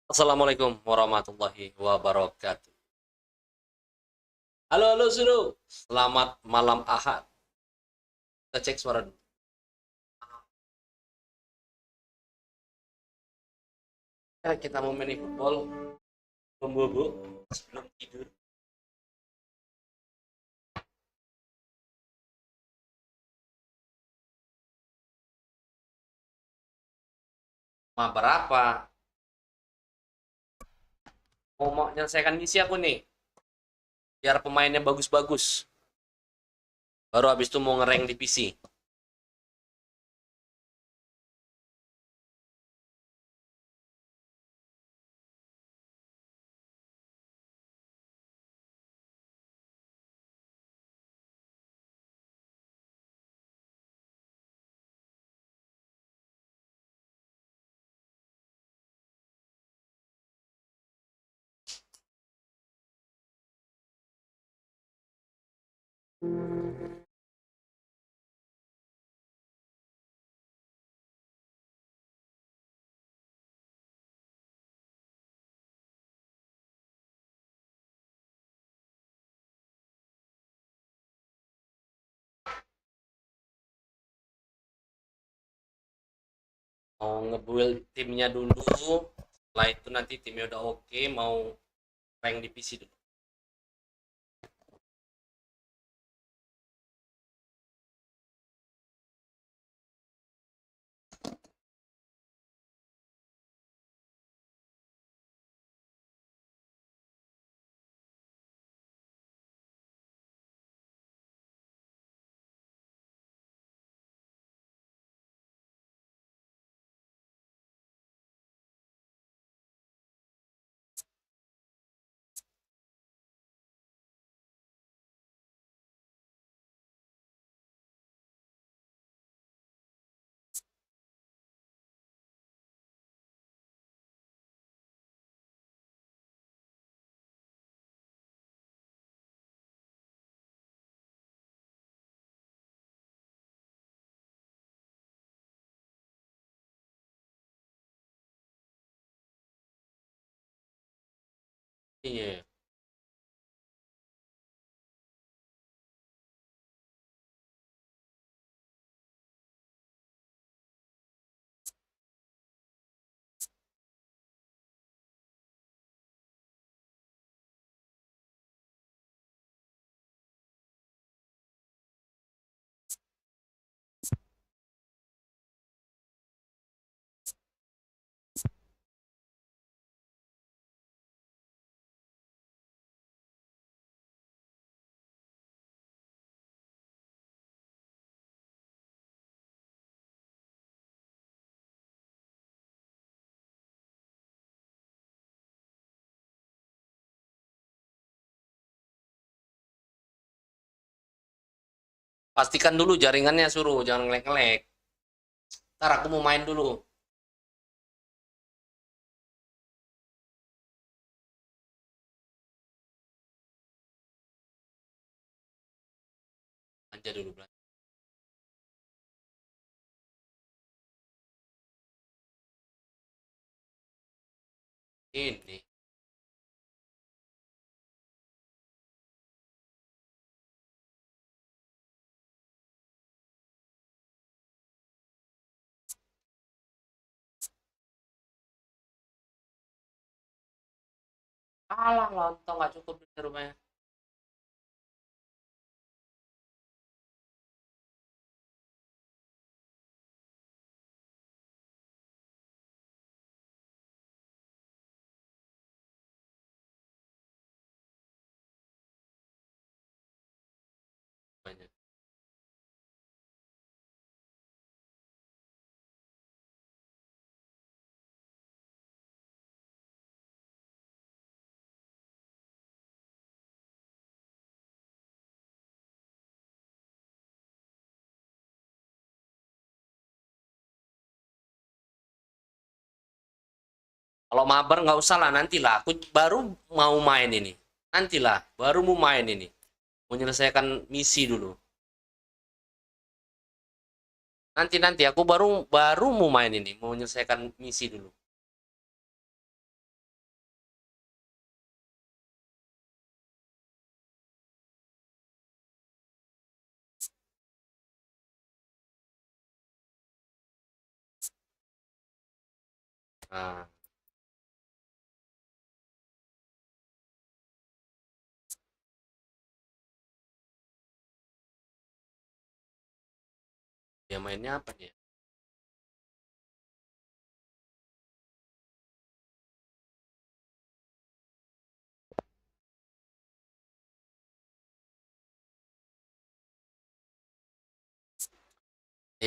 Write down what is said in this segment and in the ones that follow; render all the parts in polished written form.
Assalamualaikum warahmatullahi wabarakatuh. Halo, halo, Suruh. Selamat malam Ahad. Kita cek suara dulu. Ya, kita mau main football. Bobo sebelum tidur. Mau berapa? Mau menyelesaikan misi aku nih. Biar pemainnya bagus-bagus. Baru habis itu mau ngereng di PC. Mau nge-build timnya dulu. Setelah itu nanti timnya udah oke, mau rank di PC dulu. Iya. Pastikan dulu jaringannya, Suruh, jangan ngelek-ngelek. Ntar aku mau main dulu. Aja dulu, Bang. Ini. Alah, lontong nggak cukup di rumahnya. Banyak. Kalau mabar nggak usah lah, nantilah. Aku baru mau main ini. Nantilah, baru mau main ini. Menyelesaikan misi dulu. Nanti aku baru baru mau main ini, mau menyelesaikan misi dulu. Nah, dia mainnya apa dia?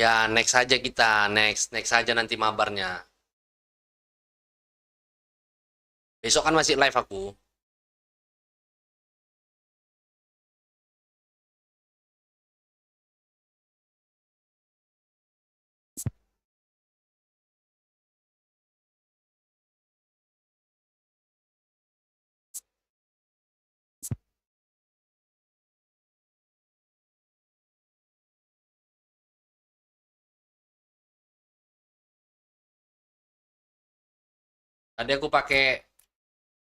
Ya, next aja kita. Next aja nanti mabarnya. Besok kan masih live aku. Tadi aku pakai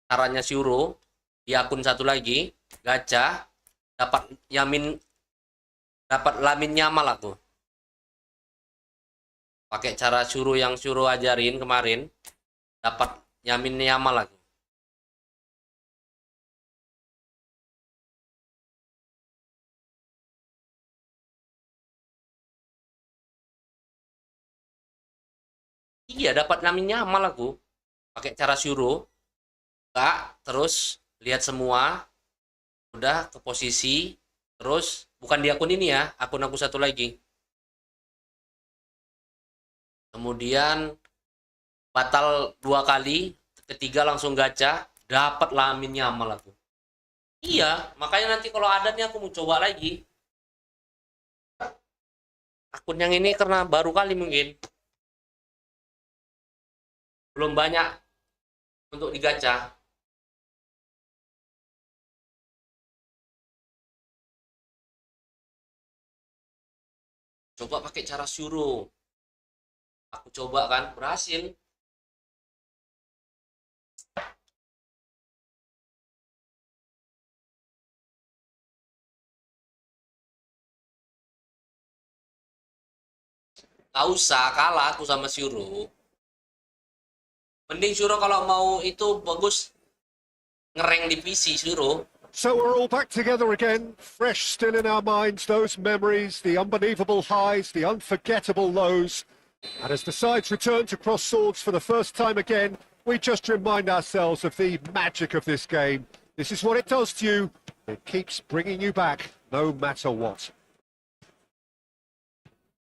caranya Syuro di akun satu lagi, gacha, dapat yamin, dapat lamin nyamal aku. Pakai cara Syuro yang Syuro ajarin kemarin, dapat yamin nyamal aku. Iya, dapat yamin nyamal aku. Pakai cara Syuro, enggak, terus lihat semua, udah ke posisi, terus bukan di akun ini ya, akun aku satu lagi. Kemudian batal 2 kali, ketiga langsung gacha, dapat lamin nyamal aku. Iya, makanya nanti kalau ada nih aku mau coba lagi. Akun yang ini karena baru kali mungkin. Belum banyak untuk digacha. Coba pakai cara Syuro. Aku coba kan, berhasil. Gak usah kalah aku sama Syuro. Mending Syuro kalau mau itu bagus ngereng di PC Syuro. So we're all back together again, fresh still in our minds, those memories, the unbelievable highs, the unforgettable lows. And as the sides return to cross swords for the first time again, we just remind ourselves of the magic of this game. This is what it does to you. It keeps bringing you back, no matter what.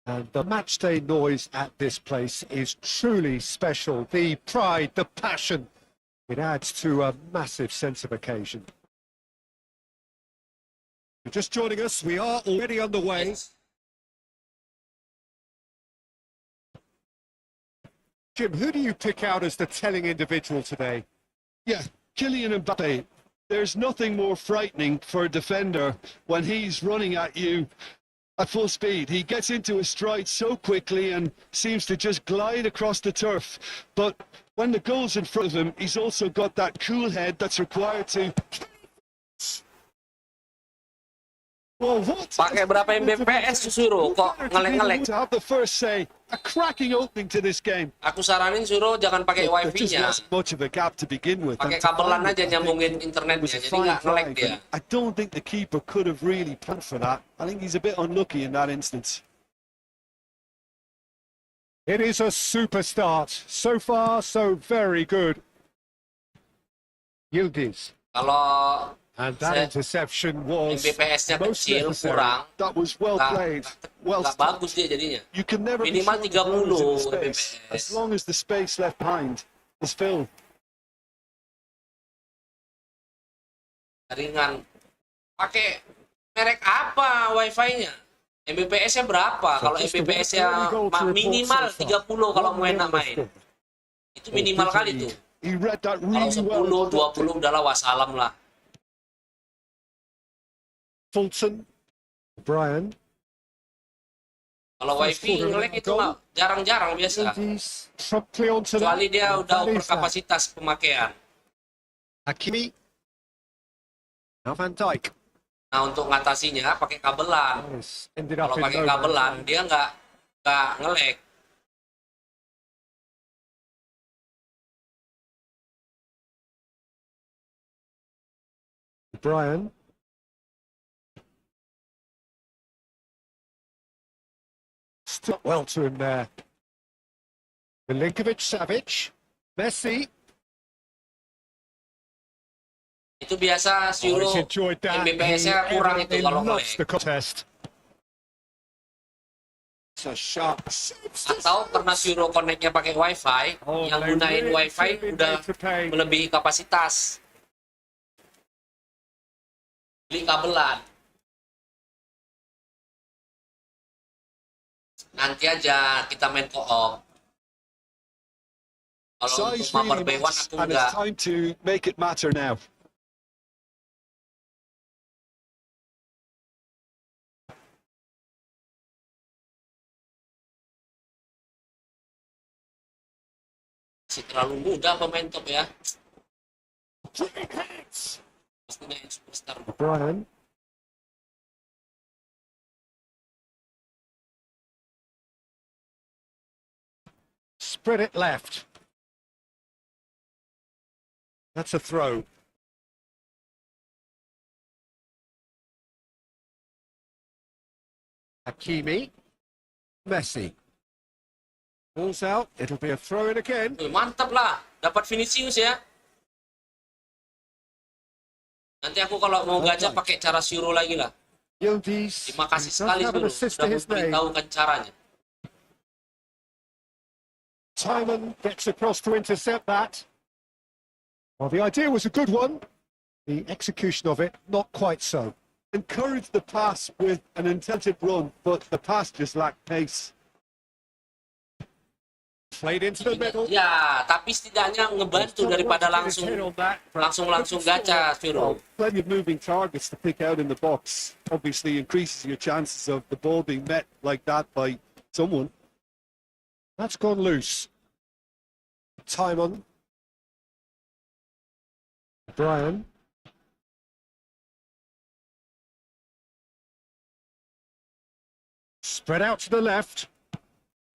And the matchday noise at this place is truly special. The pride, the passion, it adds to a massive sense of occasion. You're just joining us, we are already underway. Jim, who do you pick out as the telling individual today? Yeah, Kylian Mbappe. There's nothing more frightening for a defender when he's running at you at full speed. He gets into his stride so quickly and seems to just glide across the turf. But when the goal's in front of him, he's also got that cool head that's required to... Well, what? Pakai berapa Mbps Syuro kok ngelek-ngelek? To have the first say, a cracking opening to this game. Aku saranin Syuro jangan pakai There just wifi-nya. wasn't much of a gap to begin with. Pakai And to kabelan find aja it, I think, nyambungin was internetnya, a jadi fine nggak ngelek drive, dia. and I don't think the keeper could have really planned for that. I think he's a bit unlucky in that instance. It is a super start. So far, so very good. Yildiz. Kalau And that interception was Mbps-nya most kecil, necessary. kurang, That was well played. Well nggak bagus dia jadinya. You can never be Minimal sure of the goals in 30 the space, Mbps. as long as the space left behind is filled. Jaringan. Pakai merek apa wifi-nya? Mbps-nya berapa? Kalau Mbps-nya minimal 30 kalau mau enak main. Itu minimal kali tuh. He read that Kalau really well. 10, 20 udahlah wassalam lah. Fulton, Brian, Kalau wifi ngelek itu mah jarang-jarang biasa. Yildiz, promptly onto Kecuali dia that. udah That over is that. kapasitas pemakaian. Hakimi. Now Van Dijk. Nah, untuk ngatasinya pakai kabelan. Yes, ended up Kalau in pakai no kabelan man's land. dia nggak ngelek. Brian. Stuck well to him there. Milinkovic, Savic, Messi. Itu biasa Oh, he's Euro enjoyed that. He MBPS-nya kurang itu evidently kalau loves ngelek. the contest. It's a sharp. Atau karena Euro connect-nya pakai wifi, Oh, yang they gunain really wifi should be udah made to pay. melebihi kapasitas. Beli kabelan. Nanti aja kita main co-op. Kalau untuk Size mabar really B1 matters, aku and it's enggak. time to make it matter now. Masih terlalu muda pemain top ya. Pastinya yang superstar. Brian. Spread it left. That's a throw. Hakimi. Messi. Ball's out. It'll be a throw in again. Mantap lah, dapat Vinicius ya. Nanti aku kalau mau gacha pakai cara Euro lagi lah. Yildiz. Terima kasih Doesn't sekali have an Euro, assist sudah to his name. memberitahukan caranya. Tahun gets across to intercept that. Well, the idea was a good one. The execution of it, not quite so. Encourage the pass with an intelligent run, but the pass just lacked pace. Played into the middle. Ya, tapi setidaknya ngebantu daripada langsung gacha Euro. Plenty of moving targets to pick out in the box. Obviously increases your chances of the ball being met like that by someone. That's gone loose. Time on. Brian. Spread out to the left.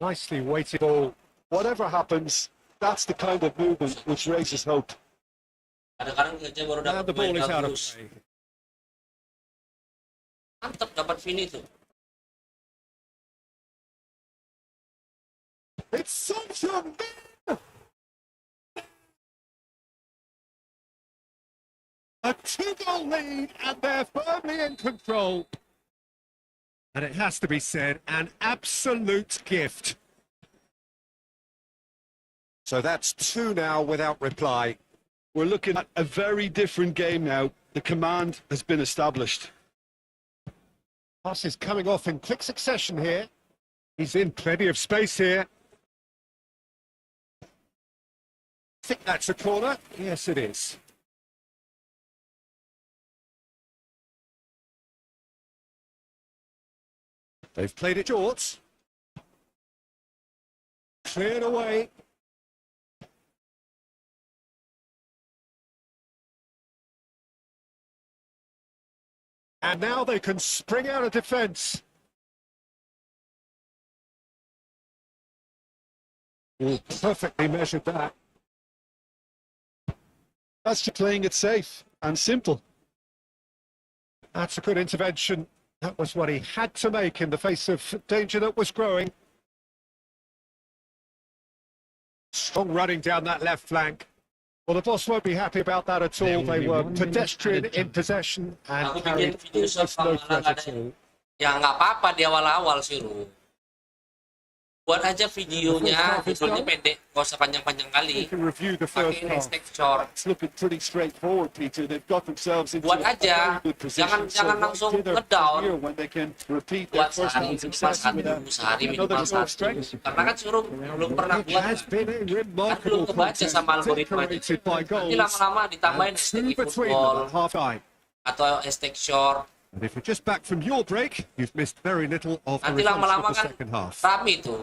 Nicely weighted ball. Whatever happens, that's the kind of movement which raises hope. Kadang-kadang gacha baru Now dapat the ball pemain is out of bagus. play. Mantap dapat Vini tuh. It's such a a 2-goal lead, and they're firmly in control. And it has to be said, an absolute gift. So that's 2 now without reply. We're looking at a very different game now. The command has been established. Pass is coming off in quick succession here. He's in plenty of space here. Think that's a corner? Yes, it is. They've played it short. Cleared away. And now they can spring out of defence. Perfectly measured that. That's just playing it safe and simple. That's a good intervention. That was what he had to make in the face of danger that was growing. Strong running down that left flank. Well, the boss won't be happy about that at all. They were pedestrian in possession and Aku bikin carried video short almost no sama threat at ada all. ya nggak apa-apa di awal-awal sih lu. Buat aja videonya, judulnya pendek, nggak usah panjang-panjang We kali. can review the first Pakai half. hashtag short. It's looking pretty straightforward, Peter. They've got themselves into Buat a aja, very good position. jangan langsung ngedown. When they can repeat their Buat first sehari half minimal success satu, with sehari another minimal show of satu. strength. Karena kan suruh belum pernah It buat has kan. been a Kan belum remarkable kebaca contest sama algoritmanya. decorated by Nanti goals. lama-lama ditambahin And hashtag two between them Efootball at half-time. atau hashtag short. And if you're just back from your break, you've missed very little of the Nanti results of lama-lama the kan second half. rame tuh.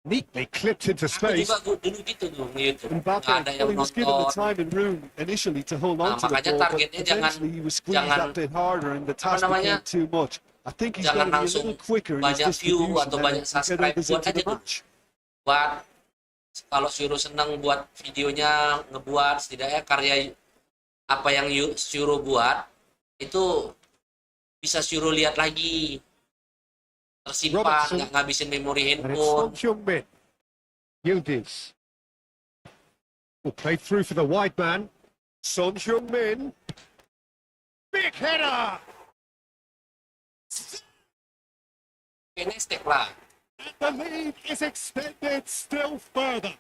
Neatly clipped into Aku space. juga dulu gitu tuh di YouTube. Mbappe, Nggak ada yang well, he was given the nonton. time and room initially to hold Nah, on to the makanya ball, but targetnya jangan- eventually he was squeezed jangan- that bit harder and the task namanya, became too much. I think he's got jangan to be a langsung little quicker in his banyak view distribution atau and banyak get subscribe. others Buat into aja the dulu. match. Buat kalau suruh seneng buat videonya, ngebuat setidaknya karya apa yang Syuro buat itu bisa Syuro lihat lagi, tersimpan, nggak ngabisin memori And it's handphone. Son Heung-min. Yildiz will play through for the wide man. Son Heung-min. Big header! Nestek lah. The lead is extended still further.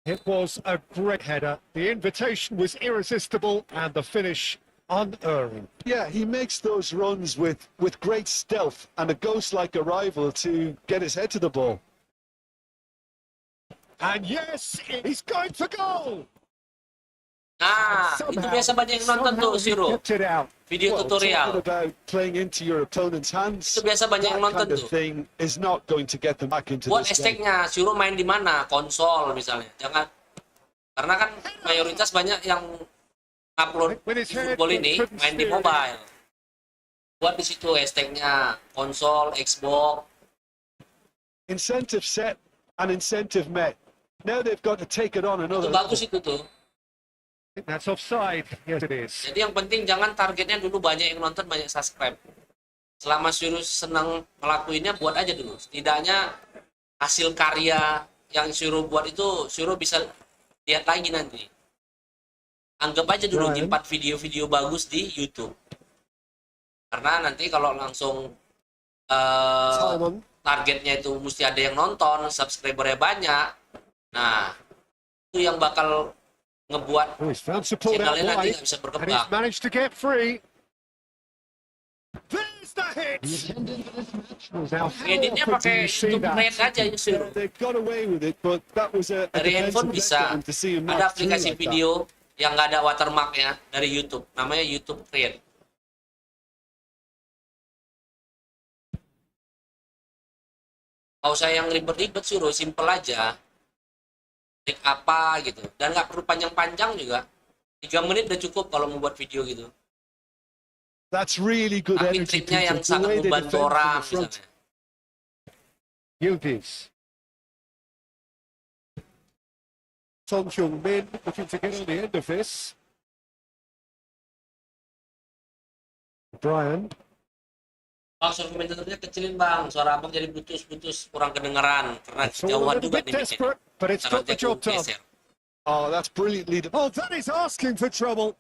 It was a great header. The invitation was irresistible and the finish unerring. Yeah, he makes those runs with great stealth and a ghost-like arrival to get his head to the ball. And yes, he's going for goal. Nah, itu biasa banyak yang nonton tuh, Syuro. Kept it out. Video Well, tutorial. talking about playing into your opponent's hands, Itu biasa banyak yang that nonton kind of tuh. thing is not going to get them back into Buat this game. esteknya, Syuro main di mana? Konsol misalnya. Jangan, karena kan mayoritas banyak yang upload football ini main di mobile. Buat di situ esteknya, konsol, Xbox. Incentive set and incentive met. Now they've got to take it on Itu another bagus level. itu tuh. I think that's offside. Yes, it is. Jadi yang penting jangan targetnya dulu banyak yang nonton, banyak subscribe. Selama Syuro senang ngelakuinnya, buat aja dulu. Setidaknya hasil karya yang Syuro buat itu Syuro bisa lihat lagi nanti. Anggap aja dulu Right. nyimpan video-video bagus di YouTube. Karena nanti kalau langsung Tahun. targetnya itu mesti ada yang nonton, subscribernya banyak. Nah, itu yang bakal ngebuat Oh, he's found support out channelnya nanti wide. nggak bisa And berkembang. he's managed to get free. There's the hit. Now, how Kreditnya often do pakai you see YouTube Red that? aja ya, Syuro. They've got away with it, but that was a Dari handphone defensive bisa. letdown to see him Ada knocked through aplikasi like that. video yang nggak ada watermarknya dari YouTube, namanya YouTube Red. Nggak usah yang ribet-ribet, Syuro, simple aja. Trik apa gitu, dan nggak perlu panjang-panjang juga. 3 menit udah cukup kalau membuat video gitu. That's really good Tapi energy, triknya Peter. yang The sangat way they membantu defend from orang the front. misalnya. Yildiz. Son Heung-min looking to get on the end of this. Brian. Bang, suara komentatornya kecilin bang, suara abang jadi putus-putus, kurang kedengeran karena It's all a jauhan little juga bit nih mikirnya. desperate, but it's got Nanti the aku job done. geser. Oh, that's brilliantly done. Oh, that is asking for trouble.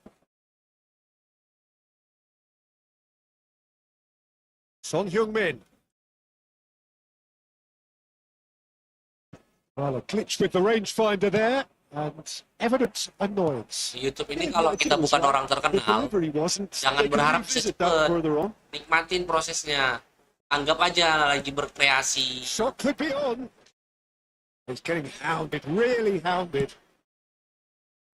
Son Heung-min. Well, a glitch with the rangefinder there, and evident annoyance. Di YouTube ini Yeah, kalau yeah, kita it was bukan right. orang The terkenal, delivery wasn't. jangan They can berharap revisit cepet. that further on. nikmatin prosesnya. Anggap aja lagi berkreasi. Shot could be on. He's getting hounded, really hounded.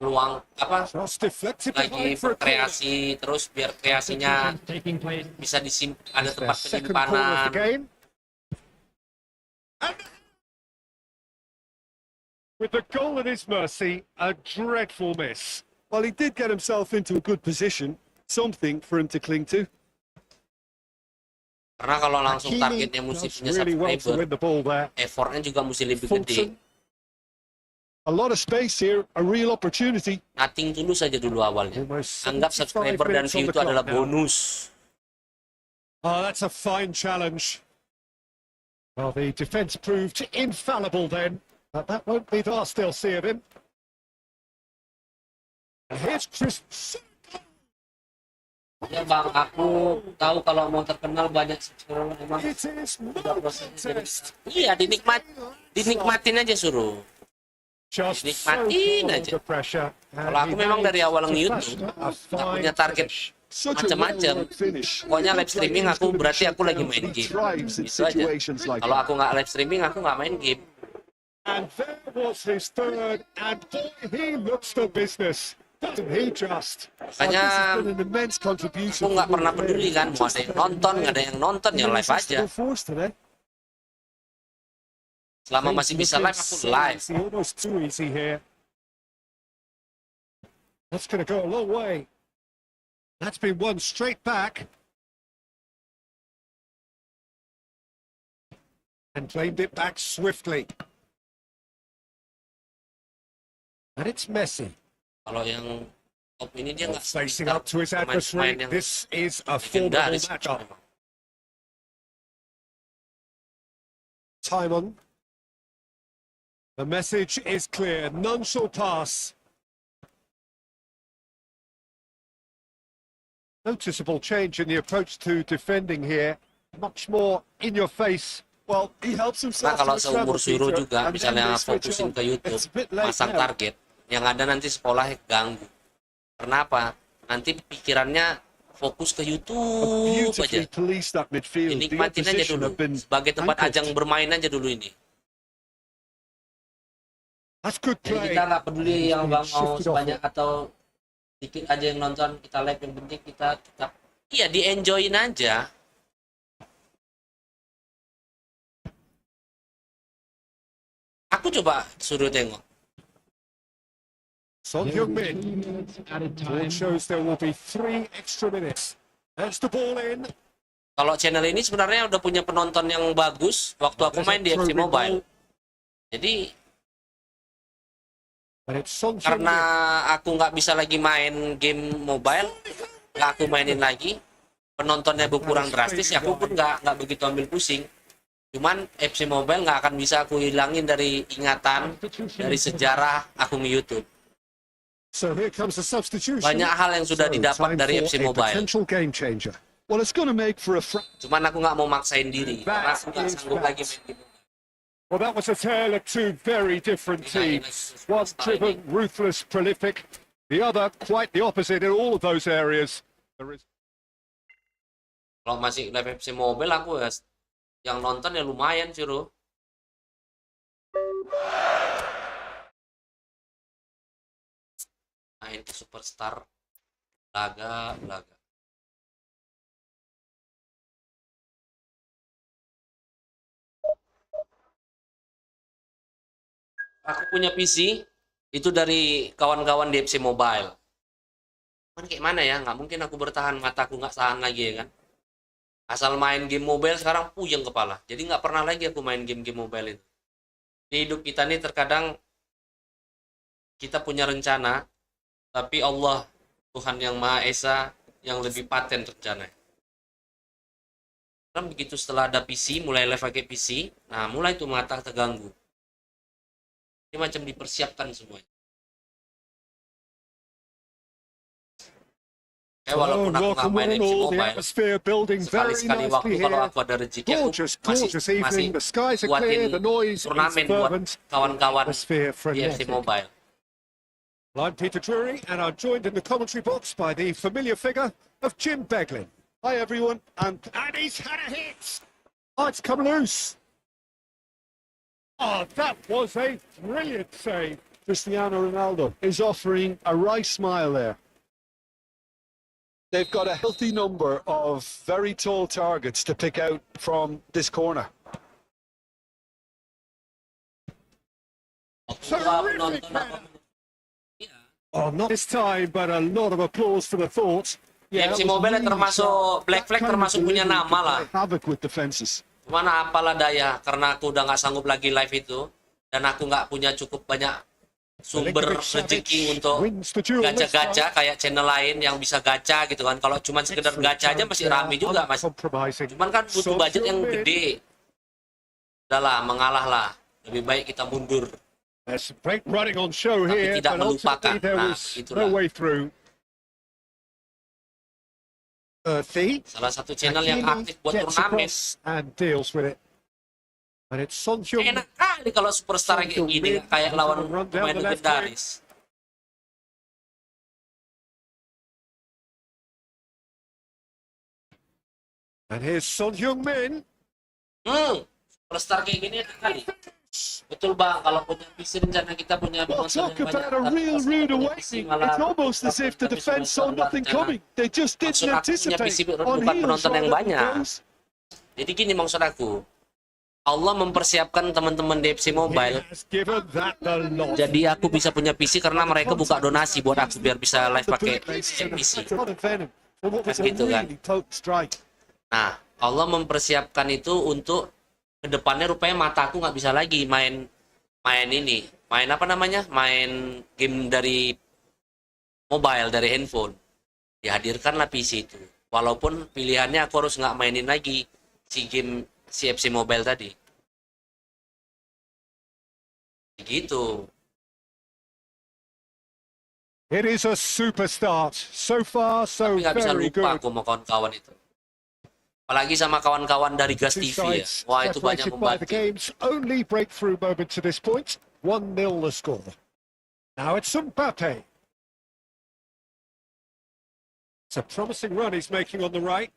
Peluang apa? Just deflected Lagi behind for a corner. berkreasi, terus biar kreasinya bisa ada Their tempat second corner of penyimpanan. the game. And with the goal at his mercy, a dreadful miss. Well, he did get himself into a good position. Something for him to cling to. Karena kalau langsung Hakimi targetnya mesti does punya really well to subscriber, win the ball there. effortnya juga mesti lebih gede. Fulton. A lot of space here, a real opportunity. Nating dulu saja dulu awalnya. Almost Anggap 75 subscriber dan minutes on view the itu adalah clock now. bonus. Oh, that's a fine challenge. Well, the defence proved infallible then, but that won't be the last they'll see of him. And here's Chris. Ya bang, aku tahu kalau mau terkenal banyak subscriber emang It is udah no prosesnya jadi- contest. Iya, dinikmatin aja suruh. Just so Nikmatin full of aja. the pressure. Kalau aku memang dari awal nge-YouTube, nggak punya target Such a macam-macam. well-worked finish. Pokoknya live streaming aku He's gonna be berarti aku shut lagi down. main He game. thrives in Itu aja. situations like Kalau that. aku nggak live streaming, aku nggak main game. And there was his third, and boy, he looks the business. Doesn't he just? Makanya This has been an immense contribution aku nggak from pernah the peduli player. kan, mau ada yang nonton, nggak ada yang nonton, ya live aja. Irresistible force today. Selama masih bisa live, aku live. It's almost too easy here. That's going to go a long way. That's been won straight back. And claimed it back swiftly. And it's Messi. Kalau yang top ini dia nggak Facing up to his adversary. pemain yang This is a formidable legendaris. matchup. Timon. The message is clear. None shall pass. Noticeable change in the approach to defending here. Much more in your face. Well, he helps Nah, himself kalau to a travel seumur suruh feature, juga, and then misalnya they switch fokusin on. ke YouTube, It's a bit late masang now. target, yang ada nanti sekolah ganggu. Kenapa? Nanti pikirannya fokus ke YouTube aja. Beautifully policed that midfield. The Dinikmatin aja opposition dulu, have been sebagai tempat anchored. ajang bermain aja dulu ini. That's good Jadi play. kita nggak peduli yang bang mau Shifted sebanyak off. atau dikit aja yang nonton, kita live, yang penting kita iya di-enjoyin aja. Aku coba suruh tengok. Son Heung-min. Board shows there will be 3 extra minutes. That's the ball in. Kalau channel ini sebenarnya udah punya penonton yang bagus waktu aku main di FC Mobile. Jadi And it's Son karena Heung-min. aku nggak bisa lagi main game mobile, nggak aku mainin lagi, penontonnya berkurang drastis, ya aku pun nggak begitu ambil pusing. Cuman FC Mobile nggak akan bisa aku hilangin dari ingatan, dari sejarah aku nge-YouTube. So here comes the substitution. Banyak hal yang sudah So, didapat time dari for FC a Mobile. potential game changer. Well, it's going to make for a Cuman aku nggak mau maksain diri, karena aku nggak sanggup lagi main game. Well, that was a tale of 2 very different teams. One driven, ruthless, prolific. The other quite the opposite in all of those areas. There is Kalau masih live FC Mobile aku ya, yang nonton ya lumayan sih, Ro. Main ke superstar laga. Aku punya PC itu dari kawan-kawan di FC Mobile. Kan kayak mana ya? Nggak mungkin aku bertahan, mataku nggak tahan lagi ya kan? Asal main game mobile sekarang puyeng kepala. Jadi nggak pernah lagi aku main game-game mobile itu. Di hidup kita nih terkadang kita punya rencana, tapi Allah, Tuhan yang Maha Esa, yang lebih paten rencana. Karena begitu setelah ada PC, mulai live pakai PC, nah mulai tuh mata terganggu. Ini macam dipersiapkan semuanya. Walaupun aku nggak main FC the Mobile, atmosphere building very sekali-sekali waktu nicely kalau here. aku ada rezeki, aku Gorgeous, masih gorgeous evening. The skies are buatin clear. The noise is turnamen buat fervent. kawan-kawan Atmosphere di FC frenetic. Mobile. Well, I'm Peter Drury, and I'm joined in the commentary box by the familiar figure of Jim Beglin. Hi, everyone. And And he's had a hit. Oh, it's come loose. Oh, that was a brilliant save. Cristiano Ronaldo is offering a wry smile there. They've got a healthy number of very tall targets to pick out from this corner. Terrific header. Oh, not this time, but a lot of applause for the thought. FC Mobile termasuk Black Flag, termasuk punya nama lah. Havoc with defenses. Cuman apalah daya, karena aku udah nggak sanggup lagi live itu, dan aku nggak punya cukup banyak sumber rezeki untuk Wins the duel this gacha-gacha time. kayak channel lain yang bisa gacha gitu kan. Kalau cuman sekedar gacha aja masih rame juga mas. Uncompromising. Cuman kan butuh budget yang gede. Udahlah, mengalah lah. Lebih baik kita mundur. There's great running on show Tapi here, tidak but ultimately melupakan. there Nah, was itulah. no way through. Earthy. Salah satu channel yang Hakimi aktif buat gets turnamen. across and deals with it. And it's Son Heung-min. Enak kali kalau superstar kayak gini, nggak kayak lawan pemain legendaris. And here's Son Heung-min. Superstar kayak gini enak kali. Betul bang, kalau punya visi rencana kita punya Well, penonton talk yang banyak. about a tapi real pas rude kita punya visi awakening. malah It's almost as if the kami defense sudah saw tahu nothing rencana. coming. They just Maksud didn't aku punya anticipate. visi On bukan heels penonton yang rather than banyak. goals. Jadi gini maksud aku, Allah mempersiapkan teman-teman di FC Mobile. He has given that the lot. Jadi aku bisa punya PC karena mereka buka donasi buat aku biar bisa live pakai PC. Not a venom. For what was Kan a gitu kan. really potent strike. Nah, Allah mempersiapkan itu untuk kedepannya rupanya mataku nggak bisa lagi main ini. Main apa namanya? Main game dari mobile dari handphone. Dihadirkanlah PC itu. Walaupun pilihannya aku harus nggak mainin lagi si game CFC Mobile tadi. Gitu. It is a super start. So far, so Tapi nggak bisa very lupa good. aku sama kawan-kawan itu. Apalagi sama kawan-kawan dari Gas Two TV ya. sides Wah, itu banyak separated by the membantu. game's only breakthrough moment to this point. 1-0 the score. Now it's Mbappe. It's a promising run he's making on the right.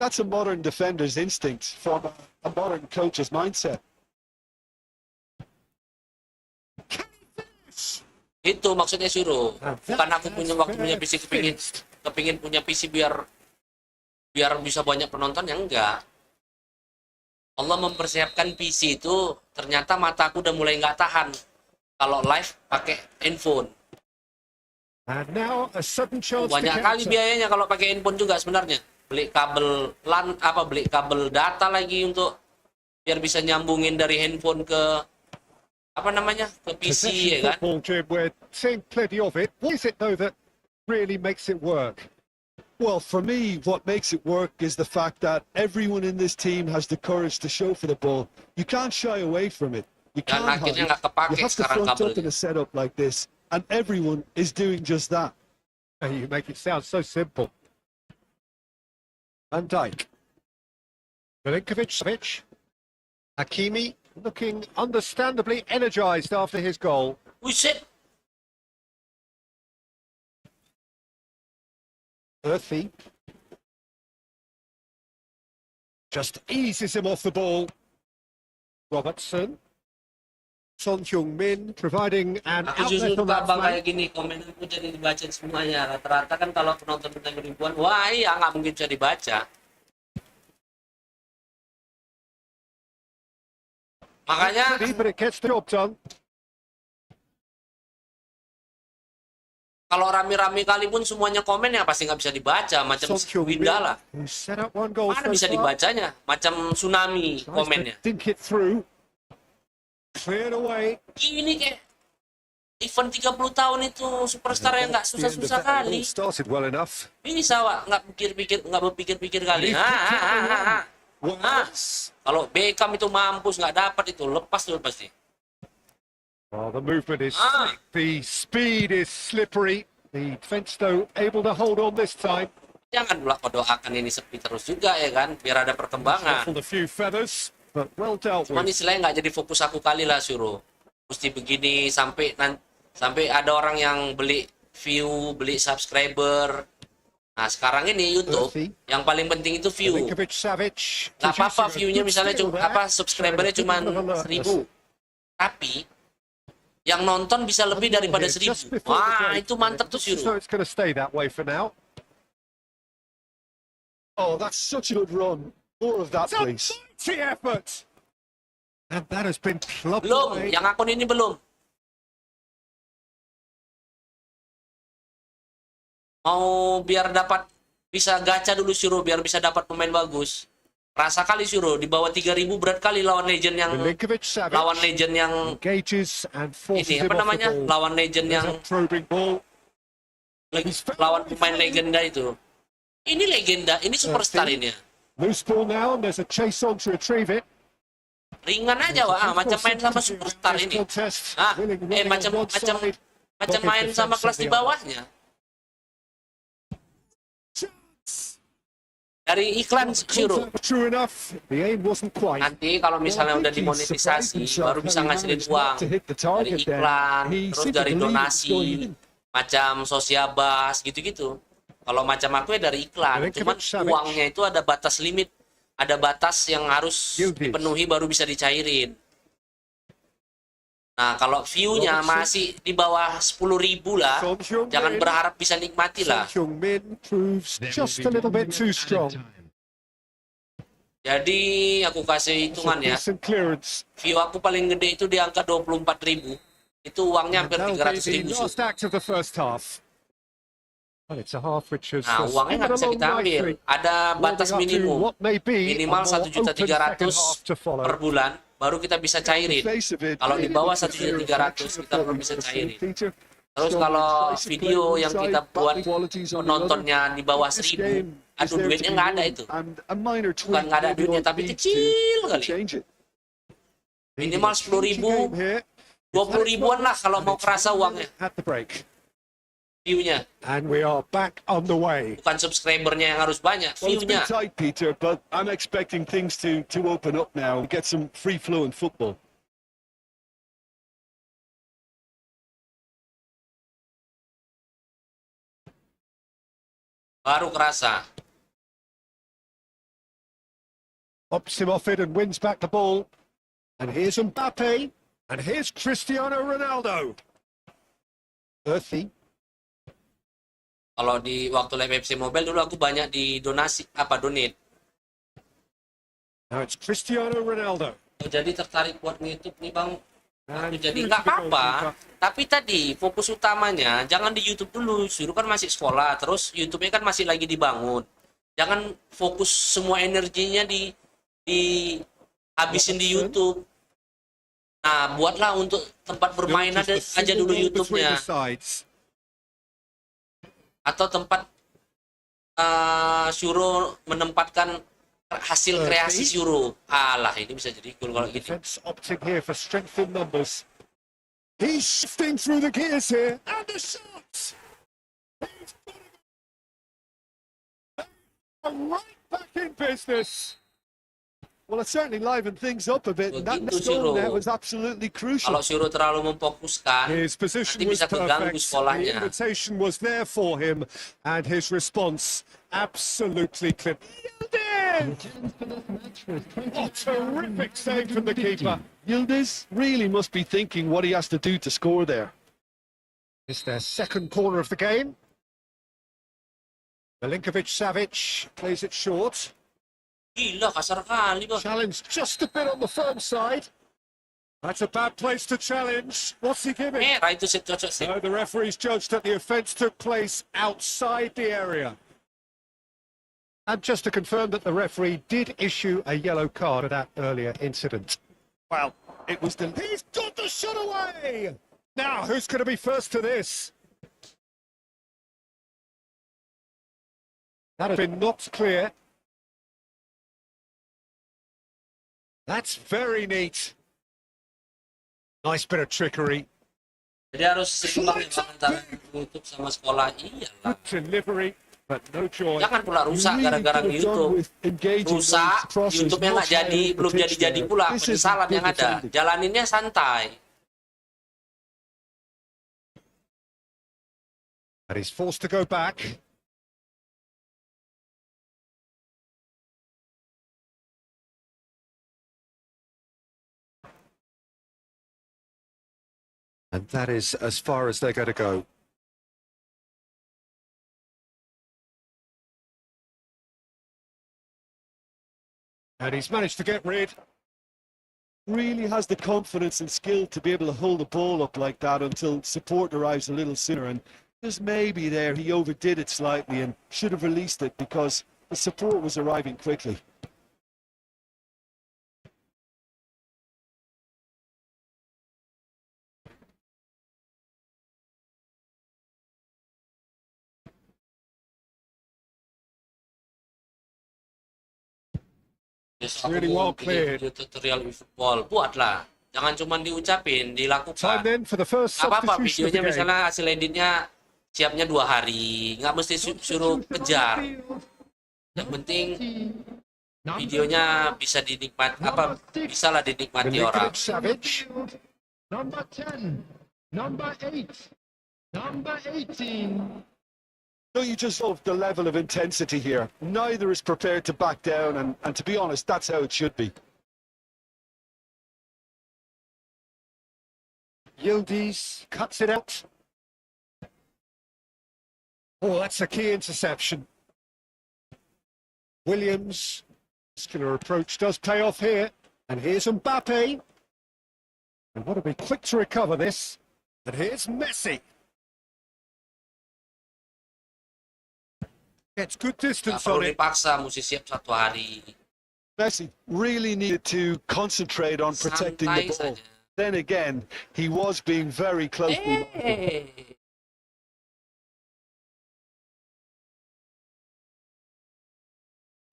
That's a modern defender's instinct from a modern coach's mindset. Itu maksudnya suruh. Bukan aku punya waktu punya PC kepingin punya PC biar bisa banyak penonton, yang enggak. Allah mempersiapkan PC itu, ternyata mataku udah mulai nggak tahan kalau live pakai handphone. And now a sudden chance to Banyak kali counter. biayanya kalau pakai handphone juga sebenarnya. Beli kabel LAN, beli kabel data lagi untuk biar bisa nyambungin dari handphone ke ke PC ya kan. Football, Jim, we're seeing plenty of it. What is it though that really makes it work? Well, for me, what makes it work is the fact that everyone in this team has the courage to show for the ball. You can't shy away from it. You Dan can't akhirnya hide. nggak kepake You have to sekarang front up in kabelnya. a setup like this, and everyone is doing just that. You make it sound so simple. Van Dijk. Milinkovic. Hakimi looking understandably energized after his goal. Buset. Earthy. Just eases him off the ball. Robertson. Son Heung-min providing an Aku outlet justru on that abang flank. kayak gini, komenanku jadi dibaca semuanya. Rata-rata kan kalau penonton ribuan, wah iya nggak mungkin bisa dibaca. Makanya But it gets the job done. kalau rame-rame kali pun semuanya komen ya pasti nggak bisa dibaca, macam Son Heung-min, Winda lah. who set up one goal Mana so bisa far. dibacanya, macam tsunami Tries to komennya. dink it through. Cleared away. Ini kayak event 30 tahun itu superstar yang nggak susah-susah kali. Started well enough. Bisa Wak, nggak berpikir-pikir kali. Kalau Beckham itu mampus nggak dapat itu, lepas dulu pasti. Oh, the movement is slick. The speed is slippery. The defense, though, able to hold on this time. Jangan pula kau doakan ini sepi terus juga ya kan, biar ada perkembangan. Ruffled a few feathers, but well dealt Cuman with. istilahnya nggak jadi fokus aku kali lah suruh. Mesti begini sampai ada orang yang beli view, beli subscriber. Nah sekarang ini YouTube yang paling penting itu view. Milinkovic, Savic. Nggak apa-apa viewnya misalnya cuma subscribernya cuma 1000. Tapi yang nonton bisa lebih daripada 1000. Wah itu mantap tuh So suruh. it's going to stay that way for now. Oh, that's such a good run. More of that, Some please. mighty effort. And that has been clubbed Belum, away. yang akun ini belum. Mau biar dapat bisa gacha dulu suruh biar bisa dapat pemain bagus. Rasa kali suruh di bawah 3000 berat kali lawan legend yang Milinkovic, Savic engages and forces ini him apa off the namanya? ball. Lawan legend There's yang a probing ball. lawan pemain legenda itu. Ini legenda, ini superstar ini. Loose ball now, and there's a chase on to retrieve it. Ringan aja wah, macam main sama superstar ini. Macam main sama kelas di bawahnya. Dari iklan suruh. True enough, the aim wasn't quite. Nanti kalau misalnya udah dimonetisasi baru bisa ngasilin uang dari iklan, terus dari donasi, macam sosiabas gitu-gitu. Kalau macam aku ya dari iklan, cuman uangnya itu ada batas limit, ada batas yang harus dipenuhi baru bisa dicairin. Nah kalau view-nya masih di bawah 10.000 lah, jangan berharap bisa nikmati lah. Heung-min proves just a little bit too strong. Jadi aku kasih hitungan ya, Decent clearance. view aku paling gede itu di angka 24.000. Itu uangnya hampir That'll be the 300.000. last act of the first half. Well, it's a half which has Nah, uangnya nggak bisa kita ambil. Ada batas minimum. Minimal 1.300.000 per bulan. baru kita bisa The cairin. face of it, Kalau di really bawah looks a fair 1.300 reflection of kita what belum we bisa would have seen, cairin. Peter. Terus So, kalau decisive play video on one yang side, kita buat battling qualities on the other. penontonnya di bawah This 1.000, game is aduh there to duitnya be nggak ada won, itu. and a minor Bukan tweak nggak ada maybe duitnya, all tapi need kecil to kali. change it. Minimal 10.000, 20.000-an lah kalau mau kerasa uangnya. At the break. View-nya. And we are back on the way. Bukan subscribernya yang harus banyak, Well, it's been view-nya. tight, Peter, but I'm expecting things to open up now and get some free-flowing football. Baru kerasa. Pops him off it and wins back the ball. And here's Mbappe. And here's Cristiano Ronaldo. Earthy. Kalau di waktu live FC Mobile dulu aku banyak di donate. Now it's Cristiano Ronaldo. Jadi tertarik buat YouTube nih Bang. And Jadi through nggak to the apa-apa. goalkeeper. Tapi tadi fokus utamanya jangan di YouTube dulu. Suruh kan masih sekolah, terus YouTube-nya kan masih lagi dibangun. Jangan fokus semua energinya di habisin di YouTube. Nah, buatlah untuk tempat bermain Just a aja single dulu goal between YouTube-nya. the sides. Atau tempat Syuro menempatkan hasil kreasi Syuro. Alah, ini bisa jadi gol kalau gitu. Defense opting here for strength in numbers. He's shifting through the gears here. And the shot! He's right back in business. Well, it certainly livened things up a bit, and that Begitu, goal there Ciro. was absolutely crucial. Kalau Syuro terlalu memfokuskan, His position nanti was bisa keganggu perfect. The sekolahnya. invitation was there for him, and his response absolutely clear. Oh, terrific save from the keeper. Yildiz really must be thinking what he has to do to score there. It's their second corner of the game. Milinkovic-Savic plays it short. Gila, kasar kali Bang. Challenge just a bit on the firm side. That's a bad place to challenge. What's he giving? Merah itu sih cocok sih. No, the referee's judged that the offence took place outside the area. And just to confirm that the referee did issue a yellow card for that earlier incident. Well, it was the He's got the shot away! Now, who's going to be first to this? That has been knocked clear. That's very neat. Nice bit of trickery. Jadi harus seimbang ya Bang antara YouTube sama sekolah. Iyalah. Good delivery, but no joy. Jangan pula rusak gara-gara YouTube. Rusak, YouTube-nya nggak jadi, belum jadi-jadi pula. Penyesalan yang ada. Jalaninnya santai. And he's forced to go back. And that is as far as they're going to go. And he's managed to get rid. really has the confidence and skill to be able to hold the ball up like that until support arrives a little sooner. And just maybe there he overdid it slightly and should have released it because the support was arriving quickly. Besok Really aku well bikin cleared. video tutorial efootball, buatlah. Jangan cuma diucapin, Time dilakukan. then for the first Apa substitution of videonya the game. misalnya hasil editnya siapnya 2 hari, nggak mesti suruh kejar. Yang penting videonya bisa dinikmati, bisalah dinikmati orang. Milinkovic-Savic. Number 10, number 8, number 18. So you just love the level of intensity here. Neither is prepared to back down, and to be honest, that's how it should be. Yildiz cuts it out. Oh, that's a key interception. Williams, muscular approach does pay off here. And here's Mbappe. And want to be quick to recover this. And here's Messi. Gets good Nggak distance perlu on it. dipaksa, mesti siap 1 hari. Messi really needed to concentrate on protecting the Santai ball. saja. Then again, he was being very closely monitored. Eh.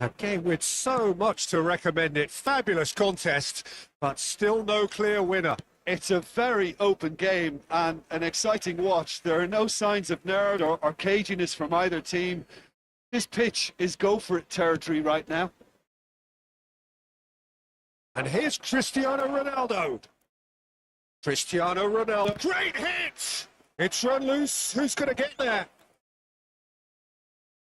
A game with so much to recommend it. Fabulous contest, but still no clear winner. It's a very open game and an exciting watch. There are no signs of nerd or caginess from either team. This pitch is go-for-it territory right now. And here's Cristiano Ronaldo. Cristiano Ronaldo. Great hit! It's run loose. Who's going to get there?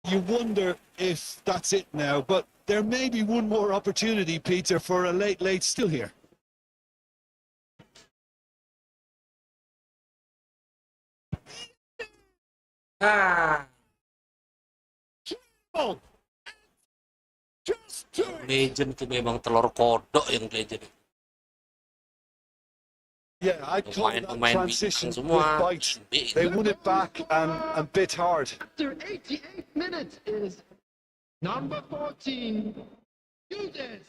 You wonder if that's it now, but there may be one more opportunity, Peter, for a late still here. Ah, Oh, just do it. legend itu memang telur kodok yang legend. Yeah, I'd call that Pemain-pemain transition bintang with semua. bites. They won it back and bit hard. After 88 minutes is number 14, Judas.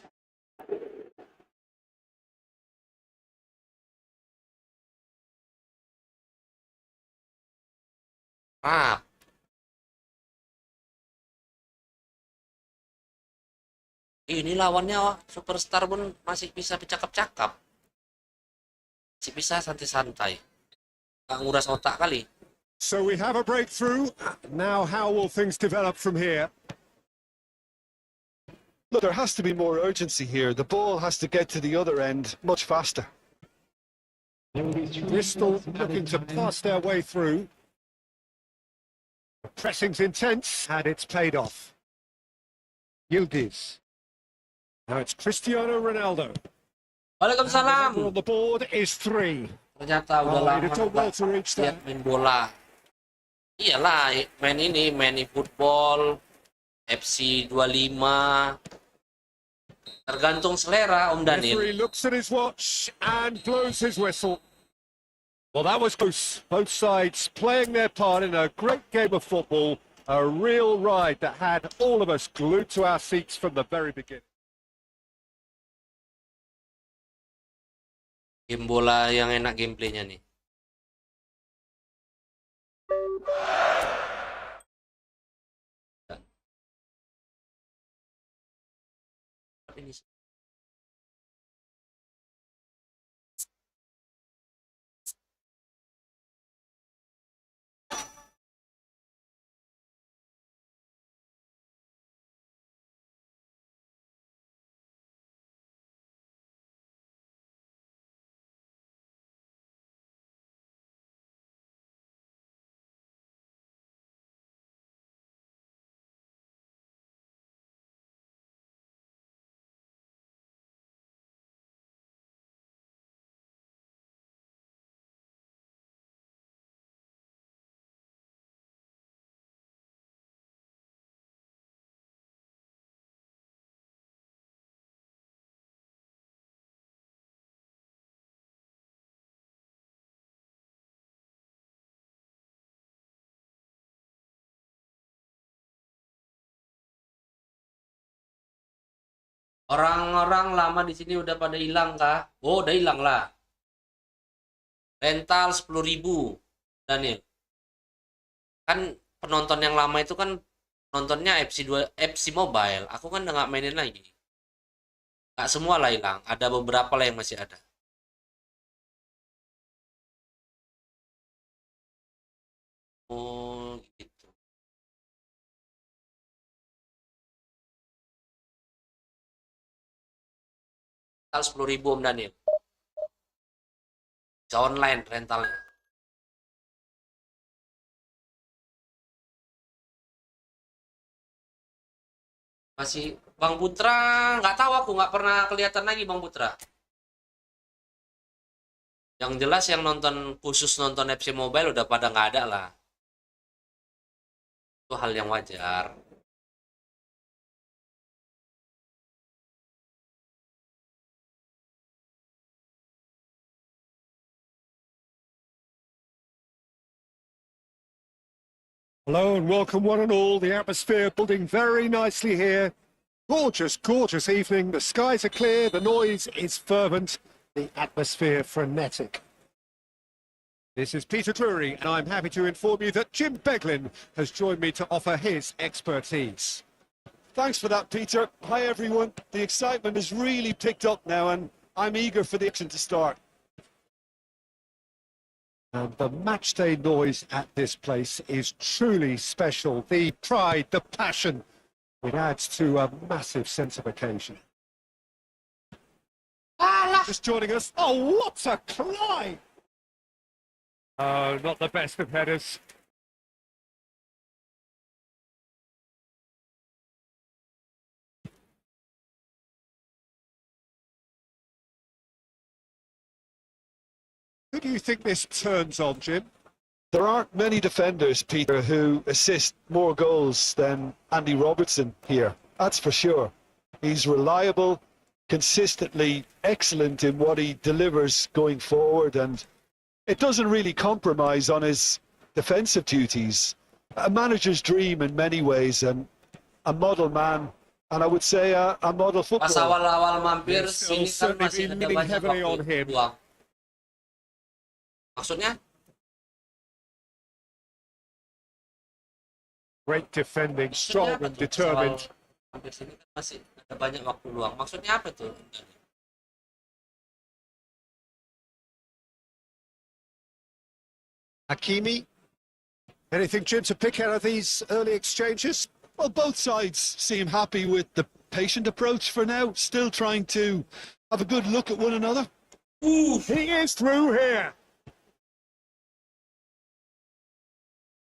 Ah, ini lawannya superstar pun masih bisa bercakap-cakap. Masih bisa santai-santai. Nggak nguras otak kali. So we have a breakthrough. Now how will things develop from here? Look, there has to be more urgency here. The ball has to get to the other end much faster. There will be 3 Bristol minutes looking to added time. pass their way through. The pressing's intense and it's paid off. Yildiz. Now it's Cristiano Ronaldo. And the number Waalaikumsalam. on the board is 3. Ternyata udah Oh, lama he did so well to reach lihat that. main bola. Iyalah, main Efootball, FC 25. Tergantung selera, Om Daniel. Referee looks at his watch and blows his whistle. Well, that was close. Both sides playing their part in a great game of football. A real ride that had all of us glued to our seats from the very beginning. Game bola yang enak gameplaynya nih. Ini orang-orang lama di sini udah pada hilang kah? Oh, udah hilang lah. Rental 10.000, Daniel. Kan penonton yang lama itu kan nontonnya FC Mobile. Aku kan udah nggak mainin lagi. Nggak semua lah hilang. Ada beberapa lah yang masih ada. Oh, gitu. Rental 10.000, Om Daniel. Bisa online rentalnya. Masih Bang Putra, nggak tahu, aku nggak pernah kelihatan lagi Bang Putra. Yang jelas yang nonton khusus nonton FC Mobile udah pada nggak ada lah. Itu hal yang wajar. Hello and welcome one and all. The atmosphere building very nicely here Gorgeous, gorgeous evening. The skies are clear, the noise is fervent, the atmosphere frenetic. This is Peter Drury, and I'm happy to inform you that Jim Beglin has joined me to offer his expertise. Thanks for that, Peter. Hi, everyone. The excitement has really picked up now, and I'm eager for the action to start. And the matchday noise at this place is truly special. The pride, the passion, it adds to a massive sense of occasion. Just joining us. Oh, what a climb! Oh, not the best of headers. Who do you think this turns on, Jim? There aren't many defenders, Peter, who assist more goals than Andy Robertson here. That's for sure. He's reliable, consistently excellent in what he delivers going forward, and it doesn't really compromise on his defensive duties. A manager's dream in many ways, and a model man, and I would say a model Pas footballer. awal-awal mampir, Yes, sini kan certainly masih been ada leaning banyak heavily on waktu him. luang. Maksudnya? Great defending, strong Maksudnya apa and tuh? Pas determined. awal mampir sini kan masih ada banyak waktu luang. Maksudnya apa tuh? Hakimi, anything, Jim, to pick out of these early exchanges? Well, both sides seem happy with the patient approach for now, still trying to have a good look at one another. He is through here.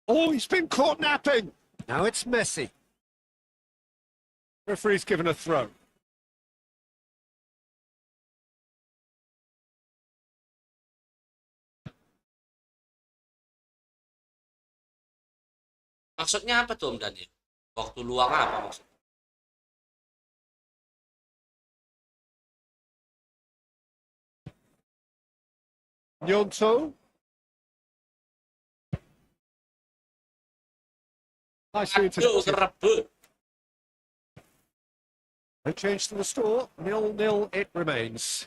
Oh, he's been caught napping. Now it's Messi. Referee's given a throw. Maksudnya apa tuh, Om Daniel? Waktu luang apa maksudnya? Nyonto. Nicely Aduh, intercepted. kerebut. No change to the score. 0-0 it remains.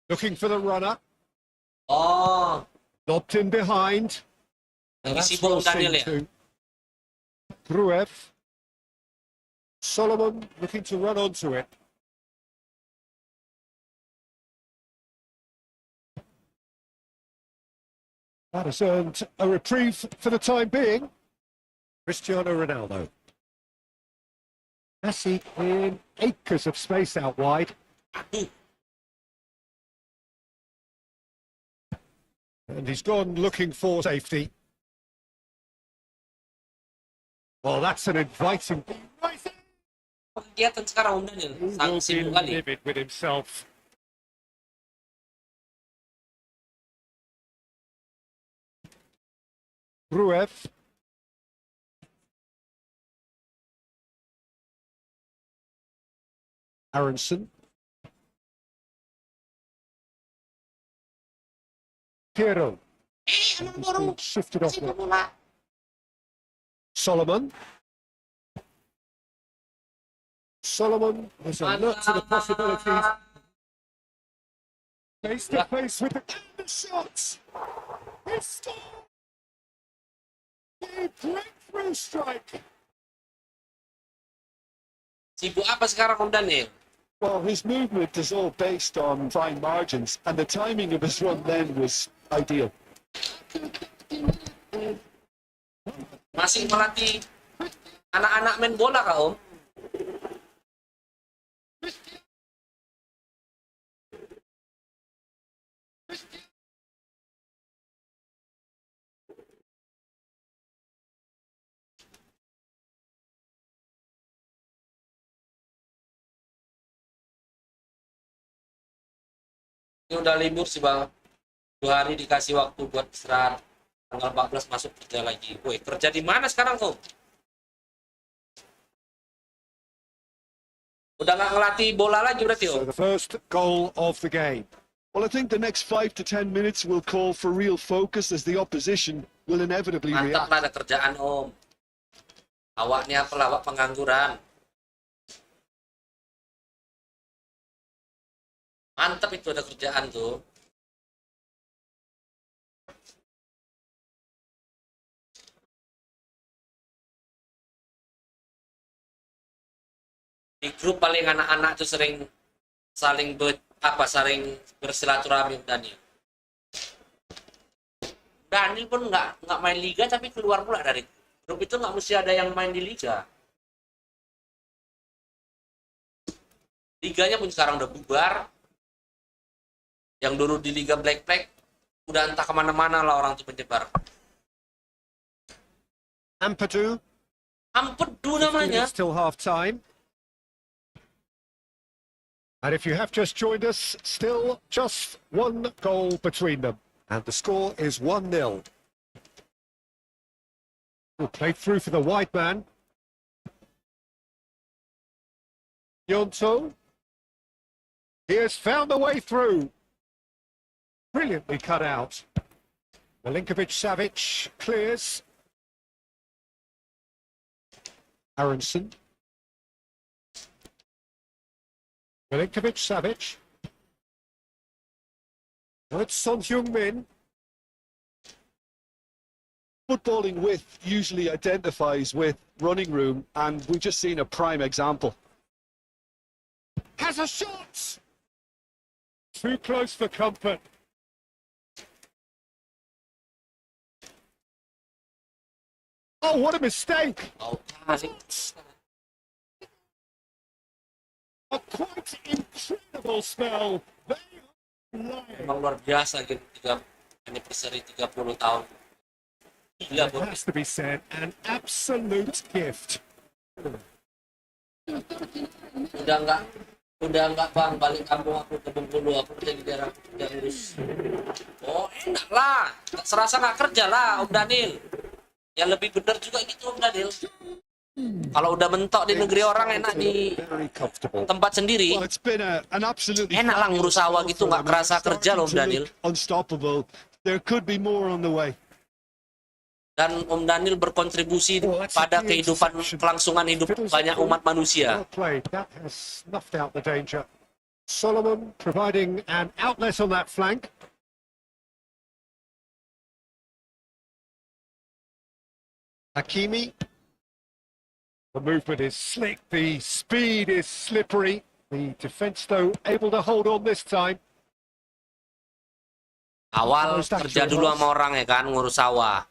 Looking for the runner. Oh, Lobbed in behind. lagi That's sibuk well Om Daniel seen ya? too. Gruev. Solomon looking to run onto it. That has earned a reprieve for the time being. Cristiano Ronaldo. Messi in acres of space out wide. Aduh, And he's gone looking for safety. Well, that's an inviting... apa kegiatan sekarang Om Daniel? He Sangat will sibuk be kali. livid with himself. Gruev. Aronson. Piero. Emang baru Shifted off kasih ke there. bola. Solomon. Solomon is alert to the possibilities. Face to face with the shots. It's still the breakthrough strike. Sibuk apa sekarang Om Daniel? Well, his movement is all based on fine margins, and the timing of his run then was ideal. Masih melatih anak-anak main bola kah Om? Ini udah libur sih Bang. 2 hari dikasih waktu buat istirahat. Tanggal 14 masuk kerja lagi. Woi, kerja di mana sekarang kok? Udah nggak ngelatih bola lagi berarti So Om? the first goal of the game. Well, I think the next 5 to 10 minutes will call for real focus as the opposition will inevitably Mantap react. lah ada kerjaan Om. Awaknya pelawak pengangguran. Mantap itu ada kerjaan tuh. Di grup paling anak-anak tuh sering saling bersilaturahmi Daniel. Daniel pun nggak main liga tapi keluar pula dari grup itu, nggak mesti ada yang main di liga. Liganya pun sekarang udah bubar. Yang dulu di Liga Black udah entah kemana-mana lah orang tuh menyebar. Ampadu. Ampedu namanya. It's still half time. And if you have just joined us, still just one goal between them. And the score is 1-0. Will play through for the wide man. Yonto. He has found a way through. Brilliantly cut out. Milinkovic-Savic clears. Aronson. Milinkovic-Savic. Now it's Son Heung-min. Footballing width usually identifies with running room, and we've just seen a prime example. Has a shot! Too close for comfort. Oh, what a mistake! Oh, A quite incredible spell. emang luar biasa gitu, anniversary 30 tahun. Gila, It has to be said, an absolute gift. Udah nggak bang, balik kampung aku ke Bengkulu, aku kerja di daerah Jakarta. Oh enak lah, serasa nggak kerja lah Om Daniel. Yang lebih benar juga gitu Om Daniel. Kalau udah mentok di negeri orang, enak di tempat sendiri. Well, it's been an absolutely Enak lah ngurus sawah gitu, nggak kerasa kerja loh Om Daniel. Unstoppable. There could be more on the way. Dan Om Daniel berkontribusi pada kehidupan, kelangsungan hidup banyak umat manusia. Well played. That has snuffed out the danger. Solomon providing an outlet on that flank. Hakimi. The movement is slick, the speed is slippery. The defence, though, able to hold on this time. Awal kerja dulu sama orang ya kan, ngurus sawah.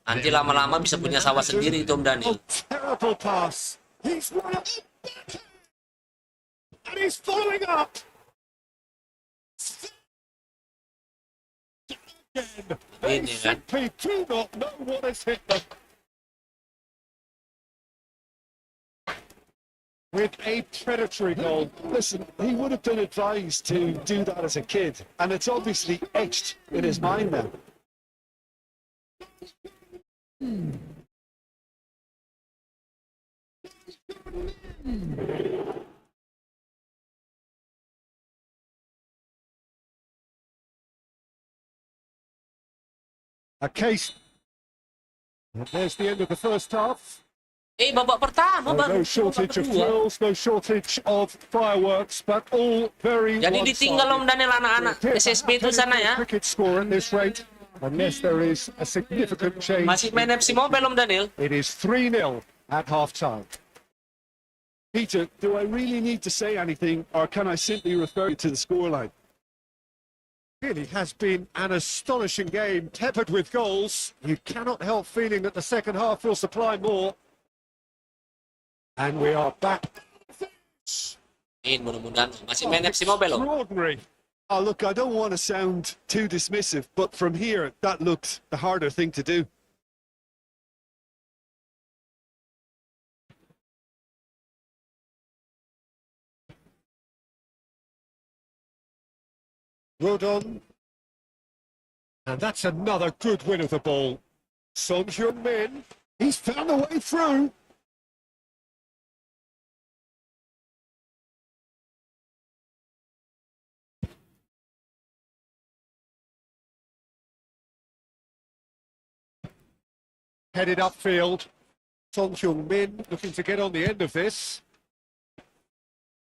Nanti lama-lama bisa punya sawah sendiri itu Om Daniel. Oh, terrible pass. He's run up and he's following up. They Ini kan. simply do not know what has hit them. With a predatory goal. Listen, he would have been advised to do that as a kid, and it's obviously etched in his mind now. A case. And there's the end of the first half. Babak pertama No baru. shortage of Babak kedua. thrills, no shortage of fireworks, but all very Jadi ditinggal Om Daniel anak-anak SSB itu sana ya. Cricket score at this rate, unless there is a significant change. Masih main FC Mobile Om Daniel. It is 3-0 at half-time. Peter, do I really need to say anything, or can I simply refer you to the scoreline? Really has been an astonishing game, peppered with goals. You cannot help feeling that the second half will supply more. And we are back. Mudah-mudahan masih main FC Mobile loh. Extraordinary. Oh, look, I don't want to sound too dismissive, but from here, that looked the harder thing to do. Rodon. And that's another good win of the ball. Son Heung-min. He's found a way through. Headed upfield. Son Heung-min looking to get on the end of this.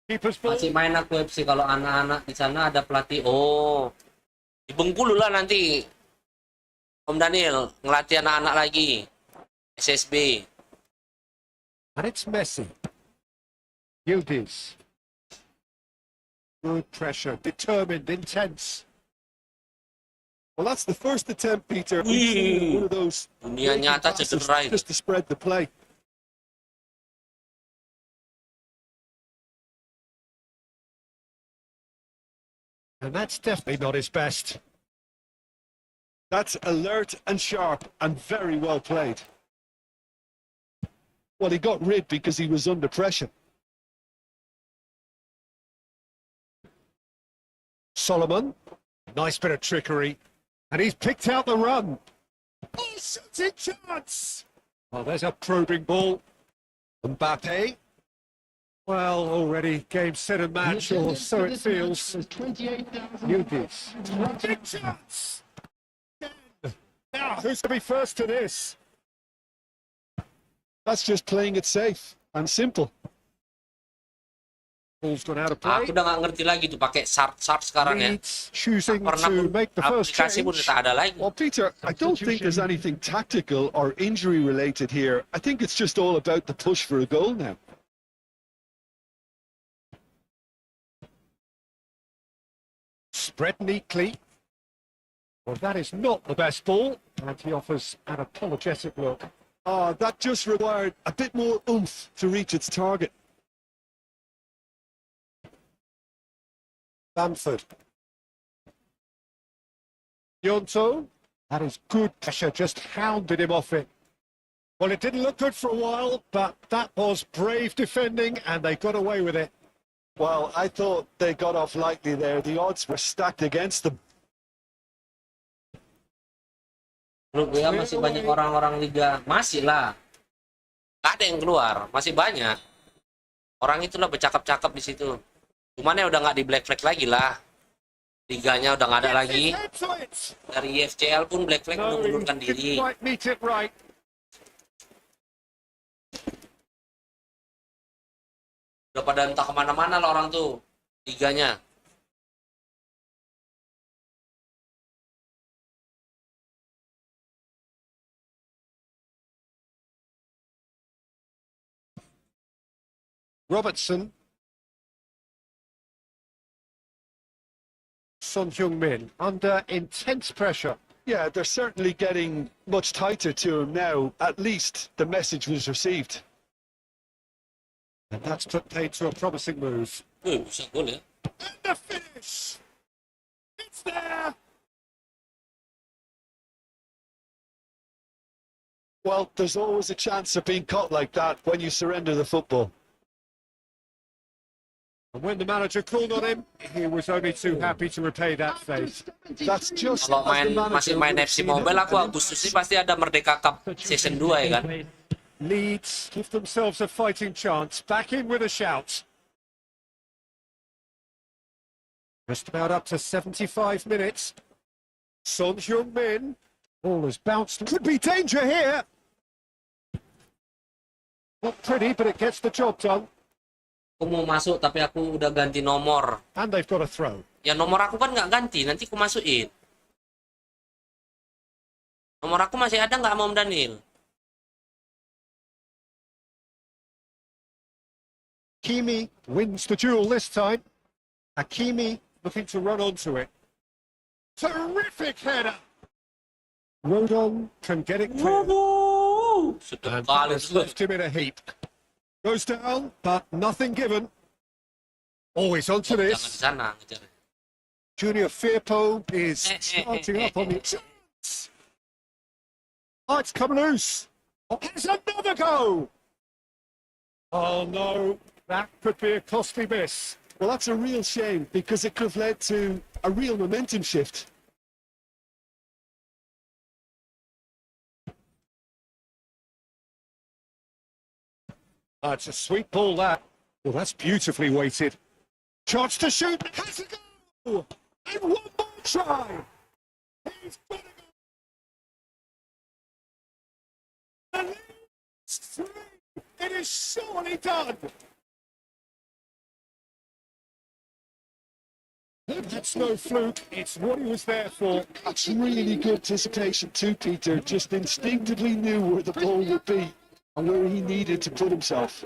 Keeper's ball. Masih main aku FC kalau anak-anak di sana ada pelatih. Oh, di Bengkulu lah nanti Om Daniel ngelatih anak-anak lagi SSB. And it's Messi. Yildiz. Good pressure, determined, intense. Well, that's the first attempt, Peter. We've seen one of those Dunia nyata passes cedera ini. just to spread the play. And that's definitely not his best. That's alert and sharp and very well played. Well, he got rid because he was under pressure. Solomon, nice bit of trickery. And he's picked out the run. Oh, shooting chance! Well, there's a probing ball. Mbappe. Well, already game, set and match, or so it feels. Yildiz. Big chance! Now, who's going to be first to this? That's just playing it safe and simple. Ball's gone out of play. Aku udah nggak ngerti lagi tuh pakai sart sekarang ya. Leeds choosing Pernah to pun make the first aplikasi pun change. tak ada lagi. Well, Peter, I don't think there's anything tactical or injury related here. I think it's just all about the push for a goal now. Spread neatly. Well, that is not the best ball. And he offers an apologetic look. That just required a bit more oomph to reach its target. Bamford. Yonto. That is good pressure, just hounded him off it. Well, it didn't look good for a while, but that was brave defending, and they got away with it. Well, I thought they got off lightly there. The odds were stacked against them. Menurut gue masih banyak orang-orang liga, masih lah. Gak ada yang keluar, masih banyak. Orang itulah bercakap-cakap di situ. Cuman ya udah nggak di black flag lagi lah. Liganya udah nggak ada lagi. Dari IFCL pun black flag udah mengundurkan diri. Udah pada entah kemana-mana lah orang tuh liganya. Robertson. Son Heung-min under intense pressure. Yeah, they're certainly getting much tighter to him now. At least the message was received. And that's paid to a promising move. Bisa gol ya. And the finish! It's there! Well, there's always a chance of being caught like that when you surrender the football. And when the manager called on him, he was only too happy to repay that faith. That's just Kalau as the masih manager main would have FC seen Mobile, it. aku Agustus ini pasti ada Merdeka Cup Season 2 ya kan. Leeds give themselves a fighting chance. Back in with a shout. Just about up to 75 minutes. Son Heung-min. Ball has bounced. Could be danger here. Not pretty, but it gets the job done. Aku mau masuk tapi aku udah ganti nomor. And they've got a throw. Ya nomor aku kan nggak ganti, nanti aku masukin. Nomor aku masih ada nggak sama Om Daniel? Kimi wins the duel this time. Hakimi looking to run onto it. Terrific header. Rodon can get it clear. Sudah And kali has left him in a heap. Goes down, but nothing given. Always onto jangan di this. sana ngejar. Junior Firpo is starting up on the chance. Oh, it's come loose. Oh, here's another go. Oh no, that could be a costly miss. Well, that's a real shame because it could have led to a real momentum shift. Oh, it's a sweet ball, that. Well, that's beautifully weighted. Chance to shoot. Has a go. And one more try. He's got to go. It is surely done. That's no fluke. It's what he was there for. That's really good anticipation too, Peter. Just instinctively knew where the ball would be and where he needed to put himself.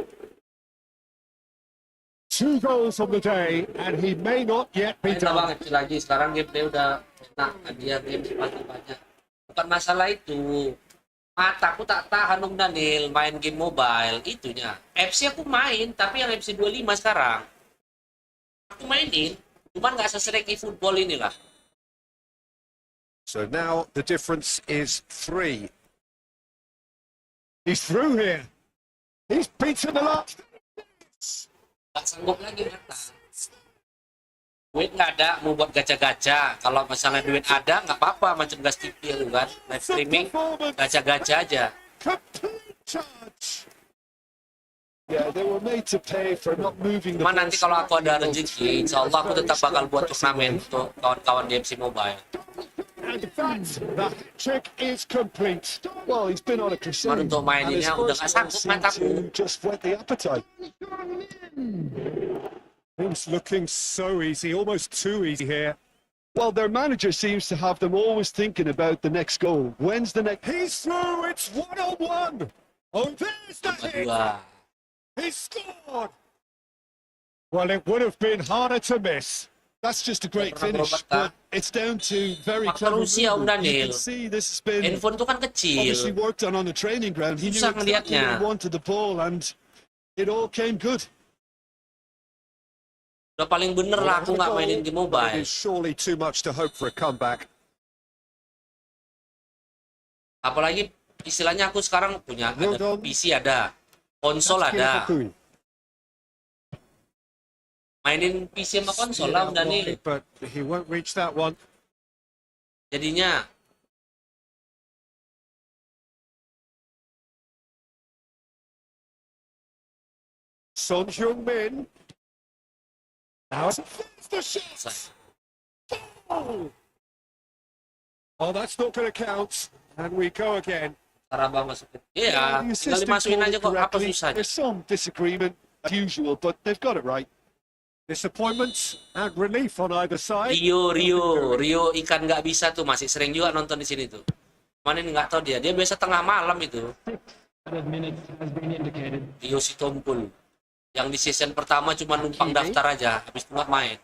2 goals on the day, and he may not yet be Main done. abang kecil lagi, sekarang game dia udah enak, hadiah game semakin banyak. Bukan masalah itu. Mataku tak tahan Om Daniel main game mobile itunya. FC aku main, tapi yang FC 25 sekarang. Aku mainin, cuman nggak sesering Efootball inilah. So now the difference is 3. He's through here. He's beaten the lot. Nggak sanggup lagi kata. Duit nggak ada, mau buat gacha-gacha. Kalau misalnya duit ada, nggak apa-apa, macam gas TV itu kan. Live streaming, gacha-gacha aja. Complete charge. Yeah, they were made to pay for not moving the Cuman ball nanti kalau aku ada smartly. rezeki, insya Allah aku tetap bakal buat turnamen untuk kawan-kawan di FC Mobile. And that, the trick is complete. Well, he's been on a crusade. Cuman untuk and his maininnya udah first nggak goal sanggup seemed mataku. to just whet the appetite. It's looking so easy, almost too easy here. Well, their manager seems to have them always thinking about the next goal. When's the next? He's through, it's 1-on-1. Oh, there's the hit. Dua. He scored. Well, it would have been harder to miss. That's just a great Pernah finish, berobat, tak? but it's down to very Faktor clever usia, Om movement. You Daniel. can see this has been Handphone tuh kan obviously kecil. worked on the training ground. He knew Susah exactly where ngeliatnya. he wanted the ball, and it all came good. Udah paling bener lah aku nggak mainin game It mobile. is surely too much to hope for a comeback. Apalagi istilahnya aku sekarang punya Well ada done. PC ada, konsol ada. Mainin PC sama konsol lah Om Daniel. But he won't reach that one. Jadinya Son Heung-min. Now it's the shot. selesai. Oh, that's not going to count. And we go again. Ntar abang masukin. The Iya, tinggal assistant dimasukin called aja it kok. Apa correctly. susahnya? There's some disagreement as usual, but they've got it right. Disappointment and relief on either side. Rio ikan nggak bisa tuh, masih sering juga nonton di sini tuh. Cuman ini nggak tahu dia biasa tengah malam itu. 6 minutes has been indicated. Rio si Tompul. Yang di season pertama cuma numpang daftar aja, habis itu nggak main.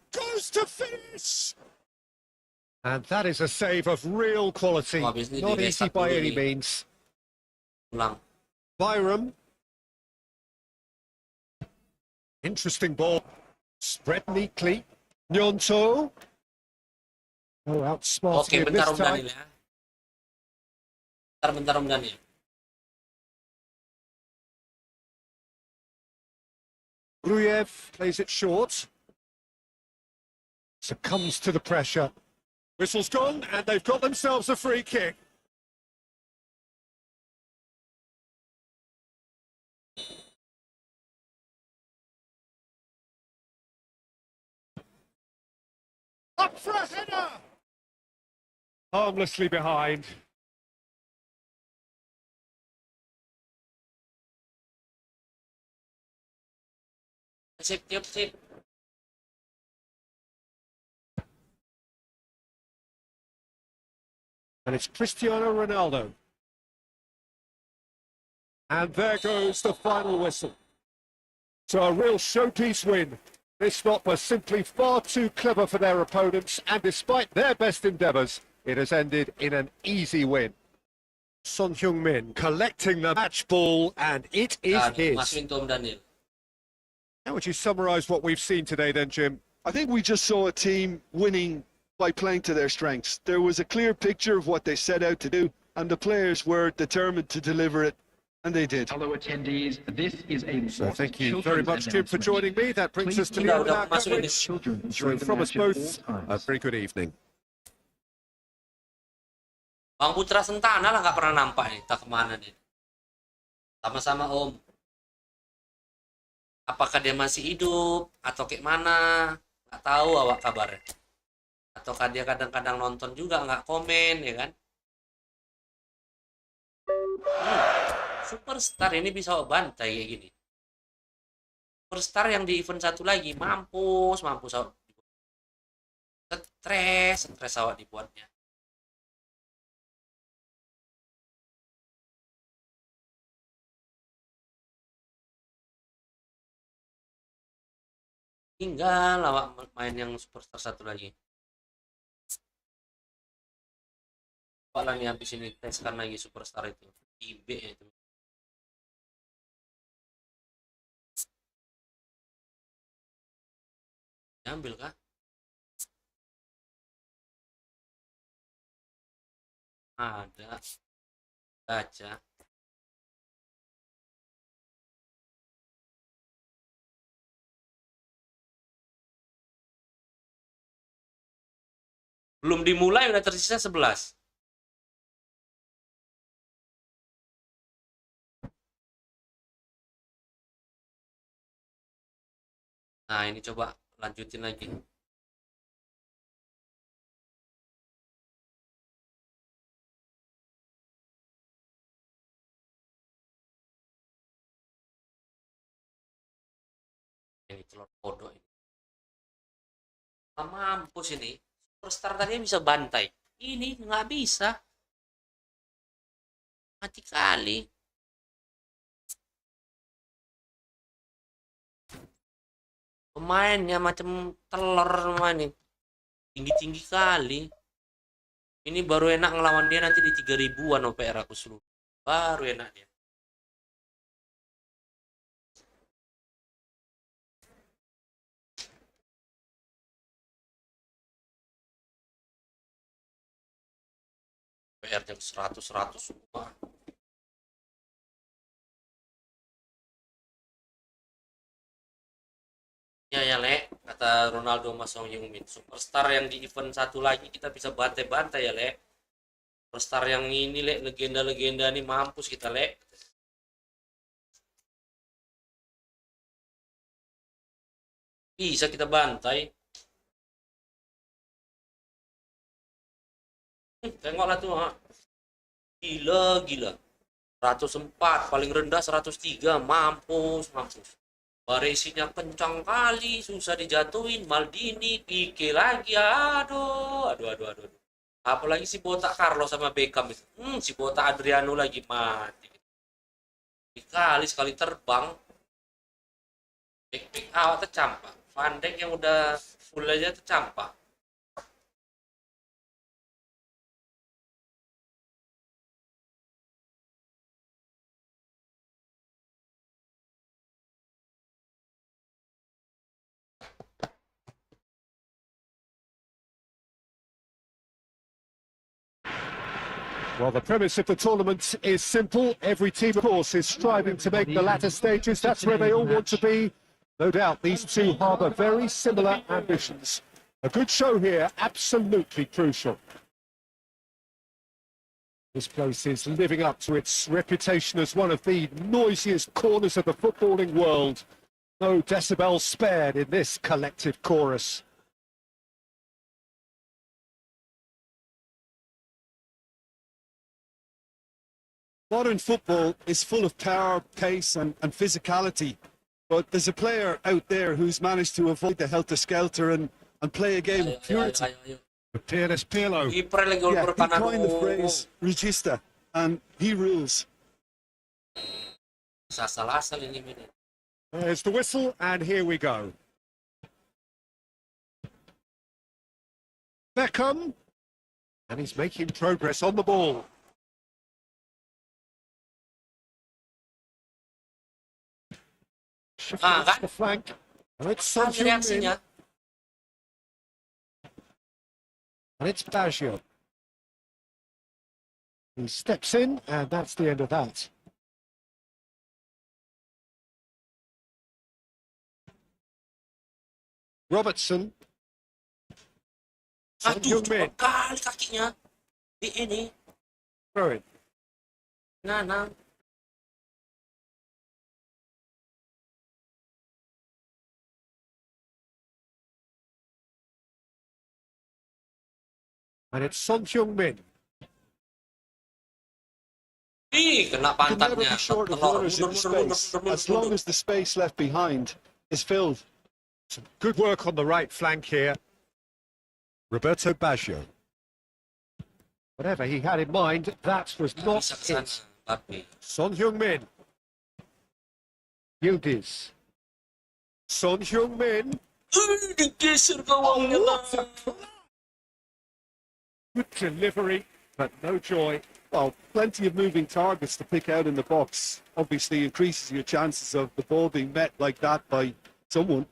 Goes to finish. And that is a save of real quality. Oh, habis ini Not di easy restart by dulu any nih. means. Ulang. Byram. Interesting ball. Spread neatly. Nyonto. Oh, Oke, outsmarting him bentar this Om time. Daniel ya. Bentar Om Daniel. Gruyev plays it short. Succumbs to the pressure. Whistle's gone, and they've got themselves a free kick. Up for a header! Harmlessly behind. Sip. And it's Cristiano Ronaldo. And there goes the final whistle. So a real showpiece win. This lot was simply far too clever for their opponents, and despite their best endeavours, it has ended in an easy win. Son Heung-min collecting the match ball, and it is his. Masukin tuh Om Daniel. How would you summarise what we've seen today then, Jim? I think we just saw a team winning by playing to their strengths. There was a clear picture of what they set out to do, and the players were determined to deliver it, and they did. Hello attendees, this is a So thank you very much, Jim, for joining me. That brings us to the end of our coverage. Children So enjoy the from us match at both, all a times. very good evening. Bang Putra Sentana lah nggak pernah nampak nih, tak kemana nih. Sama-sama Om. Apakah dia masih hidup atau kayak mana? Nggak tahu awak kabarnya. Ataukah dia kadang-kadang nonton juga nggak komen ya kan? Superstar ini bisa bantai kayak gini. Superstar yang di event satu lagi mampus, mampus. Stres awak dibuatnya. Tinggal awak main yang superstar satu lagi. Awak nih habis ini teskan lagi superstar itu. IB itu. Diambil kah? Ada. Baca. Belum dimulai udah tersisa 11. Nah, ini coba lanjutin lagi. Ini telur bodoh ini. Mampus ini. Superstar tadi bisa bantai. Ini nggak bisa. Mati kali. Pemainnya macam telur semua nih. Tinggi-tinggi kali. Ini baru enak ngelawan dia nanti di 3000-an OPR aku seluruh. Baru enak dia. OPR yang 100 semua. Ya Le, kata Ronaldo Mas Song Heung-min, superstar yang di event satu lagi kita bisa bantai-bantai ya Le. Superstar yang ini Le, legenda-legenda nih mampus kita Le. Bisa kita bantai. Tengoklah tuh, ha. Gila. 104, paling rendah 103, mampus. Baresinya kencang kali, susah dijatuhin. Maldini, Pique lagi, aduh. Apalagi si botak Carlos sama Beckham itu. Si botak Adriano lagi mati. Sekali terbang. Back awak tercampak. Van Dijk yang udah full aja tercampak. Well, the premise of the tournament is simple. Every team, of course, is striving to make the latter stages. That's where they all want to be. No doubt these two harbour very similar ambitions. A good show here, absolutely crucial. This place is living up to its reputation as one of the noisiest corners of the footballing world. No decibels spared in this collective chorus. Modern football is full of power, pace and physicality. But there's a player out there who's managed to avoid the helter-skelter and play a game of purity. The peerless Pirlo. Yeah, he coined the phrase regista, and he rules. Asal-asal ini men. There's the whistle, and here we go. Beckham, and he's making progress on the ball. Kan? The flank. And it's Ini Sancho reaksinya. and it's Baggio. He steps in, and that's the end of that. Robertson. Aduh, Sancho cepat kali kakinya. Di ini. throw it. Nah. And it's Son Heung-min. Ih, kena Can never pantatnya. be short of Telur. runners in the space, as long as the space left behind is filled. Some good work on the right flank here. Roberto Baggio. Whatever he had in mind, that was not Bisa ke sana, it. tapi Son Heung-min. Yildiz. Son Heung-min. digeser gawangnya lah. Good delivery, but no joy. Well, plenty of moving targets to pick out in the box. Obviously increases your chances of the ball being met like that by someone.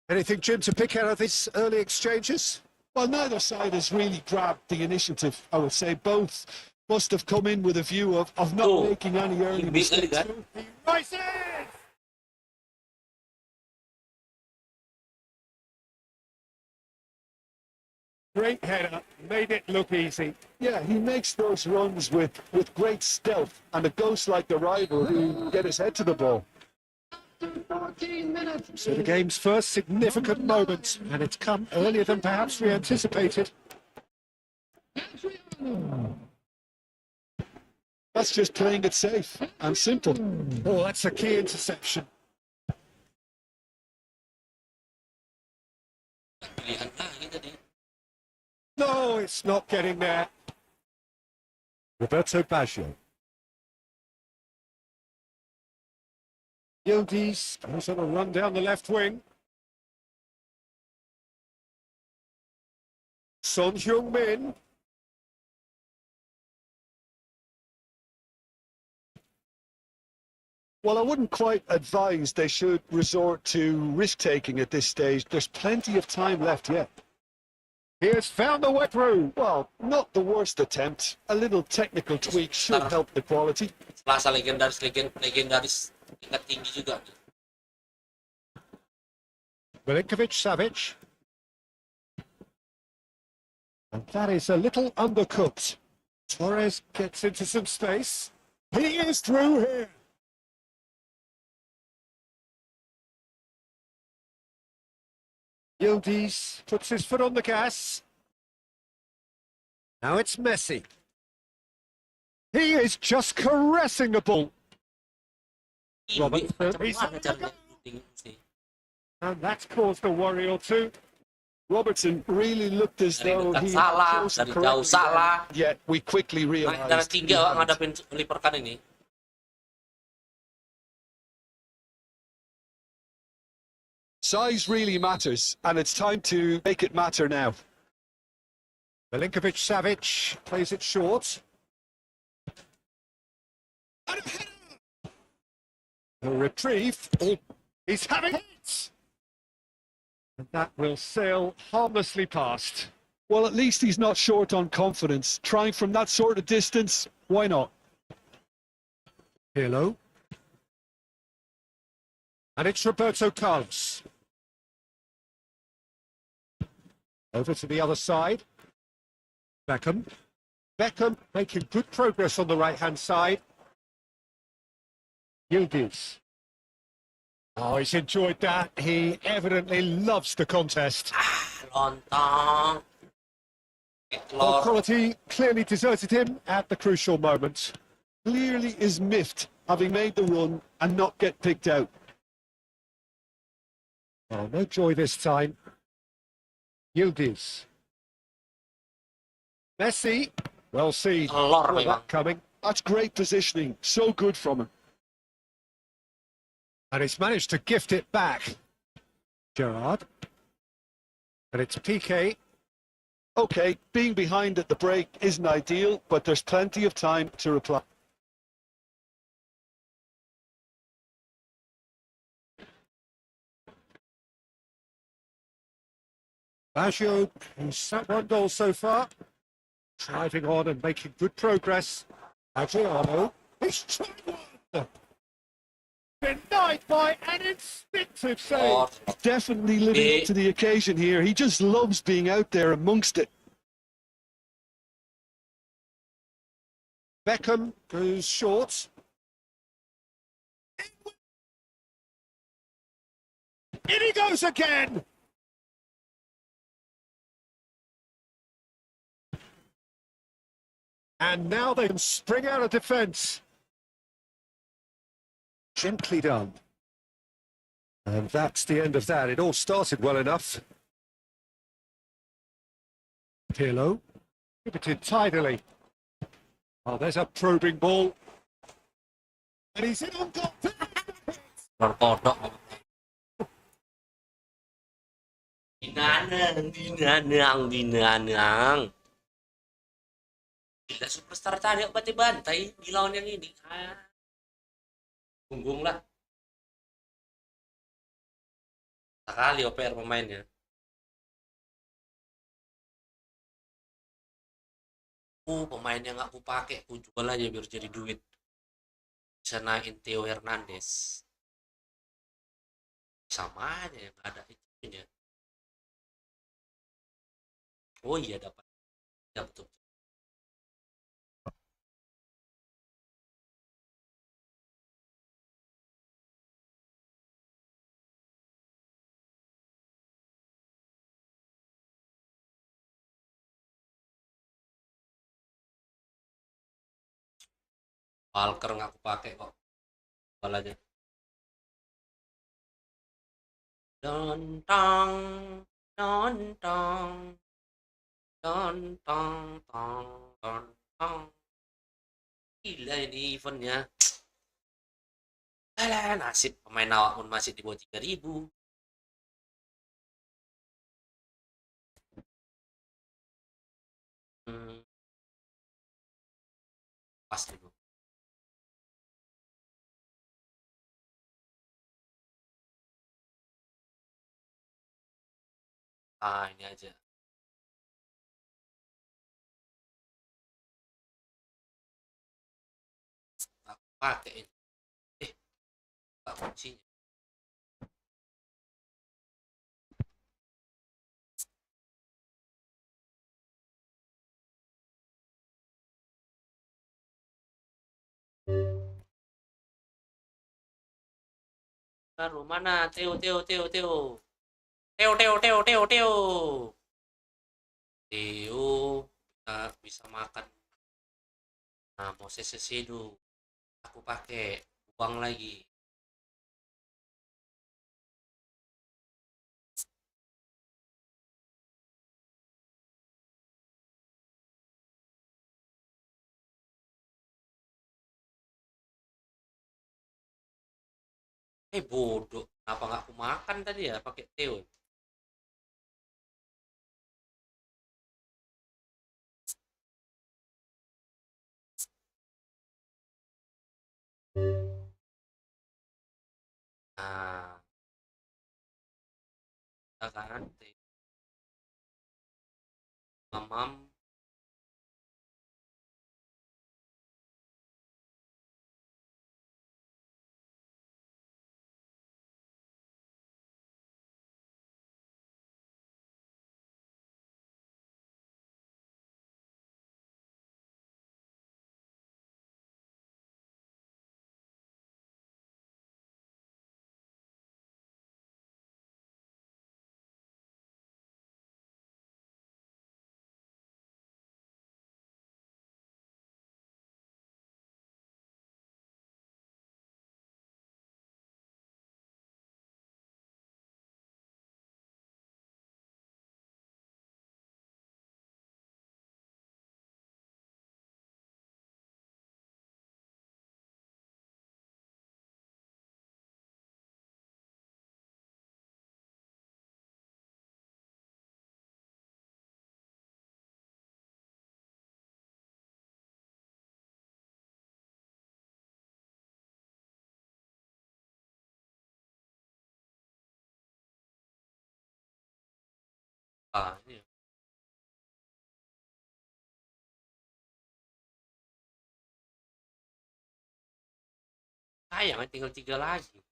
Anything, Jim, to pick out of these early exchanges? Well, neither side has really grabbed the initiative, I would say. Both must have come in with a view of not Oh, making any early Big mistakes. kan? He rises! Great header, made it look easy. Yeah, he makes those runs with great stealth, and a ghost like the rival who get his head to the ball. 14 minutes. So the game's first significant moment, and it's come earlier than perhaps we anticipated. That's just playing it safe and simple. Oh, that's a key interception. Pilihan lagi tadi. No, it's not getting there. Roberto Baggio. Yildiz goes on a run down the left wing. Son Heung-min. Well, I wouldn't quite advise they should resort to risk-taking at this stage. There's plenty of time left yet. He has found the way through. Well, not the worst attempt. A little technical tweak should help the quality. Selasa legendaris tingkat tinggi juga. Milinkovic-Savic. And that is a little undercooked. Torres gets into some space. He is through here. Yildiz puts his foot on the gas. Now it's Messi. He is just caressing the ball. Robert, he's Macam mana caranya shooting mesti? and that's caused a worry or two. Robertson really looked as Dari though dekat he salah, had chosen dari jauh correctly salah. there, yet we quickly Dari realized he tiga hadn't. ngadapin melimpahkan ini. Size really matters, and it's time to make it matter now. Milinkovic-Savic plays it short. The reprieve. Oh, he's having it! And that will sail harmlessly past. Well, at least he's not short on confidence. Trying from that sort of distance, why not? Pirlo. And it's Roberto Carlos. Over to the other side. Beckham. Beckham making good progress on the right-hand side. Yildiz. Oh, he's enjoyed that. He evidently loves the contest. Lontong. Ball Eklor. quality clearly deserted him at the crucial moment. Clearly is miffed, having made the run and not get picked out. Oh, no joy this time. Yildiz. Messi. Well seen. Telur Saw memang. that coming. That's great positioning. So good from him. And he's managed to gift it back. Gerrard. And it's PK. Okay, being behind at the break isn't ideal, but there's plenty of time to reply. Baggio, who's set one goal so far. Driving on and making good progress. Adriano. He's trying one. Denied by an instinctive save. Telur. Definitely living up to the occasion here. He just loves being out there amongst it. Beckham goes short. In he goes again. And now they can spring out of defence. Gently done. And that's the end of that. It all started well enough. Pirlo, pivoted tidily. Oh, there's a probing ball. And he's in on goal. Kodok. Dinanang. Gila, superstar tadi kok bantai-bantai di lawan yang ini. Punggung lah. Sekali OPR pemainnya. Pemain yang aku pakai, aku jual aja biar jadi duit. Bisa naikin Theo Hernandez. Sama aja yang ada itunya. Oh iya dapat. Ya betul. Walker nggak aku pakai kok. Balanya. Dontong, dontong, dontong, tong, dontong. Gila ini eventnya. Alah, nasib pemain awak pun masih di bawah 3.000. Pas dulu. Ini aja. Aku pakai ini. Pak kuncinya. Baru mana? Theo. Theo bisa makan. Nah, mau sesedu. Aku pakai uang lagi. Bodoh. Kenapa nggak aku makan tadi ya pakai Theo? Nah, kan mamam. Ini sayang tinggal 3 lagi.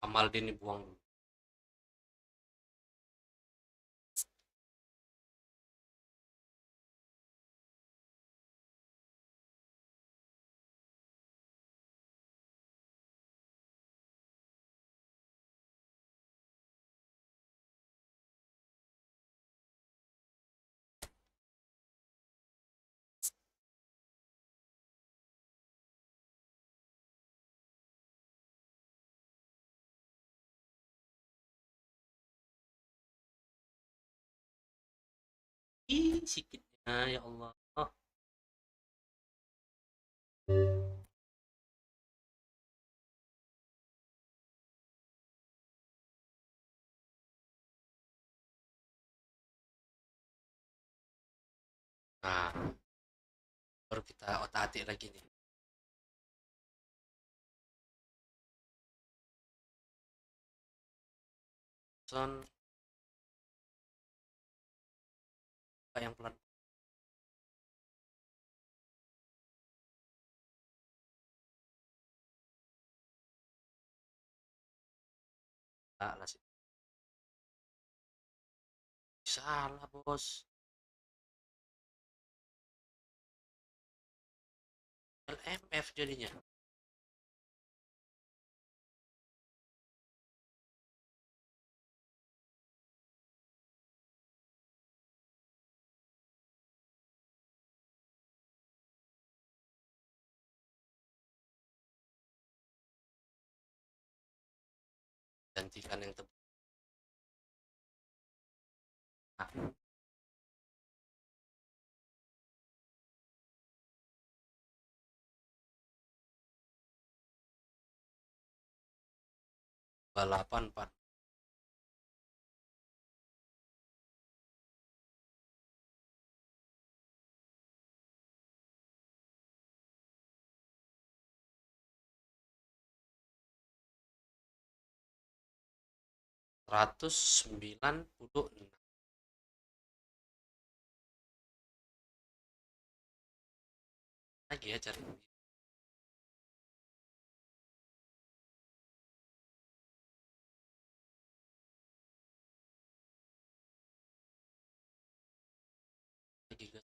Amal ini buang dulu. sikitnya ya Allah. Nah, baru kita otak-atik lagi nih. Son yang pelan. Lah sih. Salah, Bos. LMF jadinya. Gantikan yang tepat. Nah, balapan 4. Ratus 96 lagi ya cari. Lagi guys.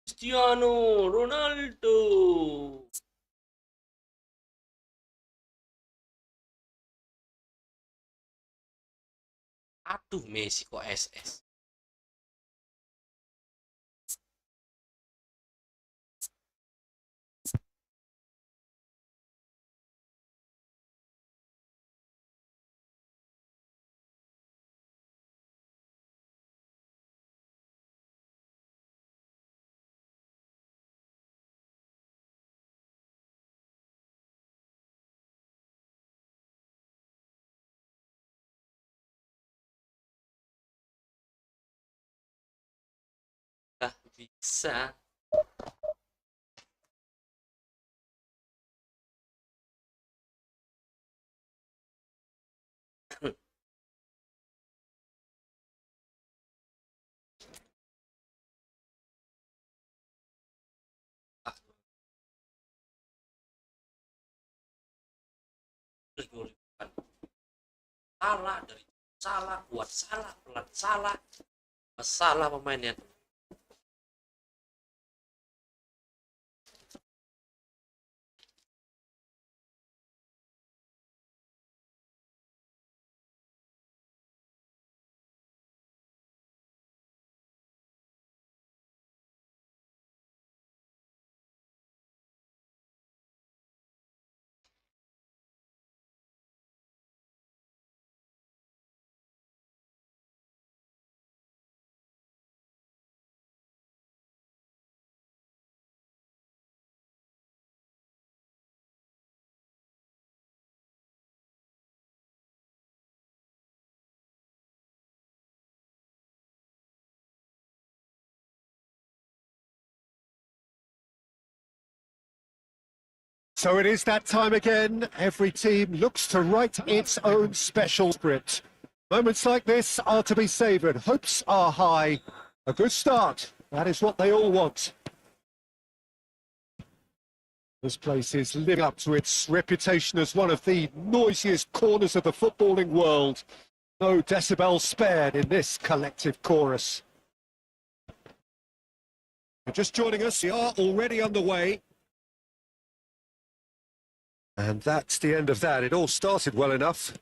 Cristiano Ronaldo. Aduh, Messi kok SS. Tak bisa. Ah, salah dari salah, kuat salah, pelan salah. Masalah pemainnya. So it is that time again. Every team looks to write its own special script. Moments like this are to be savoured. Hopes are high. A good start. That is what they all want. This place is living up to its reputation as one of the noisiest corners of the footballing world. No decibels spared in this collective chorus. Just joining us, we are already underway. And that's the end of that. It all started well enough.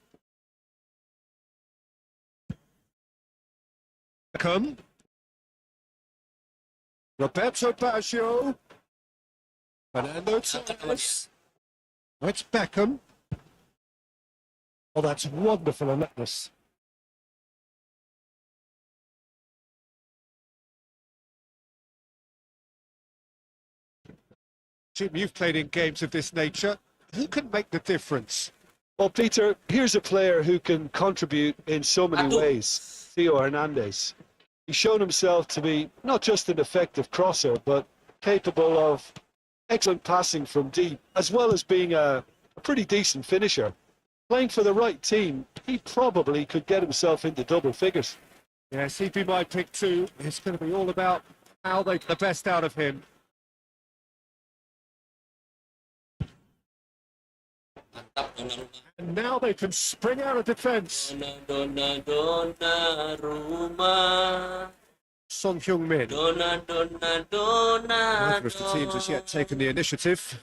Come. Roberto Baggio. Fernando Torres. Oh, it's Beckham. Oh, that's wonderful alertness. Jim, you've played in games of this nature. Who can make the difference? Well, Peter, here's a player who can contribute in so many ways. Theo Hernandez. He's shown himself to be not just an effective crosser, but capable of excellent passing from deep, as well as being a pretty decent finisher. Playing for the right team, he probably could get himself into double figures. Yes, he'd be my pick too. It's going to be all about how they get the best out of him. And now they can spring out of defence. Son Heung-min. Neither of the teams has yet taken the initiative.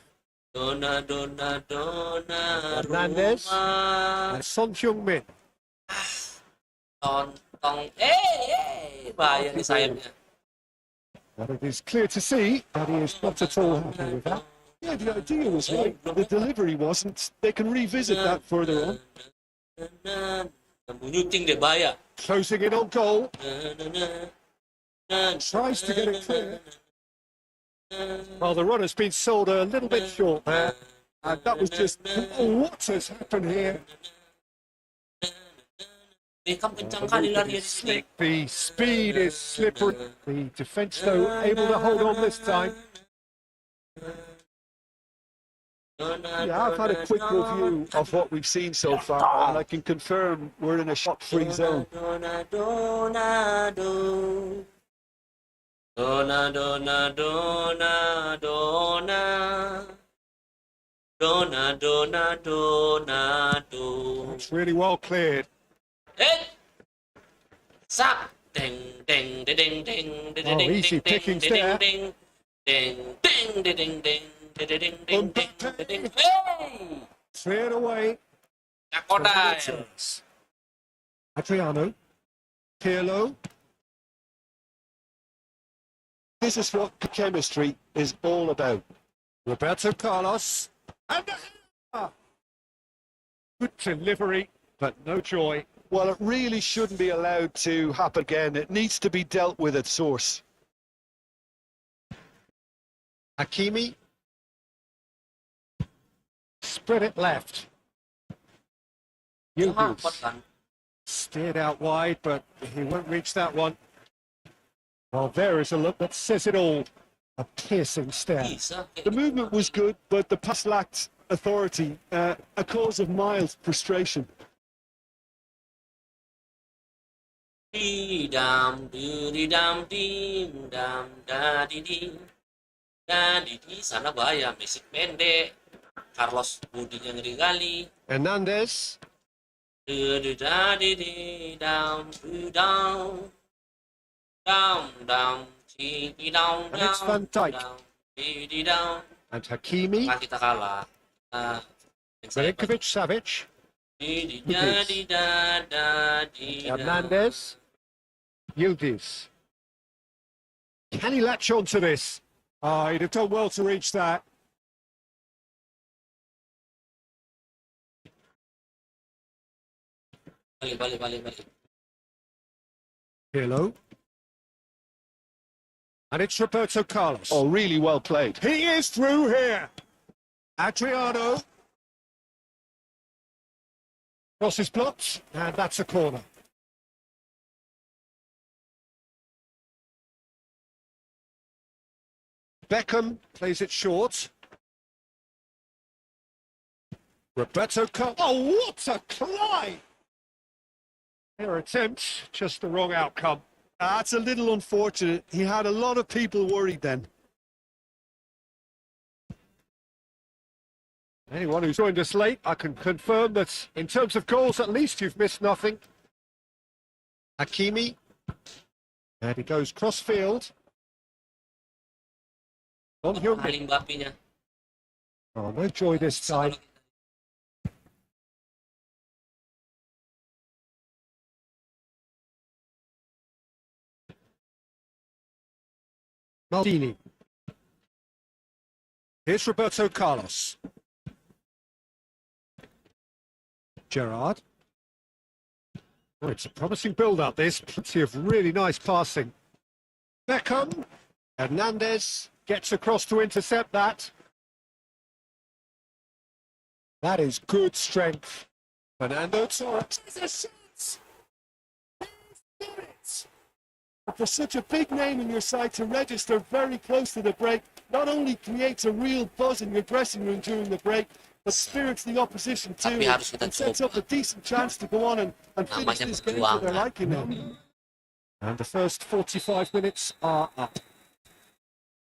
Hernandez and Son Heung-min. Bahaya nih sayapnya. But it is clear to see that he is not at all happy with that. Yeah, the idea was right. The delivery wasn't. They can revisit that further on. Menyuting deh, bahaya. Closing in on goal. Tries to get it clear. Well, the run has been sold a little bit short there. And that was just, oh, what has happened here? The speed is slippery. The defence, though, able to hold on this time. Yeah, I've had a quick review of what we've seen so far, and I can confirm we're in a shot-free zone. It's really well cleared. Sap, ding, ding, ding, ding, ding, ding, easy pickings there. ding, ding, ding, ding, ding, ding, ding, ding, ding, ding. Hey! Cleared away. Crocodile. Adriano. Pirlo. This is what chemistry is all about. Roberto Carlos. And good delivery, but no joy. Well, it really shouldn't be allowed to happen again. It needs to be dealt with at source. Hakimi. Spread it left. Yildiz. Steered out wide, but he won't reach that one. Well, there is a look that says it all. A piercing stare. The movement was good, but the pass lacked authority, a cause of mild frustration. Sana bahaya, Messi pendek, Carlos budinya ngeri kali. Hernandez. Down. And it's Van Dijk. And Hakimi. Kan kita kalah. Milinkovic Savic. Hernandez. Yildiz. Can he latch on to this? Oh, he'd have done well to reach that. Balik. Pirlo. And it's Roberto Carlos. Oh, really well played. He is through here. Adriano. Cross is blocked, and that's a corner. Beckham plays it short. Roberto Carlos. Oh, what a collide! Their attempt, just the wrong outcome. That's a little unfortunate. He had a lot of people worried then. Anyone who's joined us late, I can confirm that in terms of goals, at least you've missed nothing. Hakimi. And he goes cross-field. On Heung-min. Paling bapinya. Oh, no joy this time. Maldini. Here's Roberto Carlos. Gerrard. Oh, it's a promising build-up, this. Plenty of really nice passing. Beckham. Hernandez gets across to intercept that. That is good strength. Fernando Torres. There's a shot! He's got it! For such a big name in your side to register very close to the break, not only creates a real buzz in your dressing room during the break, but spirits the opposition too, Tapi harus kita and sets up a decent chance to go on and finish Namanya this game to their perjuangan. liking now. And the first 45 minutes are up.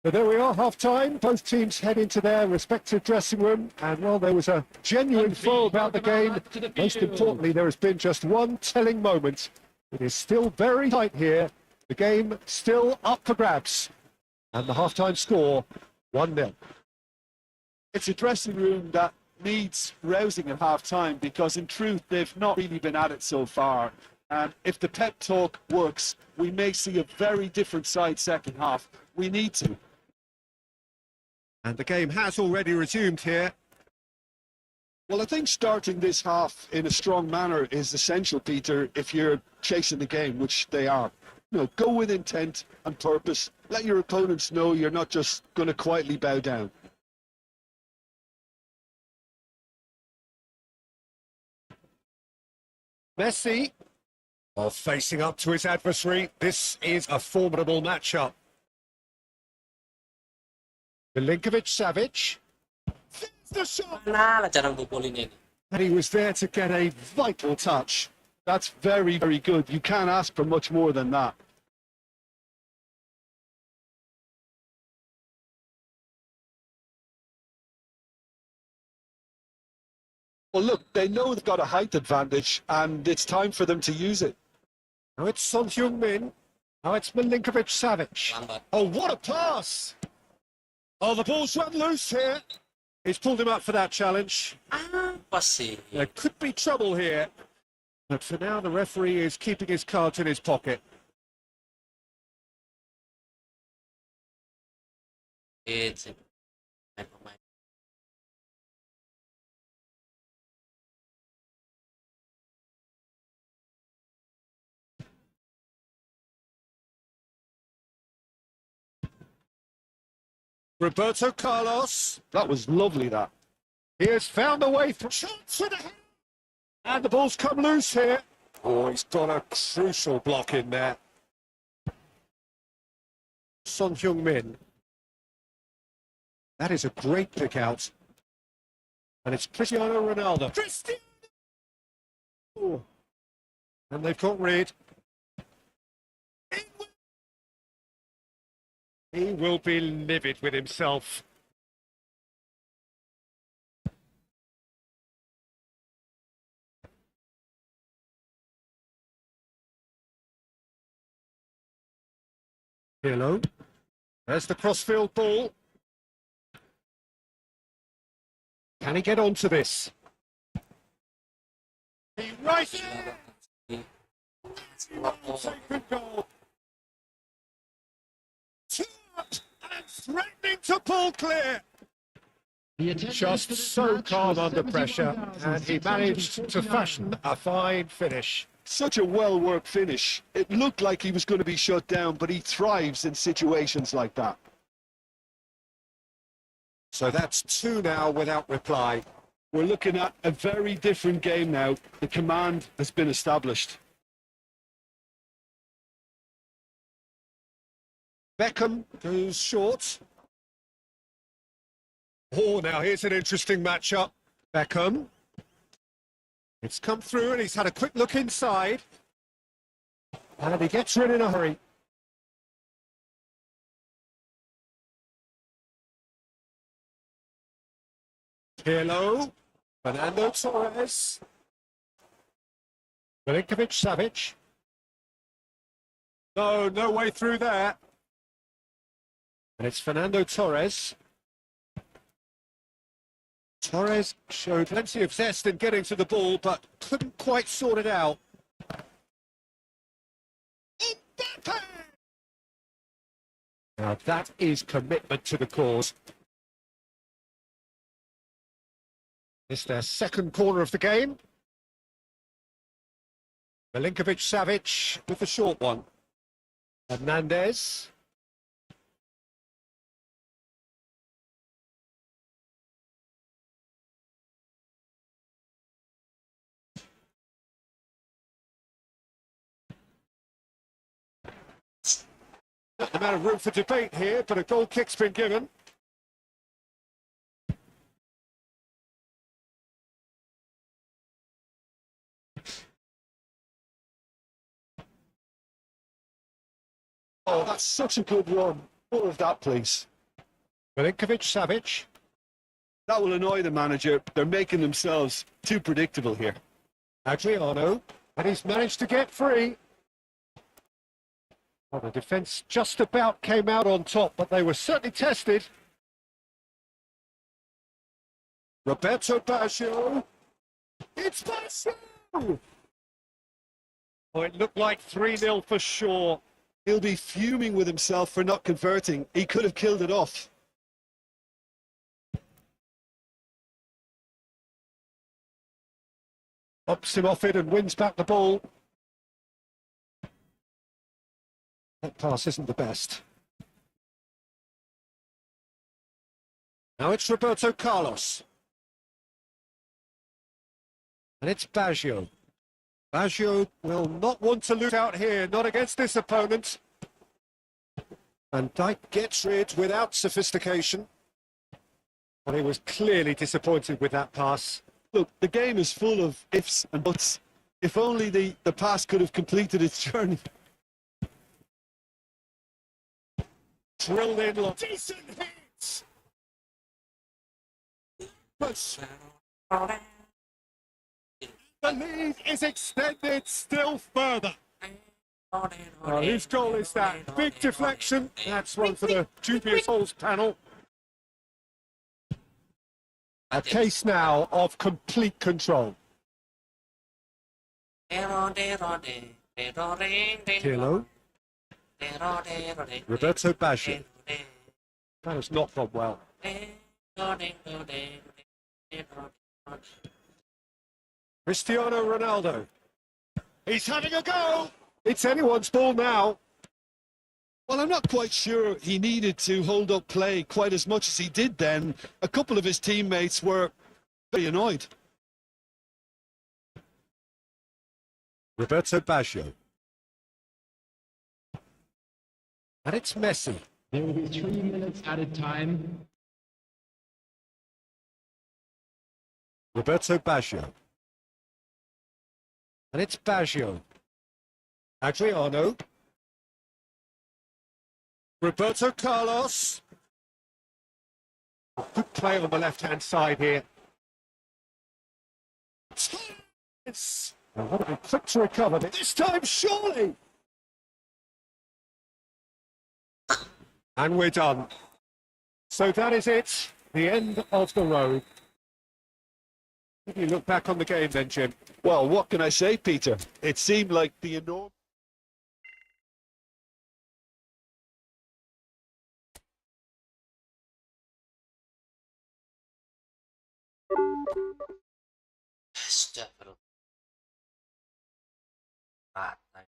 So there we are, half-time. Both teams head into their respective dressing room. And while there was a genuine flow about the game, most importantly, there has been just one telling moment. It is still very tight here. The game still up for grabs. And the half-time score, 1-0. It's a dressing room that needs rousing at half-time because in truth they've not really been at it so far. And if the pep talk works, we may see a very different side second half. We need to. And the game has already resumed here. Well, I think starting this half in a strong manner is essential, Peter, if you're chasing the game, which they are. You know, go with intent and purpose. Let your opponents know you're not just going to quietly bow down. Messi, while facing up to his adversary, this is a formidable matchup. Milinkovic-Savic. There's the shot! Mana lah cara ngebolinnya ini? And he was there to get a vital touch. That's very, very good. You can't ask for much more than that. Well, look, they know they've got a height advantage, and it's time for them to use it. Now it's Son Heung-min. Now it's Milinkovic-Savic. Lambat. Oh, what a pass! Oh, the ball's run loose here. He's pulled him up for that challenge. Apa sih? There could be trouble here. But for now, the referee is keeping his cards in his pocket. It's pemain-pemain. Roberto Carlos. That was lovely, that. He has found a way through. Shot to the head. And the ball's come loose here. Oh, he's got a crucial block in there. Son Heung-min. That is a great pick out. And it's Cristiano Ronaldo. Cristiano! Oh. And they've got rid. He will be livid with himself. Hello. There's the crossfield ball. Can he get onto this? He right there! Sacred goal. And threatening to pull clear. Just so calm under pressure, and he managed to fashion a fine finish. Such a well-worked finish. It looked like he was going to be shut down, but he thrives in situations like that. So that's 2 now without reply. We're looking at a very different game now. The command has been established. Beckham goes short. Oh, now here's an interesting matchup. Beckham. It's come through and he's had a quick look inside. And he gets rid in a hurry. Pirlo. Fernando Torres. Milinkovic-Savic. No way through there. And it's Fernando Torres. Torres showed plenty of zest in getting to the ball, but couldn't quite sort it out. Mbappe! Now that is commitment to the cause. It's their second corner of the game. Milinkovic-Savic with the short one. Hernandez. Not the amount of room for debate here, but a goal kick's been given. Oh, that's such a good run. More of that, please. Milinkovic-Savic. That will annoy the manager. They're making themselves too predictable here. Adriano. And he's managed to get free. Well, the defence just about came out on top, but they were certainly tested. Roberto Baggio. It's Baggio! Oh, it looked like 3-0 for sure. He'll be fuming with himself for not converting. He could have killed it off. Ups him off it and wins back the ball. That pass isn't the best. Now it's Roberto Carlos. And it's Baggio. Baggio will not want to lose out here, not against this opponent. And Dyke gets rid without sophistication. But he was clearly disappointed with that pass. Look, the game is full of ifs and buts. If only the pass could have completed its journey. Drilled in, look. Decent hits! But the lead is extended still further. Well, whose goal is that? Big deflection. That's one for the dubious holes panel. A case now of complete control. Pirlo. Roberto Baggio. That has not gone well. Cristiano Ronaldo. He's having a go. It's anyone's ball now. Well, I'm not quite sure he needed to hold up play quite as much as he did then. A couple of his teammates were very annoyed. Roberto Baggio. And it's Messi. There will be 3 minutes added time. Roberto Baggio. And it's Baggio. Adriano. Roberto Carlos. Good play on the left-hand side here. It's what a quick to recover. This time, surely. And we're done. So that is it. The end of the road. If you look back on the game then, Jim. Well, what can I say, Peter? It seemed like the enormous... Astagfirullah. Rata.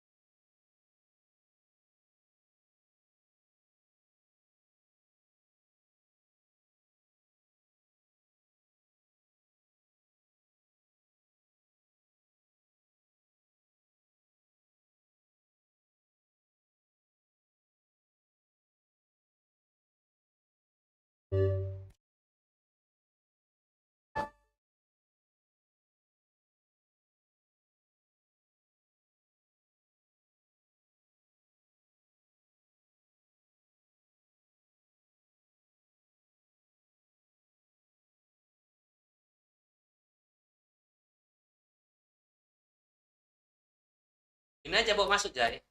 Ini aja bawa masuk, Jai.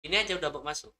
Ini aja udah bawa masuk.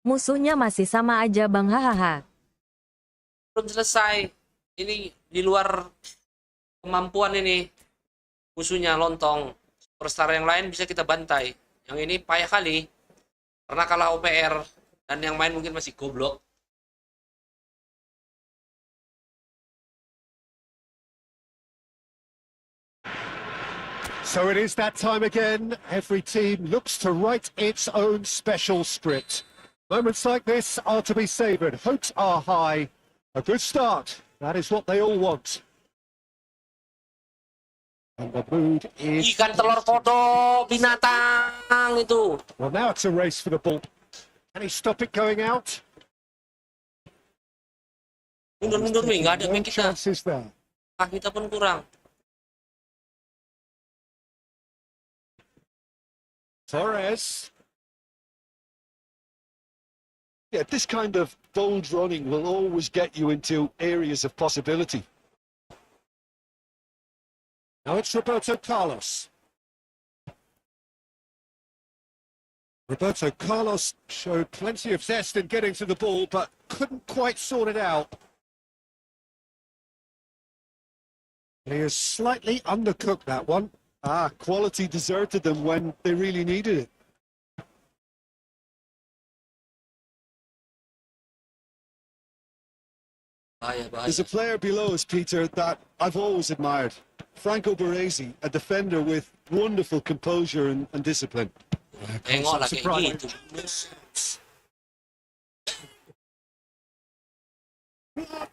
Musuhnya masih sama aja bang hahaha. Belum selesai. Ini di luar kemampuan ini. Musuhnya lontong. Superstar yang lain bisa kita bantai. Yang ini payah kali. Karena kalah OPR. Dan yang main mungkin masih goblok. So it is that time again. Every team looks to write its own special script. Moments like this are to be savoured. Hopes are high. A good start. That is what they all want. And the mood is... Ikan telur kodok, binatang itu. Well, now it's a race for the ball. Can he stop it going out? Mundur-mundur nih, nggak ada No back kita. chances there. Ah, kita pun kurang. Torres. Yeah, this kind of bold running will always get you into areas of possibility. Now it's Roberto Carlos. Roberto Carlos showed plenty of zest in getting to the ball, but couldn't quite sort it out. He has slightly undercooked that one. Ah, quality deserted them when they really needed it. Bahaya, There's a bahaya. player below us, Peter, that I've always admired. Franco Baresi, a defender with wonderful composure and discipline. Tengok lah kayak Surprise. gitu.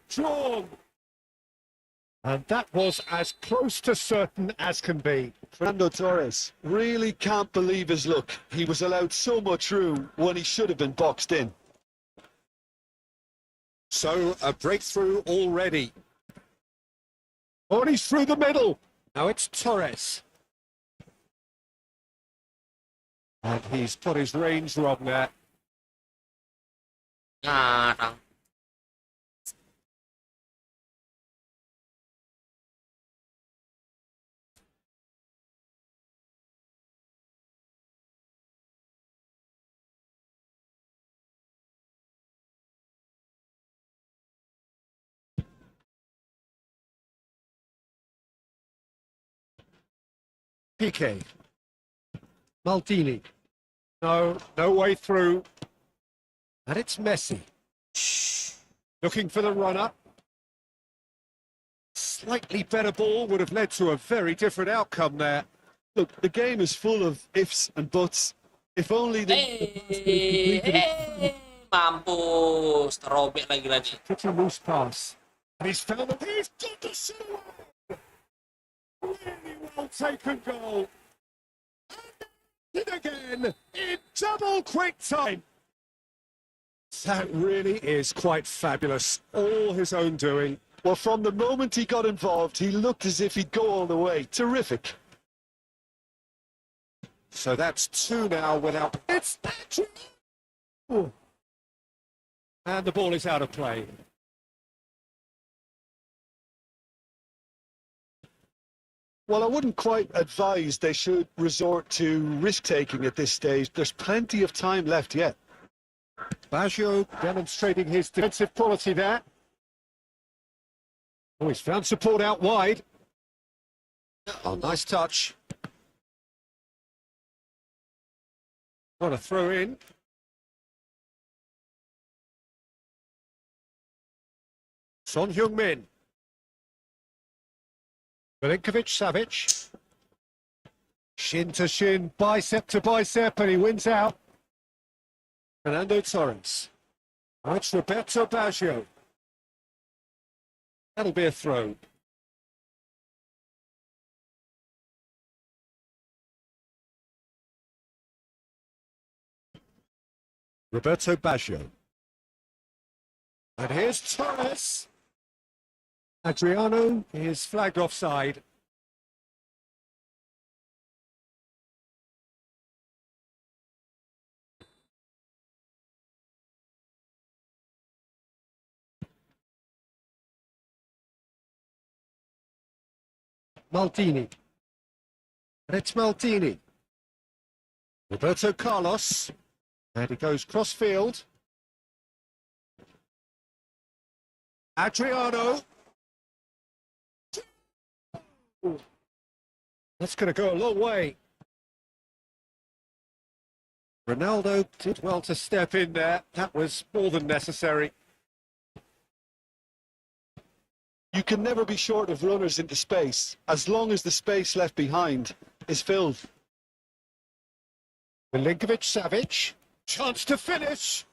Drawn. And that was as close to certain as can be. Fernando Torres really can't believe his luck. He was allowed so much room when he should have been boxed in. So a breakthrough already. Oh, and he's through the middle. Now it's Torres. And he's put his range wrong there. Ngarang. Pique. Maldini. No, no way through. And it's Messi. Looking for the runner. Slightly better ball would have led to a very different outcome there. Look, the game is full of ifs and buts. If only Mampus. Terobek lagi lagi. Pretty loose pass. And he's found that he's got the shoot. Really well taken goal. And again in double quick time. That really is quite fabulous. All his own doing. Well, from the moment he got involved, he looked as if he'd go all the way. Terrific. So that's two now without... It's Patrick! Ooh. And the ball is out of play. Well, I wouldn't quite advise they should resort to risk-taking at this stage. There's plenty of time left yet. Baggio demonstrating his defensive quality there. Oh, he's found support out wide. Oh, nice touch. What a throw in. Son Heung-min. Milinkovic-Savic. Shin to shin, bicep to bicep, and he wins out. Fernando Torres. Oh, it's Roberto Baggio. That'll be a throw. Roberto Baggio. And here's Torres. Adriano is flagged offside. Maldini. It's Maldini. Roberto Carlos. And he goes cross-field. Adriano. That's going to go a long way. Ronaldo did well to step in there. That was more than necessary. You can never be short of runners into space, as long as the space left behind is filled. Milinkovic-Savic, chance to finish.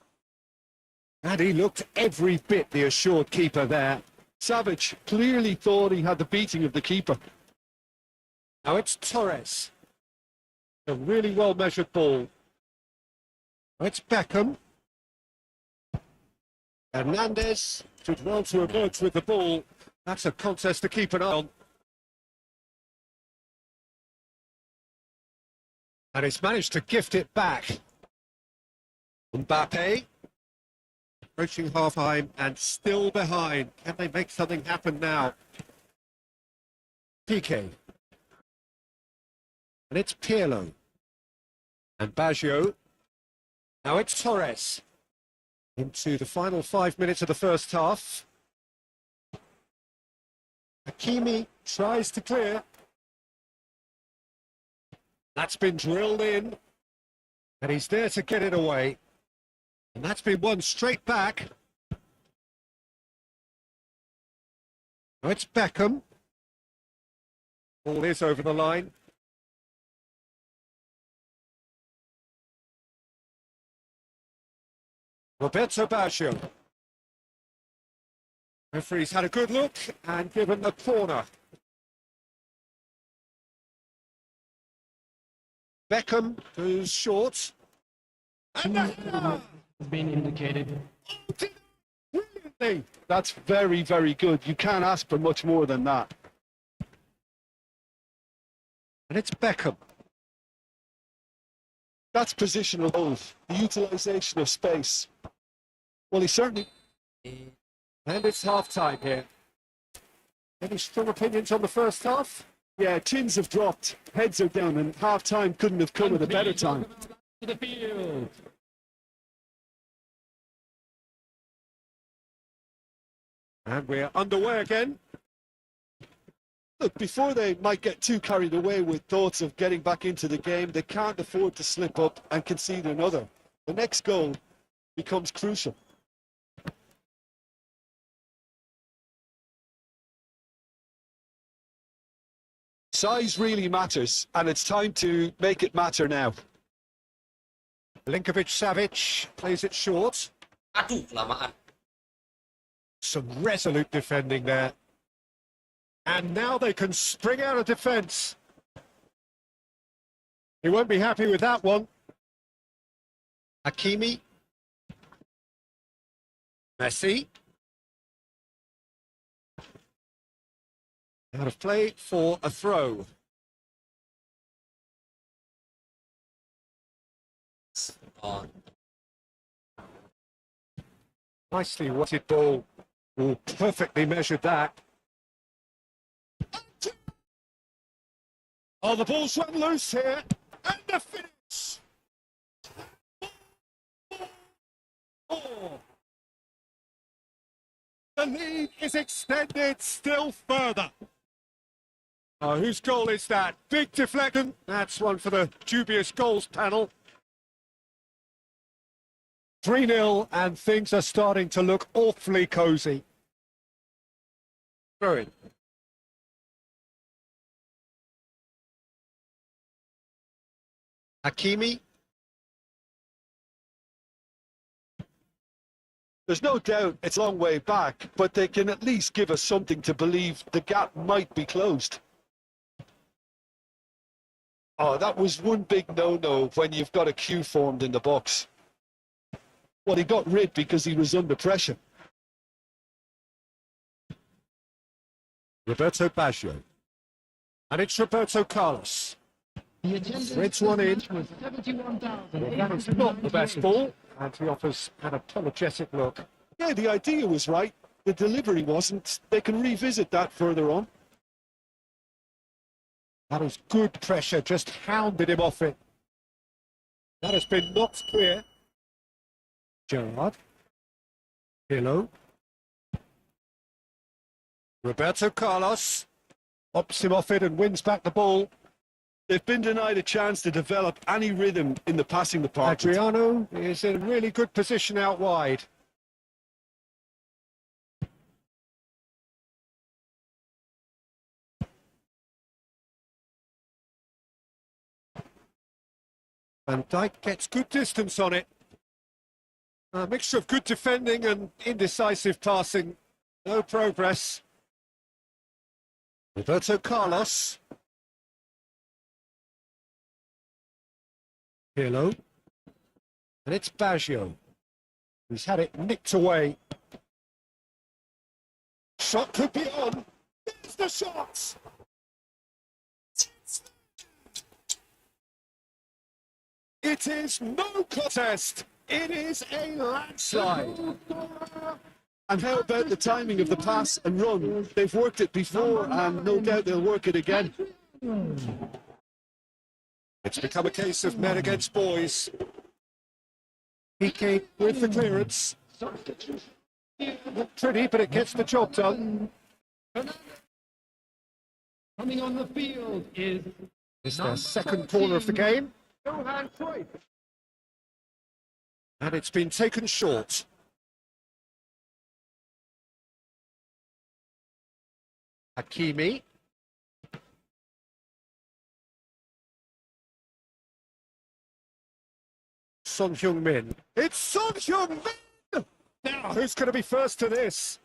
And he looked every bit the assured keeper there. Savic clearly thought he had the beating of the keeper. Now it's Torres. A really well-measured ball. Now it's Beckham. Hernandez did well to emerge with the ball. That's a contest to keep an eye on. And he's managed to gift it back. Mbappe. Approaching half-time and still behind. Can they make something happen now? Piqué. And it's Pirlo. And Baggio. Now it's Torres. Into the final 5 minutes of the first half. Hakimi tries to clear. That's been drilled in. And he's there to get it away. And that's been won straight back. Now it's Beckham. Ball is over the line. Roberto Baggio. Referee's had a good look and given the corner. Beckham goes short. And Has been indicated. brilliantly. That's very, very good. You can't ask for much more than that. And it's Beckham. That's positional goals, the utilisation of space. Well, he certainly... And it's half-time here. Any strong opinions on the first half? Yeah, chins have dropped, heads are down, and half-time couldn't have come at a better time. To the field. And we're underway again. Look, before they might get too carried away with thoughts of getting back into the game, they can't afford to slip up and concede another. The next goal becomes crucial. Size really matters, and it's time to make it matter now. Milinkovic-Savic plays it short. Aduh, kelamaan. Some resolute defending there. And now they can spring out of defence. He won't be happy with that one. Hakimi. Messi. Out of play for a throw. Oh, Nicely weighted ball. Oh, perfectly measured that. Oh, the ball's run loose here. And the finish. Oh. The lead is extended still further. Oh, whose goal is that? Big deflection. That's one for the dubious goals panel. 3-0, and things are starting to look awfully cosy. Throw it. Hakimi. There's no doubt it's a long way back, but they can at least give us something to believe the gap might be closed. Oh, that was one big no-no when you've got a queue formed in the box. Well, he got rid because he was under pressure. Roberto Baggio. And it's Roberto Carlos. The attendance Threads for one the in. match was 71,000. Well, that is not the best ball. And he offers an apologetic look. Yeah, the idea was right. The delivery wasn't. They can revisit that further on. That was good pressure, just hounded him off it. That has been knocked clear. Gerard. Pirlo. Roberto Carlos. Hops him off it and wins back the ball. They've been denied a chance to develop any rhythm in the passing department. Adriano is in a really good position out wide. Van Dijk gets good distance on it. A mixture of good defending and indecisive passing. No progress. Roberto Carlos. Pirlo. And it's Baggio. He's had it nicked away. Shot could be on. There's the shot! It is no contest. It is a landslide. And how about the timing of the pass and run? They've worked it before, and no doubt they'll work it again. It's become a case of men against boys. Piqué with the clearance. Not pretty, but it gets the job done. Coming on the field is It's their second corner of the game. Johan Cruyff. And it's been taken short. Hakimi. Son Heung-min. It's Son Heung-min! Now, who's going to be first to this?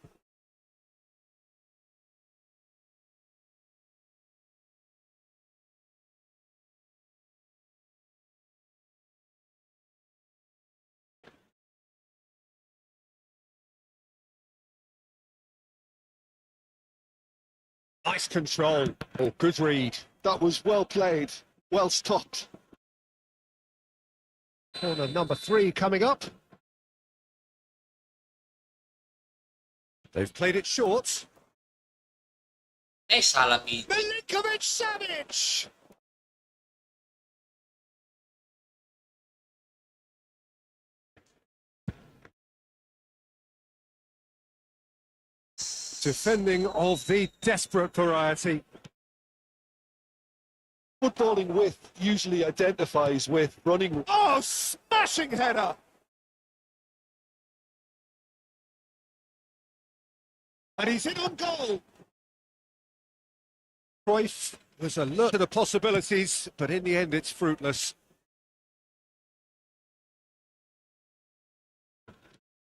Nice control. Oh, good read. That was well played, well stopped. Corner number 3 coming up. They've played it short. Salah pi. Milinkovic-Savic! Defending of the desperate variety. Footballing width usually identifies with running. Oh, smashing header! And he's in on goal. Cruyff was alert to the possibilities, but in the end it's fruitless.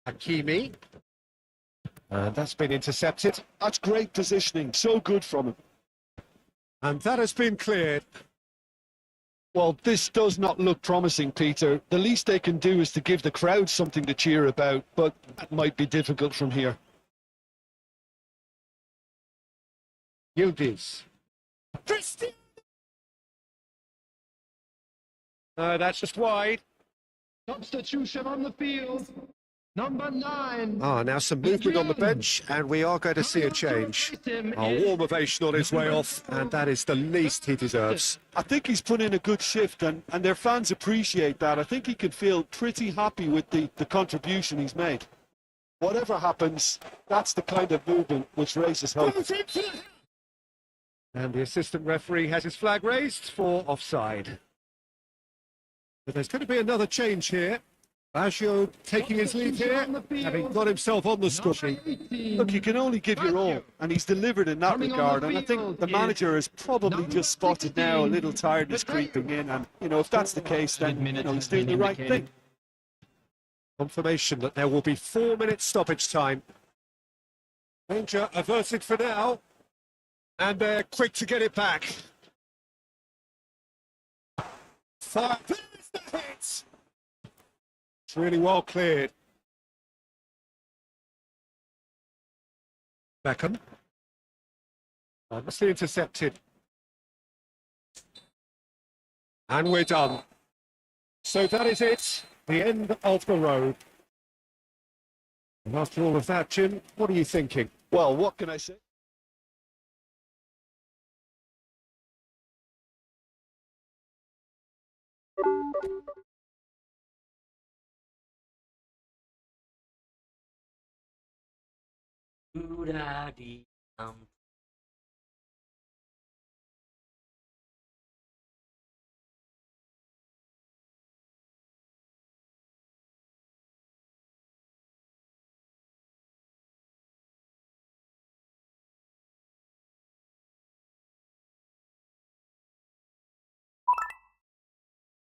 Hakimi. And that's been intercepted. That's great positioning, so good from him. And that has been cleared. Well, this does not look promising, Peter. The least they can do is to give the crowd something to cheer about, but that might be difficult from here. Yildiz. Christian! No, that's just wide. Substitution on the field. Number 9. Ah, now some movement on the bench, and we are going to see a change. A warm ovation on his way off, and that is the least he deserves. I think he's put in a good shift, and their fans appreciate that. I think he can feel pretty happy with the contribution he's made. Whatever happens, that's the kind of movement which raises hope. And the assistant referee has his flag raised for offside. But there's going to be another change here. Baggio taking his lead here, having got himself on the score sheet. Look, you can only give your all, and he's delivered in that regard. And I think the manager has probably just spotted now a little tiredness creeping in. And, you know, if that's the case, then, you know, he's doing the right thing. Confirmation that there will be 4 minutes stoppage time. Danger averted for now. And they're quick to get it back. Fire. There's the hit! It's really well cleared. Beckham. Nicely intercepted. And we're done. So that is it, the end of the road. And after all of that, Jim, what are you thinking? Well, what can I say? Sudah di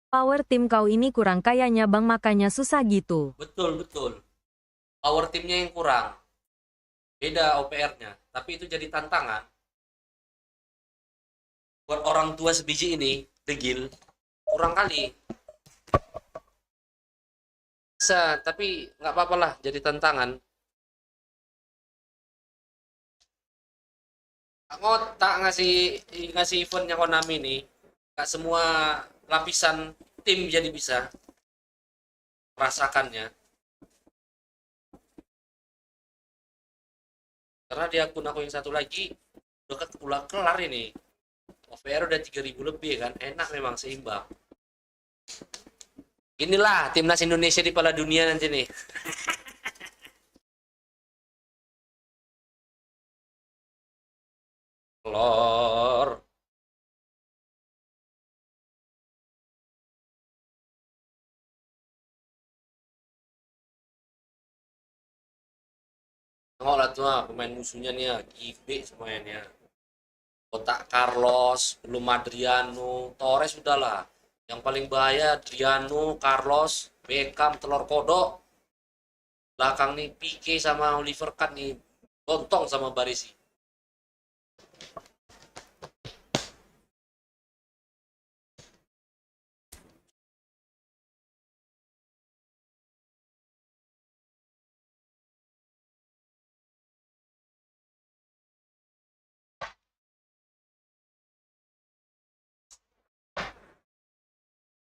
Power tim kau ini kurang kayaknya bang makanya susah gitu. betul betul. Power timnya yang kurang. Beda OPR-nya, tapi itu jadi tantangan buat orang tua sebiji ini, degil, kurang kali. Bisa, tapi nggak apa-apa lah, jadi tantangan. Ngotak ngasih eventnya Konami nih, nggak semua lapisan tim jadi bisa merasakannya. Karena di akun aku yang satu lagi udah kelar ini. OVR udah 3000 lebih kan, enak memang seimbang. Inilah timnas Indonesia di Piala Dunia nanti nih. Lor. Tengok lah tuh pemain musuhnya nih, gibe semuanya. Kotak Carlos, belum Adriano, Torres udahlah. Yang paling bahaya Adriano, Carlos, Beckham, telur kodok. Belakang nih Pique sama Oliver Kahn nih, lontong sama Baresi.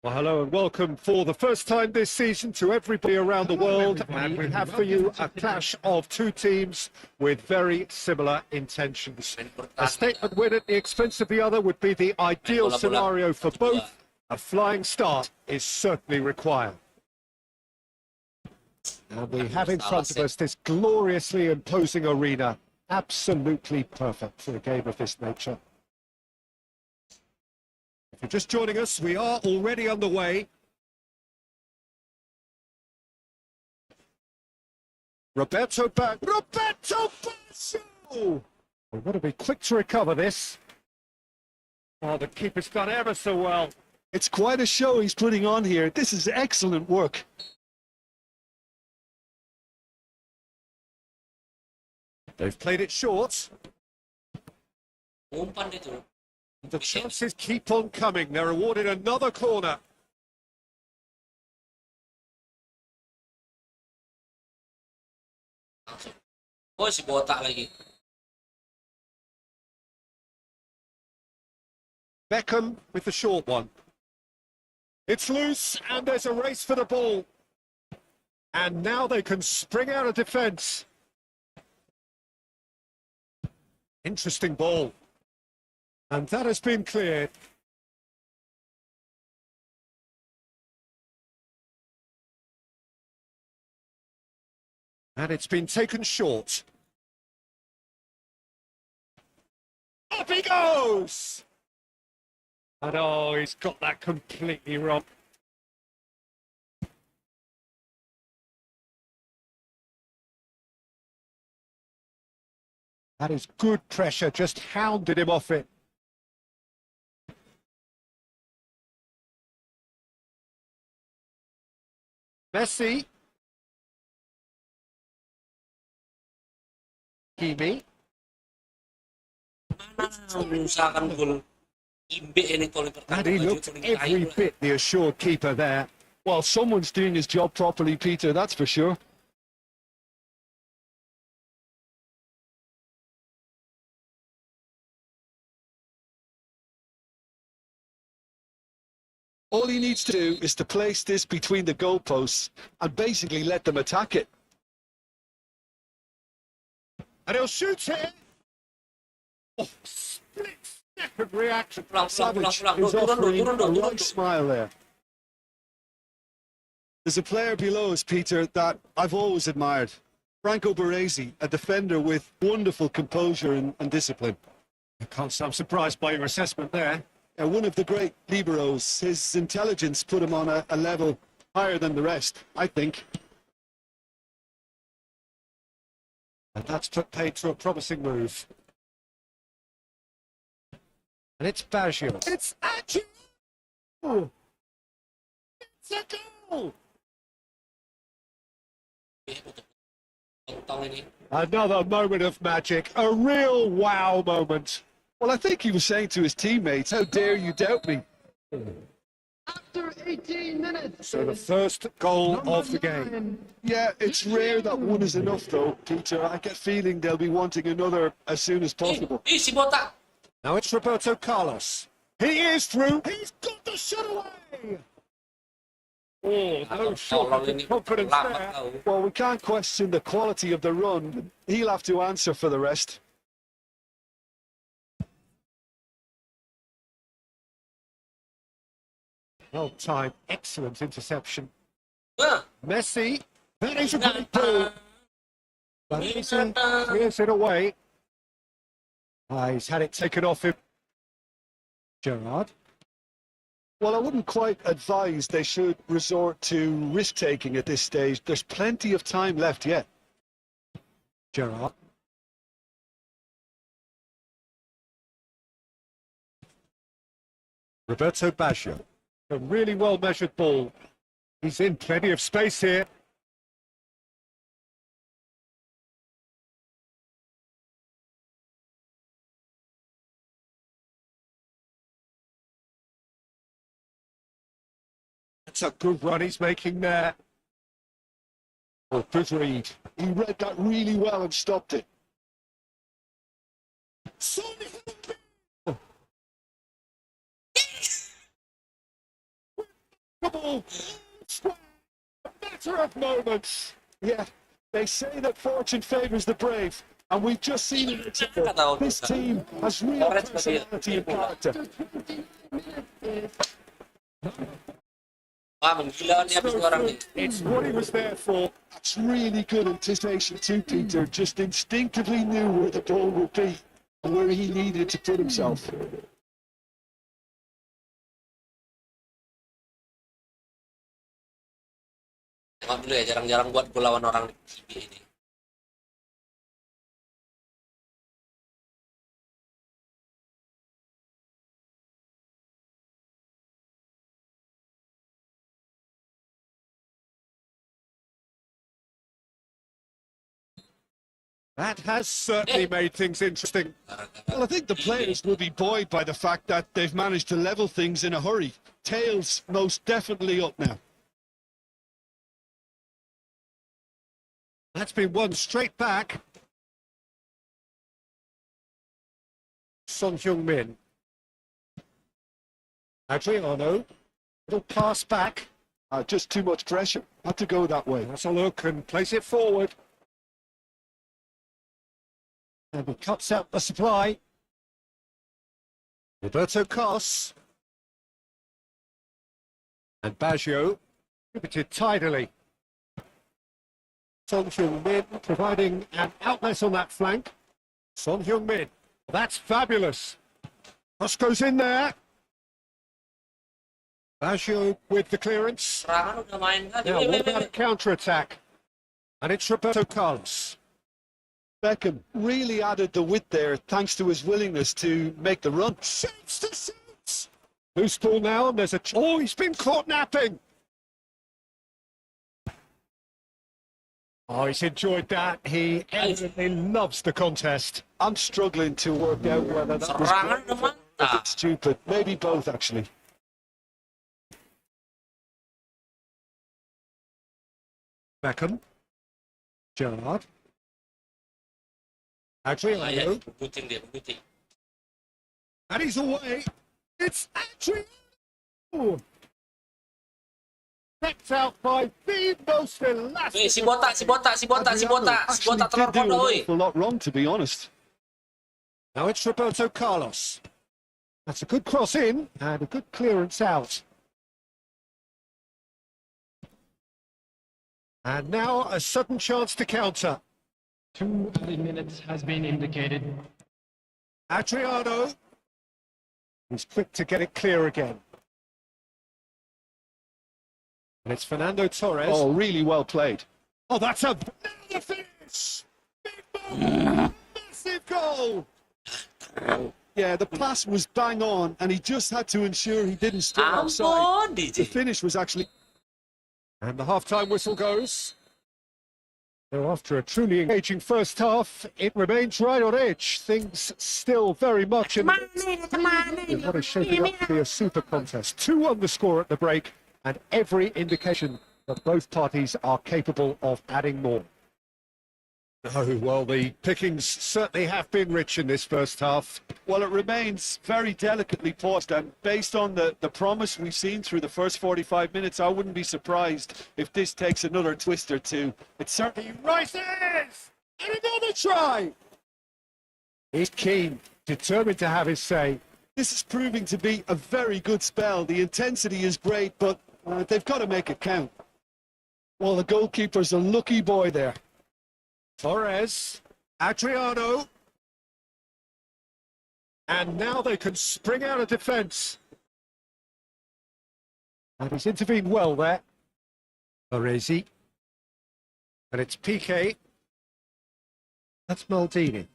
Well, hello and welcome for the first time this season to everybody around the world. And we have for you a clash of two teams with very similar intentions. A statement win at the expense of the other would be the ideal scenario for both. A flying start is certainly required. And we have in front of us this gloriously imposing arena. Absolutely perfect for a game of this nature. If you're just joining us, we are already underway. Roberto back. Roberto Baggio! We've got to be quick to recover this. Oh, the keeper's done ever so well. It's quite a show he's putting on here. This is excellent work. They've played it short. Umpan itu. The chances keep on coming. They're awarded another corner. Langsung. Oh, si botak lagi. Beckham with the short one. It's loose and there's a race for the ball. And now they can spring out of defence. Interesting ball. And that has been cleared. And it's been taken short. Up he goes! And oh, he's got that completely wrong. That is good pressure, just hounded him off it. Messi. Kimi. Mengusahakan gol. Imbe ini gol pertama. And he looked every bit the assured keeper there. Well, someone's doing his job properly, Peter, that's for sure. All he needs to do is to place this between the goalposts and basically let them attack it. And he'll shoot here. Oh, split-second reaction. Savage pulang. is offering a Turun, right smile there. There's a player below us, Peter, that I've always admired. Franco Baresi, a defender with wonderful composure and discipline. I can't say I'm surprised by your assessment there. One of the great liberos. His intelligence put him on a level higher than the rest, I think. And that's paid to a promising move. And it's Baggio. It's Baggio! Oh. It's a goal! Tong ini. Another moment of magic. A real wow moment. Well, I think he was saying to his teammates, how dare you doubt me? After 18 minutes. So the first goal of the game. Yeah, it's rare that one is enough, though, Peter. I get a feeling they'll be wanting another as soon as possible. Si botak. Now it's Roberto Carlos. He is through. He's got the shot away. Oh, no shot of confidence there. Well, we can't question the quality of the run. He'll have to answer for the rest. Well timed, excellent interception. Wah. Messi, that is a great ball. But Messi clears it away. He's had it taken off him. Gerrard. Well, I wouldn't quite advise they should resort to risk-taking at this stage. There's plenty of time left yet. Gerrard. Roberto Baggio. A really well-measured ball. He's in plenty of space here. That's a good run he's making there. Oh, good read. He read that really well and stopped it. A matter of moments. Yeah, they say that fortune favours the brave, and we've just seen an example. This team has real personality and character. Wah, menggila nih habis orang nih. It's what he was there for. That's really good anticipation too, Peter. Just instinctively knew where the ball would be and where he needed to put himself. Tengok dulu ya, jarang-jarang buat gol lawan orang di TV ini. That has certainly made things interesting. Well, I think the players will be buoyed by the fact that they've managed to level things in a hurry. Tails most definitely up now. That's been won straight back. Son Heung-min. Adriano. Little pass back. Just too much pressure. Had to go that way. That's a look and place it forward. And he cuts out the supply. Roberto Carlos. And Baggio distributed tidily. Son Heung-min providing an outlet on that flank. Son Heung-min. That's fabulous. Cross goes in there. Baggio with the clearance. Serangan udah main kali. Now, what about a counter-attack? And it's Roberto Carlos. Beckham really added the width there thanks to his willingness to make the run. Shoots to shoots. Loose ball now, and there's a... Oh, he's been caught napping. Oh, he's enjoyed that. He evidently loves the contest. I'm struggling to work out whether that was Serangan udah brave or mantap. stupid. Maybe both, actually. Beckham. Gerrard. Ah, ya, Adriano. bergunting dia, bergunting. And he's away. It's Adriano. Kept out by the most Weh, elastic. si botak, si botak, si botak, si botak, si Actually botak did telur do an kodok, oi. awful lot wrong, to be honest. Now it's Roberto Carlos. That's a good cross in and a good clearance out. And now a sudden chance to counter. 2 added minutes has been indicated. Adriano is quick to get it clear again. And it's Fernando Torres. Oh, really well played. Oh, that's a another finish! Big Bobo! Massive goal! Yeah, the pass was bang on, and he just had to ensure he didn't stay outside. Ampun, The DJ. finish was actually... And the half-time whistle goes. So after a truly engaging first half, it remains right on edge. Things still very much in what is shaping up to be a super contest. 2 on the score at the break, and every indication that both parties are capable of adding more. Oh, well, the pickings certainly have been rich in this first half. Well, it remains very delicately poised, and based on the promise we've seen through the first 45 minutes, I wouldn't be surprised if this takes another twist or two. It's certainly... He rises! And another try! He's keen, determined to have his say. This is proving to be a very good spell. The intensity is great, but they've got to make it count. Well, the goalkeeper's a lucky boy there. Torres, Adriano. And now they can spring out of defence. And he's intervened well there. Baresi. And it's Piqué. That's Maldini.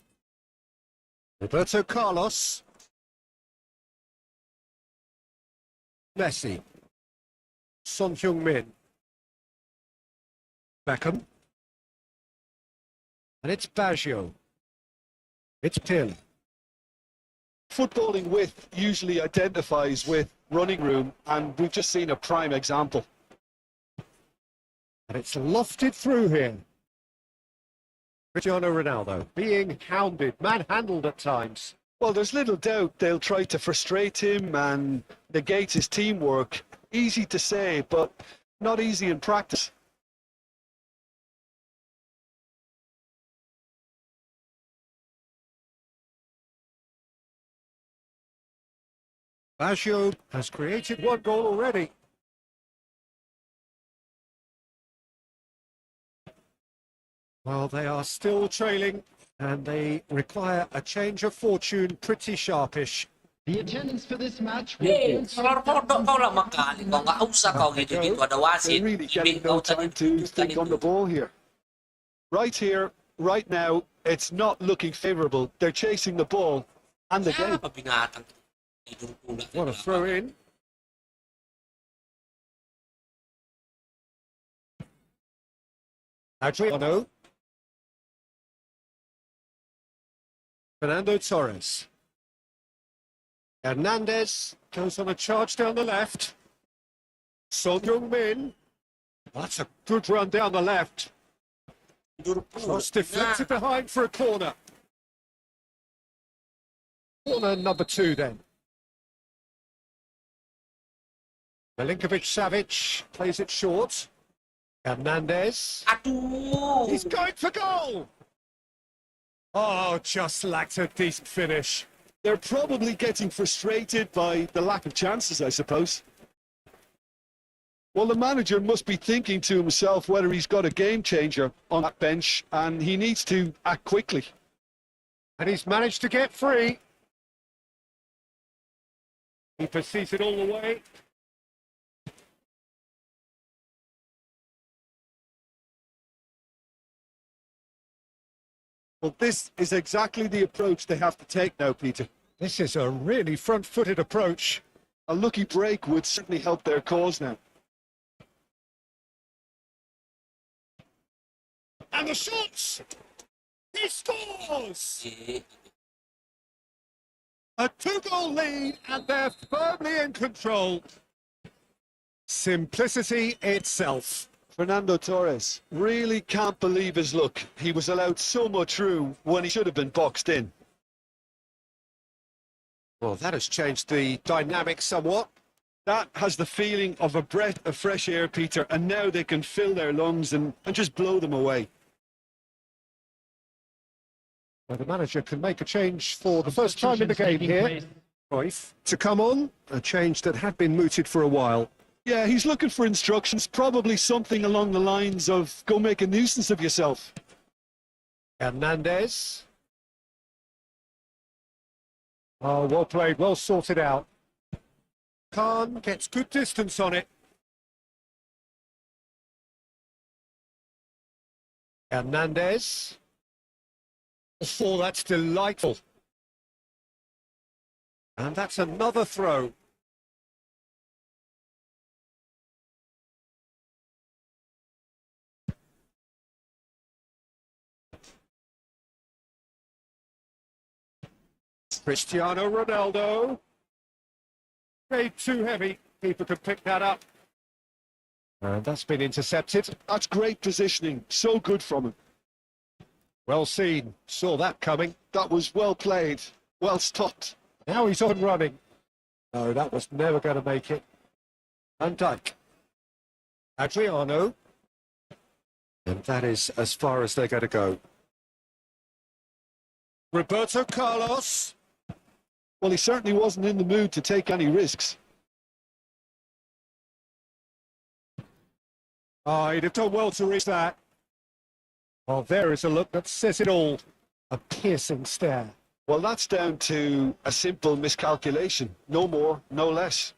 Roberto Carlos. Messi. Son Heung-min. Beckham. And it's Baggio. It's Pirlo. Footballing width usually identifies with running room, and we've just seen a prime example. And it's lofted through here. Cristiano Ronaldo being hounded, manhandled at times. Well, there's little doubt they'll try to frustrate him and negate his teamwork. Easy to say, but not easy in practice. Baggio has created 1 goal already. Well, they are still trailing, and they require a change of fortune pretty sharpish. The attendance for this match will Hei, be telur kodok kau lama kali. Kau nggak usah kau gitu-gitu. Ada They're wasit. really getting Ibing no kau tadi time to think on the ball here. Right here, right now, it's not looking favourable. They're chasing the ball and the game. Apa binatang? Tidur pula. What a throw in. Adriano. Fernando Torres. Hernandez goes on a charge down the left. Son Heung-min. That's a good run down the left. Tidur pula. Cross deflected behind for a corner. Corner number 2 then. Milinkovic-Savic plays it short. Hernandez. Aduh. He's going for goal! Oh, just lacked a decent finish. They're probably getting frustrated by the lack of chances, I suppose. Well, the manager must be thinking to himself whether he's got a game changer on that bench, and he needs to act quickly. And he's managed to get free. He pursues it all the way. Well, this is exactly the approach they have to take now, Peter. This is a really front-footed approach. A lucky break would certainly help their cause now. And the shots! He scores! A 2-goal lead, and they're firmly in control. Simplicity itself. Fernando Torres really can't believe his luck. He was allowed so much room when he should have been boxed in. Well, that has changed the dynamic somewhat. That has the feeling of a breath of fresh air, Peter, and now they can fill their lungs and just blow them away. Well, the manager can make a change for the first time in the game here. Cruyff to come on, a change that had been mooted for a while. Yeah, he's looking for instructions, probably something along the lines of go make a nuisance of yourself. Hernandez. Oh, well played, well sorted out. Khan gets good distance on it. Hernandez. Oh, that's delightful. And that's another throw. Cristiano Ronaldo. Made too heavy. Keeper could pick that up. And that's been intercepted. That's great positioning. So good from him. Well seen. Saw that coming. That was well played. Well stopped. Now he's on running. No, that was never going to make it. Van Dijk. Adriano. And that is as far as they're going to go. Roberto Carlos. Well, he certainly wasn't in the mood to take any risks. Oh, he'd have done well to reach that. Well, there is a look that says it all. A piercing stare. Well, that's down to a simple miscalculation. No more, no less.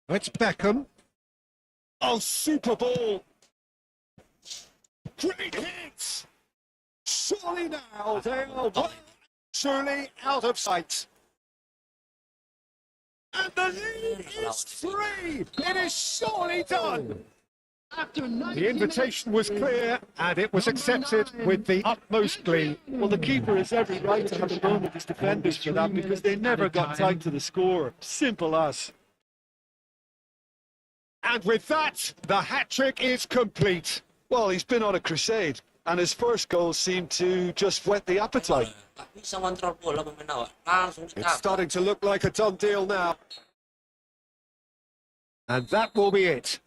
It's Beckham. Oh, super ball. Great hits. Surely now they are surely out of sight. And the lead is 3. It is surely done. After 90 The invitation was clear and it was accepted with the utmost glee. Well, the keeper has every right to have a go with his defenders for that because they never got tied to the score. Simple as. And with that, the hat-trick is complete. Well, he's been on a crusade, and his first goal seemed to just whet the appetite. Tak bisa ngontrol bola pemain awak. Langsung It's sekali. starting to look like a done deal now. And that will be it.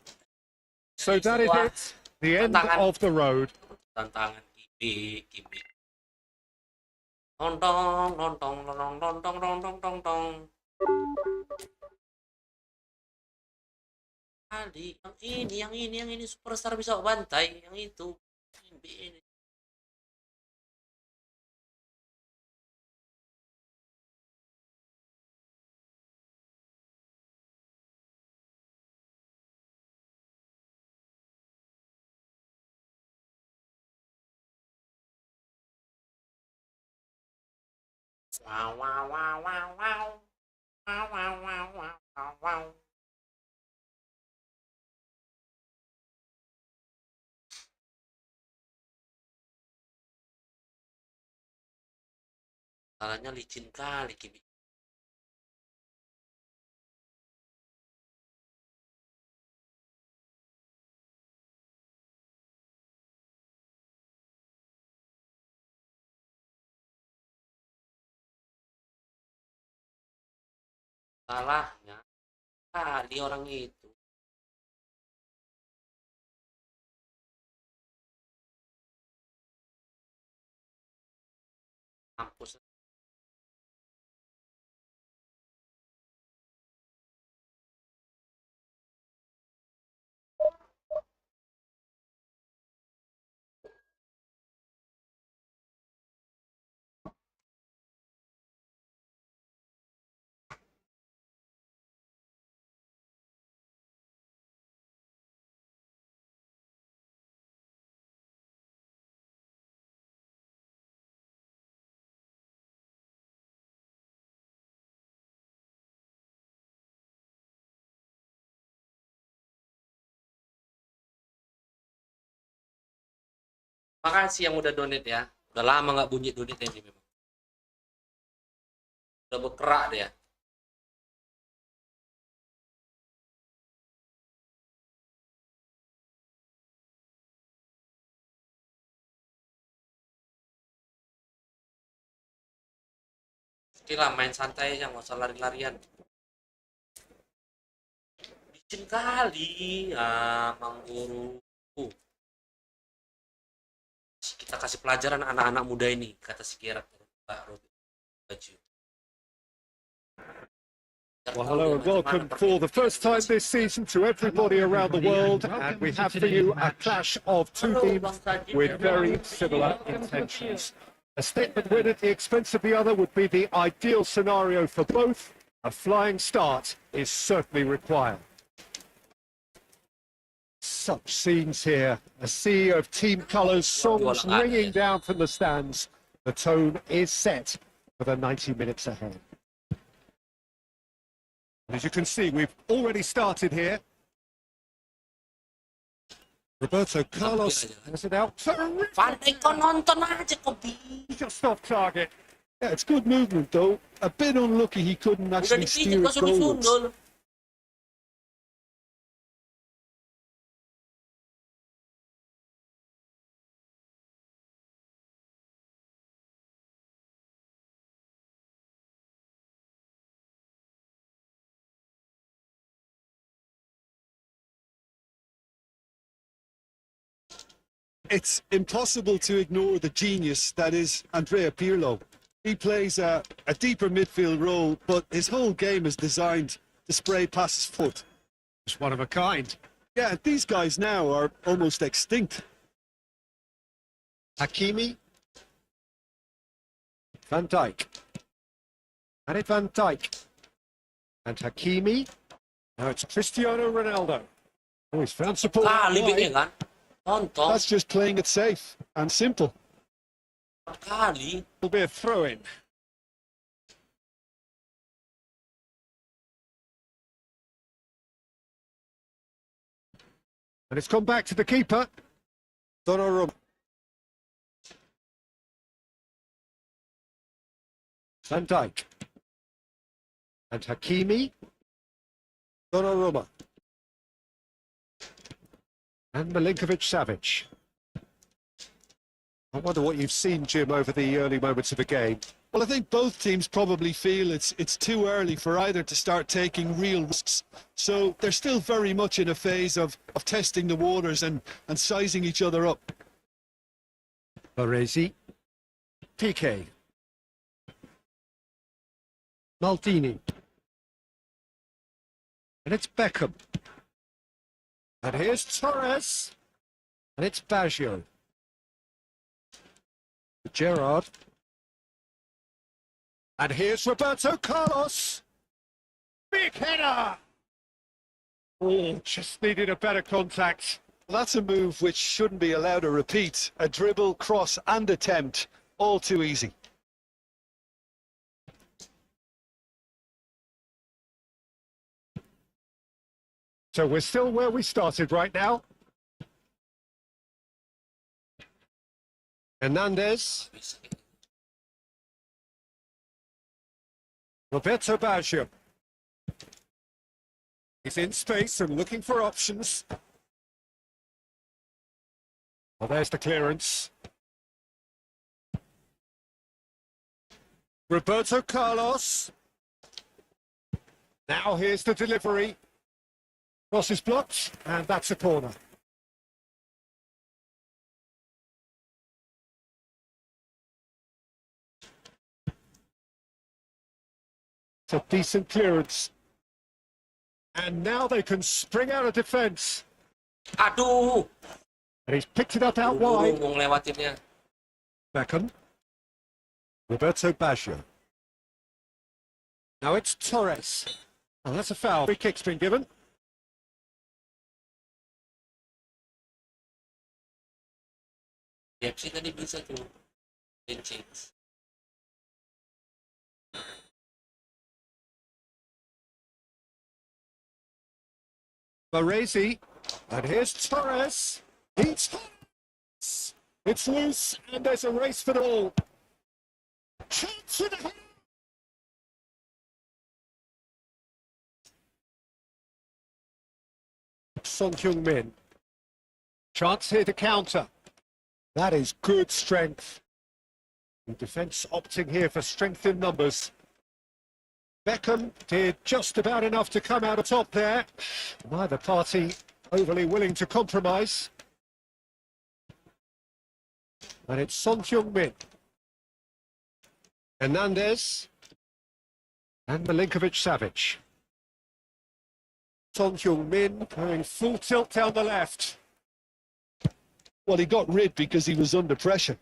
So that is it. The end of the road. Tantangan Kimi. Lontong, lontong, lontong, lontong, lontong, lontong. Tadi, yang ini superstar bisa bantai, yang itu. Ini. Wow, wow, wow, wow, wow. Wow, wow, wow, wow, wow, wow. Salahnya licin kali Kimi. Salahnya kali orang itu. Mampus. Makasih yang udah donate ya. Udah lama nggak bunyi donate ini memang. Udah berkerak dia. Oke lah, main santai aja, nggak usah lari-larian. Licin kali, Mang Guru. Kita kasih pelajaran anak-anak muda ini, kata si Gerard. Baju. Well, hello and welcome for the first time this season to everybody around the world, and we have for you a clash of two teams with very similar intentions. A statement win at the expense of the other would be the ideal scenario for both. A flying start is certainly required. Such scenes here, a sea of team colours, songs ringing down from the stands. The tone is set for the 90 minutes ahead. As you can see, we've already started here. Roberto Carlos has it out. Pandai kau nonton aja kau Just off target. Yeah, it's good movement though. A bit unlucky he couldn't udah actually dipijit steer kau it suruh goalwards. sundul. It's impossible to ignore the genius that is Andrea Pirlo. He plays a deeper midfield role, but his whole game is designed to spray past his foot. It's one of a kind. Yeah, these guys now are almost extinct. Hakimi. Van Dijk. And it's Van Dijk. And Hakimi. Now it's Cristiano Ronaldo. Oh, he's found support. Kali wide. BE kan. Nonton. That's just playing it safe and simple. Kali. It'll be a throw-in. And it's gone back to the keeper. Donnarumma. Van Dijk. And Hakimi. Donnarumma. And Milinkovic-Savic. I wonder what you've seen, Jim, over the early moments of the game. Well, I think both teams probably feel it's too early for either to start taking real risks. So they're still very much in a phase of testing the waters and sizing each other up. Baresi. Piqué. Maldini. And it's Beckham. And here's Torres. And it's Baggio. Gerrard. And here's Roberto Carlos. Big header. Oh, just needed a better contact. Well, that's a move which shouldn't be allowed to repeat. A dribble, cross and attempt. All too easy. So we're still where we started right now. Hernandez. Roberto Baggio. He's in space and looking for options. Well, there's the clearance. Roberto Carlos. Now here's the delivery. Cross is blocked, and that's a corner. It's a decent clearance. And now they can spring out of defence. Aduh. And he's picked it up out Buru wide. mau ngelewatinnya. Beckham. Roberto Baggio. Now it's Torres. Oh, that's a foul. Free kick's been given. FC tadi bisa tuh. Change. Baresi. And here's Torres. It's loose, and there's a race for the ball. Chance in the head. Son Heung-min. Chance here to counter. That is good strength. The defence opting here for strength in numbers. Beckham did just about enough to come out on top there. Neither party overly willing to compromise. And it's Son Heung-min. Hernandez. And Milinkovic-Savic. Son Heung-min going full tilt down the left. Well, he got rid because he was under pressure.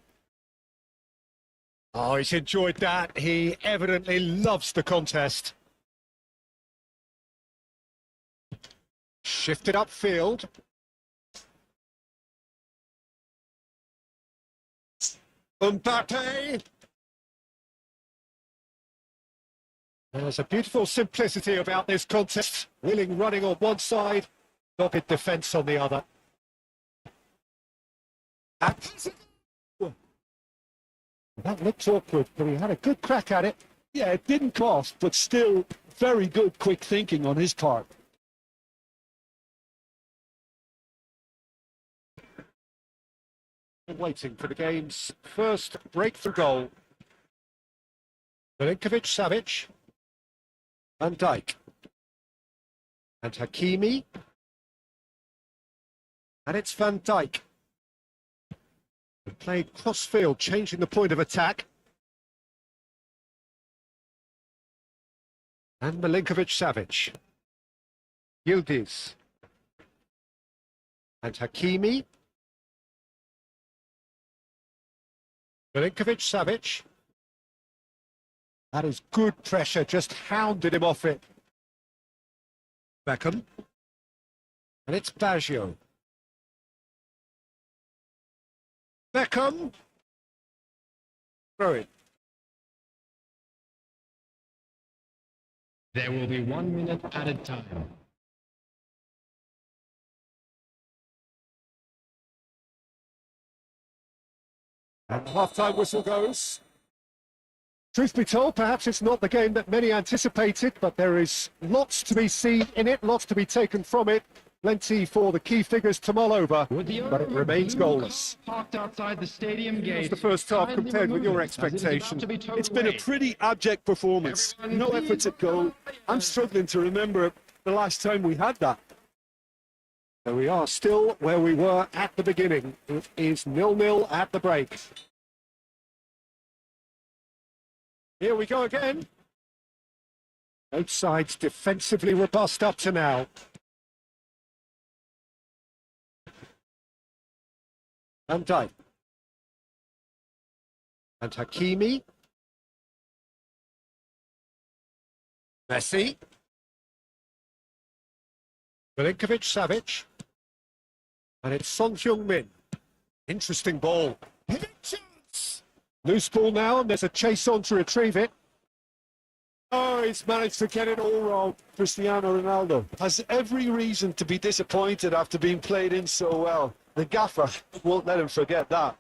Oh, he's enjoyed that. He evidently loves the contest. Shifted upfield. Mbappe. There's a beautiful simplicity about this contest. Willing running on one side, dogged defence on the other. That looked awkward, but he had a good crack at it. Yeah, it didn't cost, but still very good quick thinking on his part. Waiting for the game's first breakthrough goal. Milinkovic-Savic. Van Dijk. And Hakimi. And it's Van Dijk. Played cross-field, changing the point of attack. And Milinkovic-Savic. Yildiz. And Hakimi. Milinkovic-Savic. That is good pressure, just hounded him off it. Beckham. And it's Baggio. Beckham. Throw it. There will be 1 minute added time. And the half-time whistle goes. Truth be told, perhaps it's not the game that many anticipated, but there is lots to be seen in it, lots to be taken from it. Plenty for the key figures to mull over, With the but it owner of remains blue goalless. car parked outside the stadium gate. the first half Kindly compared with remove your it, as it is about expectation? to be towed It's been a away. pretty abject performance. No efforts at goal. I'm struggling to remember the last time we had that. So we are still where we were at the beginning. It is 0-0 at the break. Here we go again. Both sides defensively robust up to now. Van Dijk. And Hakimi. Messi. Milinkovic-Savic. And it's Son Heung-min. Interesting ball. Hitting chance. Loose ball now, and there's a chase on to retrieve it. Oh, he's managed to get it all wrong. Cristiano Ronaldo has every reason to be disappointed after being played in so well. The gaffer won't let him forget that.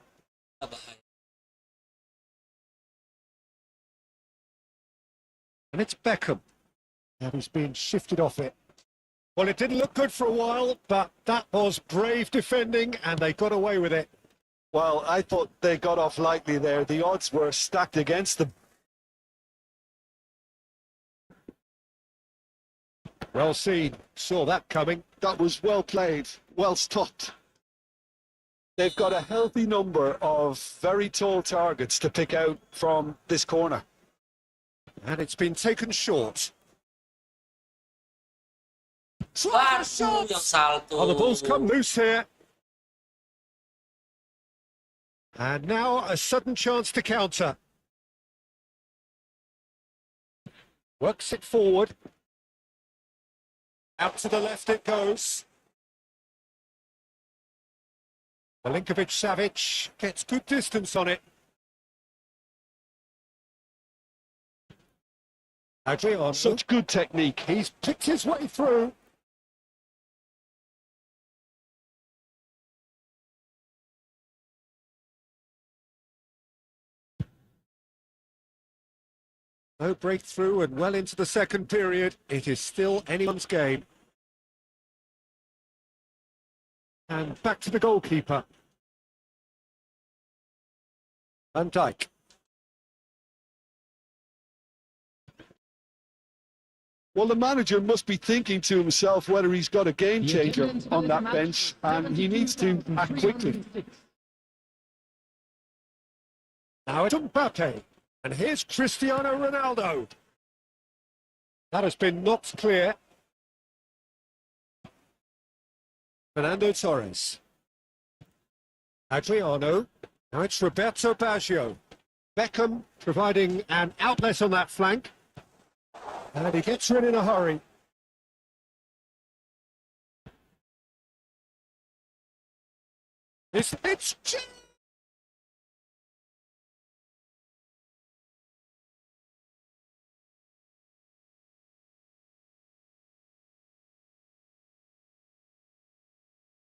And it's Beckham. And he's being shifted off it. Well, it didn't look good for a while, but that was brave defending, and they got away with it. Well, I thought they got off lightly there. The odds were stacked against them. Well seen. Saw that coming. That was well played, well stopped. They've got a healthy number of very tall targets to pick out from this corner. And it's been taken short. Waduh, yang salto. Oh, the ball's come loose here. And now a sudden chance to counter. Works it forward. Out to the left it goes. Milinkovic-Savic gets good distance on it. Adriano. Such good technique. He's picked his way through. No breakthrough, and well into the second period. It is still anyone's game. And back to the goalkeeper. Van Dijk. Well, the manager must be thinking to himself whether he's got a game changer on that bench, and he needs to act quickly. Now it's Mbappe, and here's Cristiano Ronaldo. That has been knocked clear. Fernando Torres. Adriano. Now it's Roberto Baggio. Beckham providing an outlet on that flank. And he gets rid in a hurry. It's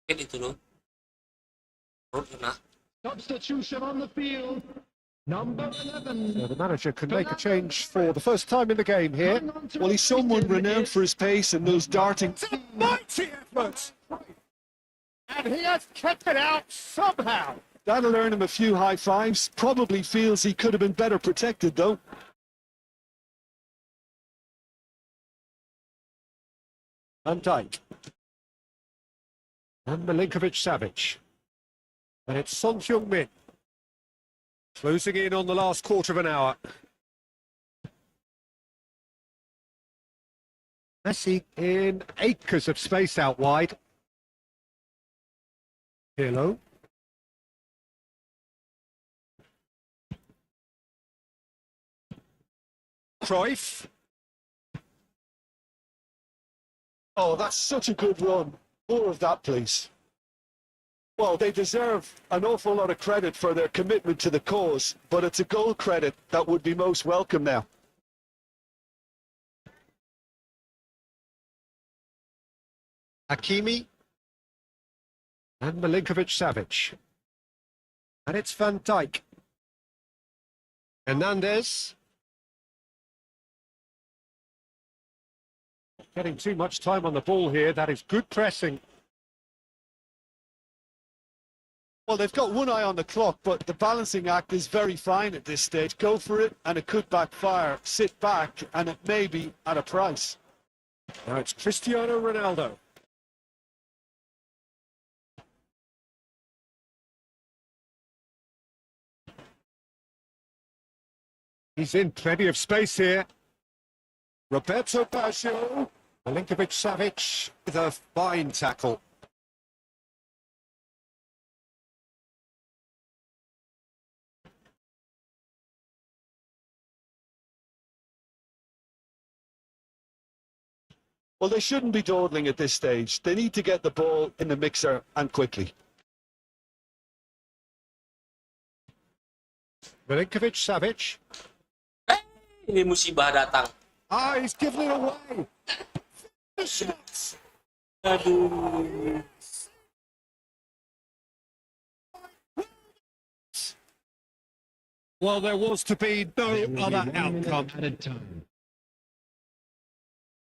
Itu loh. Perut kena. Substitution on the field. Number 11. So the manager can make a change for the first time in the game here. Well, he's someone renowned for his pace and those darting. It's a mighty effort. And he has kept it out somehow. That'll earn him a few high fives. Probably feels he could have been better protected, though. Van Dijk. And Milinkovic-Savic. And it's Son Heung-min. Closing in on the last quarter of an hour. Messi in acres of space out wide. Pirlo. Cruyff. Oh, that's such a good run. More of that, please. Well, they deserve an awful lot of credit for their commitment to the cause, but it's a goal credit that would be most welcome now. Hakimi. And Milinkovic-Savic. And it's Van Dijk. Hernandez. Getting too much time on the ball here. That is good pressing. Well, they've got one eye on the clock, but the balancing act is very fine at this stage. Go for it, and it could backfire. Sit back, and it may be at a price. Now it's Cristiano Ronaldo. He's in plenty of space here. Roberto Baggio. Milinkovic-Savic with a fine tackle. Well, they shouldn't be dawdling at this stage. They need to get the ball in the mixer and quickly. Milinkovic-Savic. Ini musibah datang. Ah, he's given it away. The shots. Aduh. Well, there was to be no There will be other 1 minute outcome. added time.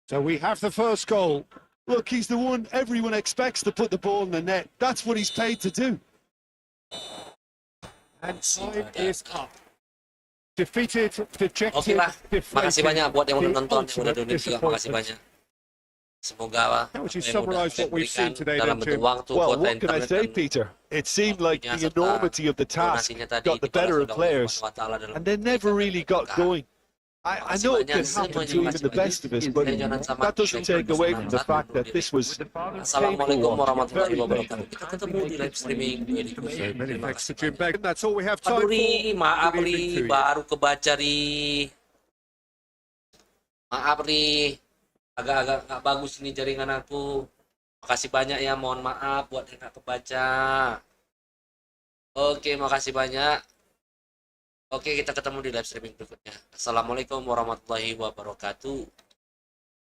So we have the first goal. Look, he's the one everyone expects to put the ball in the net. That's what he's paid to do. And time is up. Defeated, dejected, Oke lah. Makasih banyak deflated. buat yang udah The nonton, yang udah ultimate donate juga. Makasih disappointment. banyak. Semoga How would you apa yang udah summarise what kalian we've seen berikan today, dalam then, bentuk Jim? waktu, Well, kuota what can I internet, say, dan Peter? It seemed like the serta enormity of the task donasinya tadi got the better of dibalas oleh players, Allah Ta'ala dalam and they never really got going. I know it can happen to even the best of us, but that doesn't take away from the fact that this was Assalamualaikum warahmatullahi very wabarakatuh. Kita ketemu di live streaming Many Terima thanks to kasih. Jim Begg. That's all we have time Aduh, Ri, for. maaf Good evening to Ri, you. baru kebaca Ri. Maaf Ri, agak-agak nggak bagus ini jaringan aku. Makasih banyak ya, mohon maaf buat yang nggak kebaca. Oke, makasih banyak. Oke, kita ketemu di live streaming berikutnya. Assalamualaikum warahmatullahi wabarakatuh.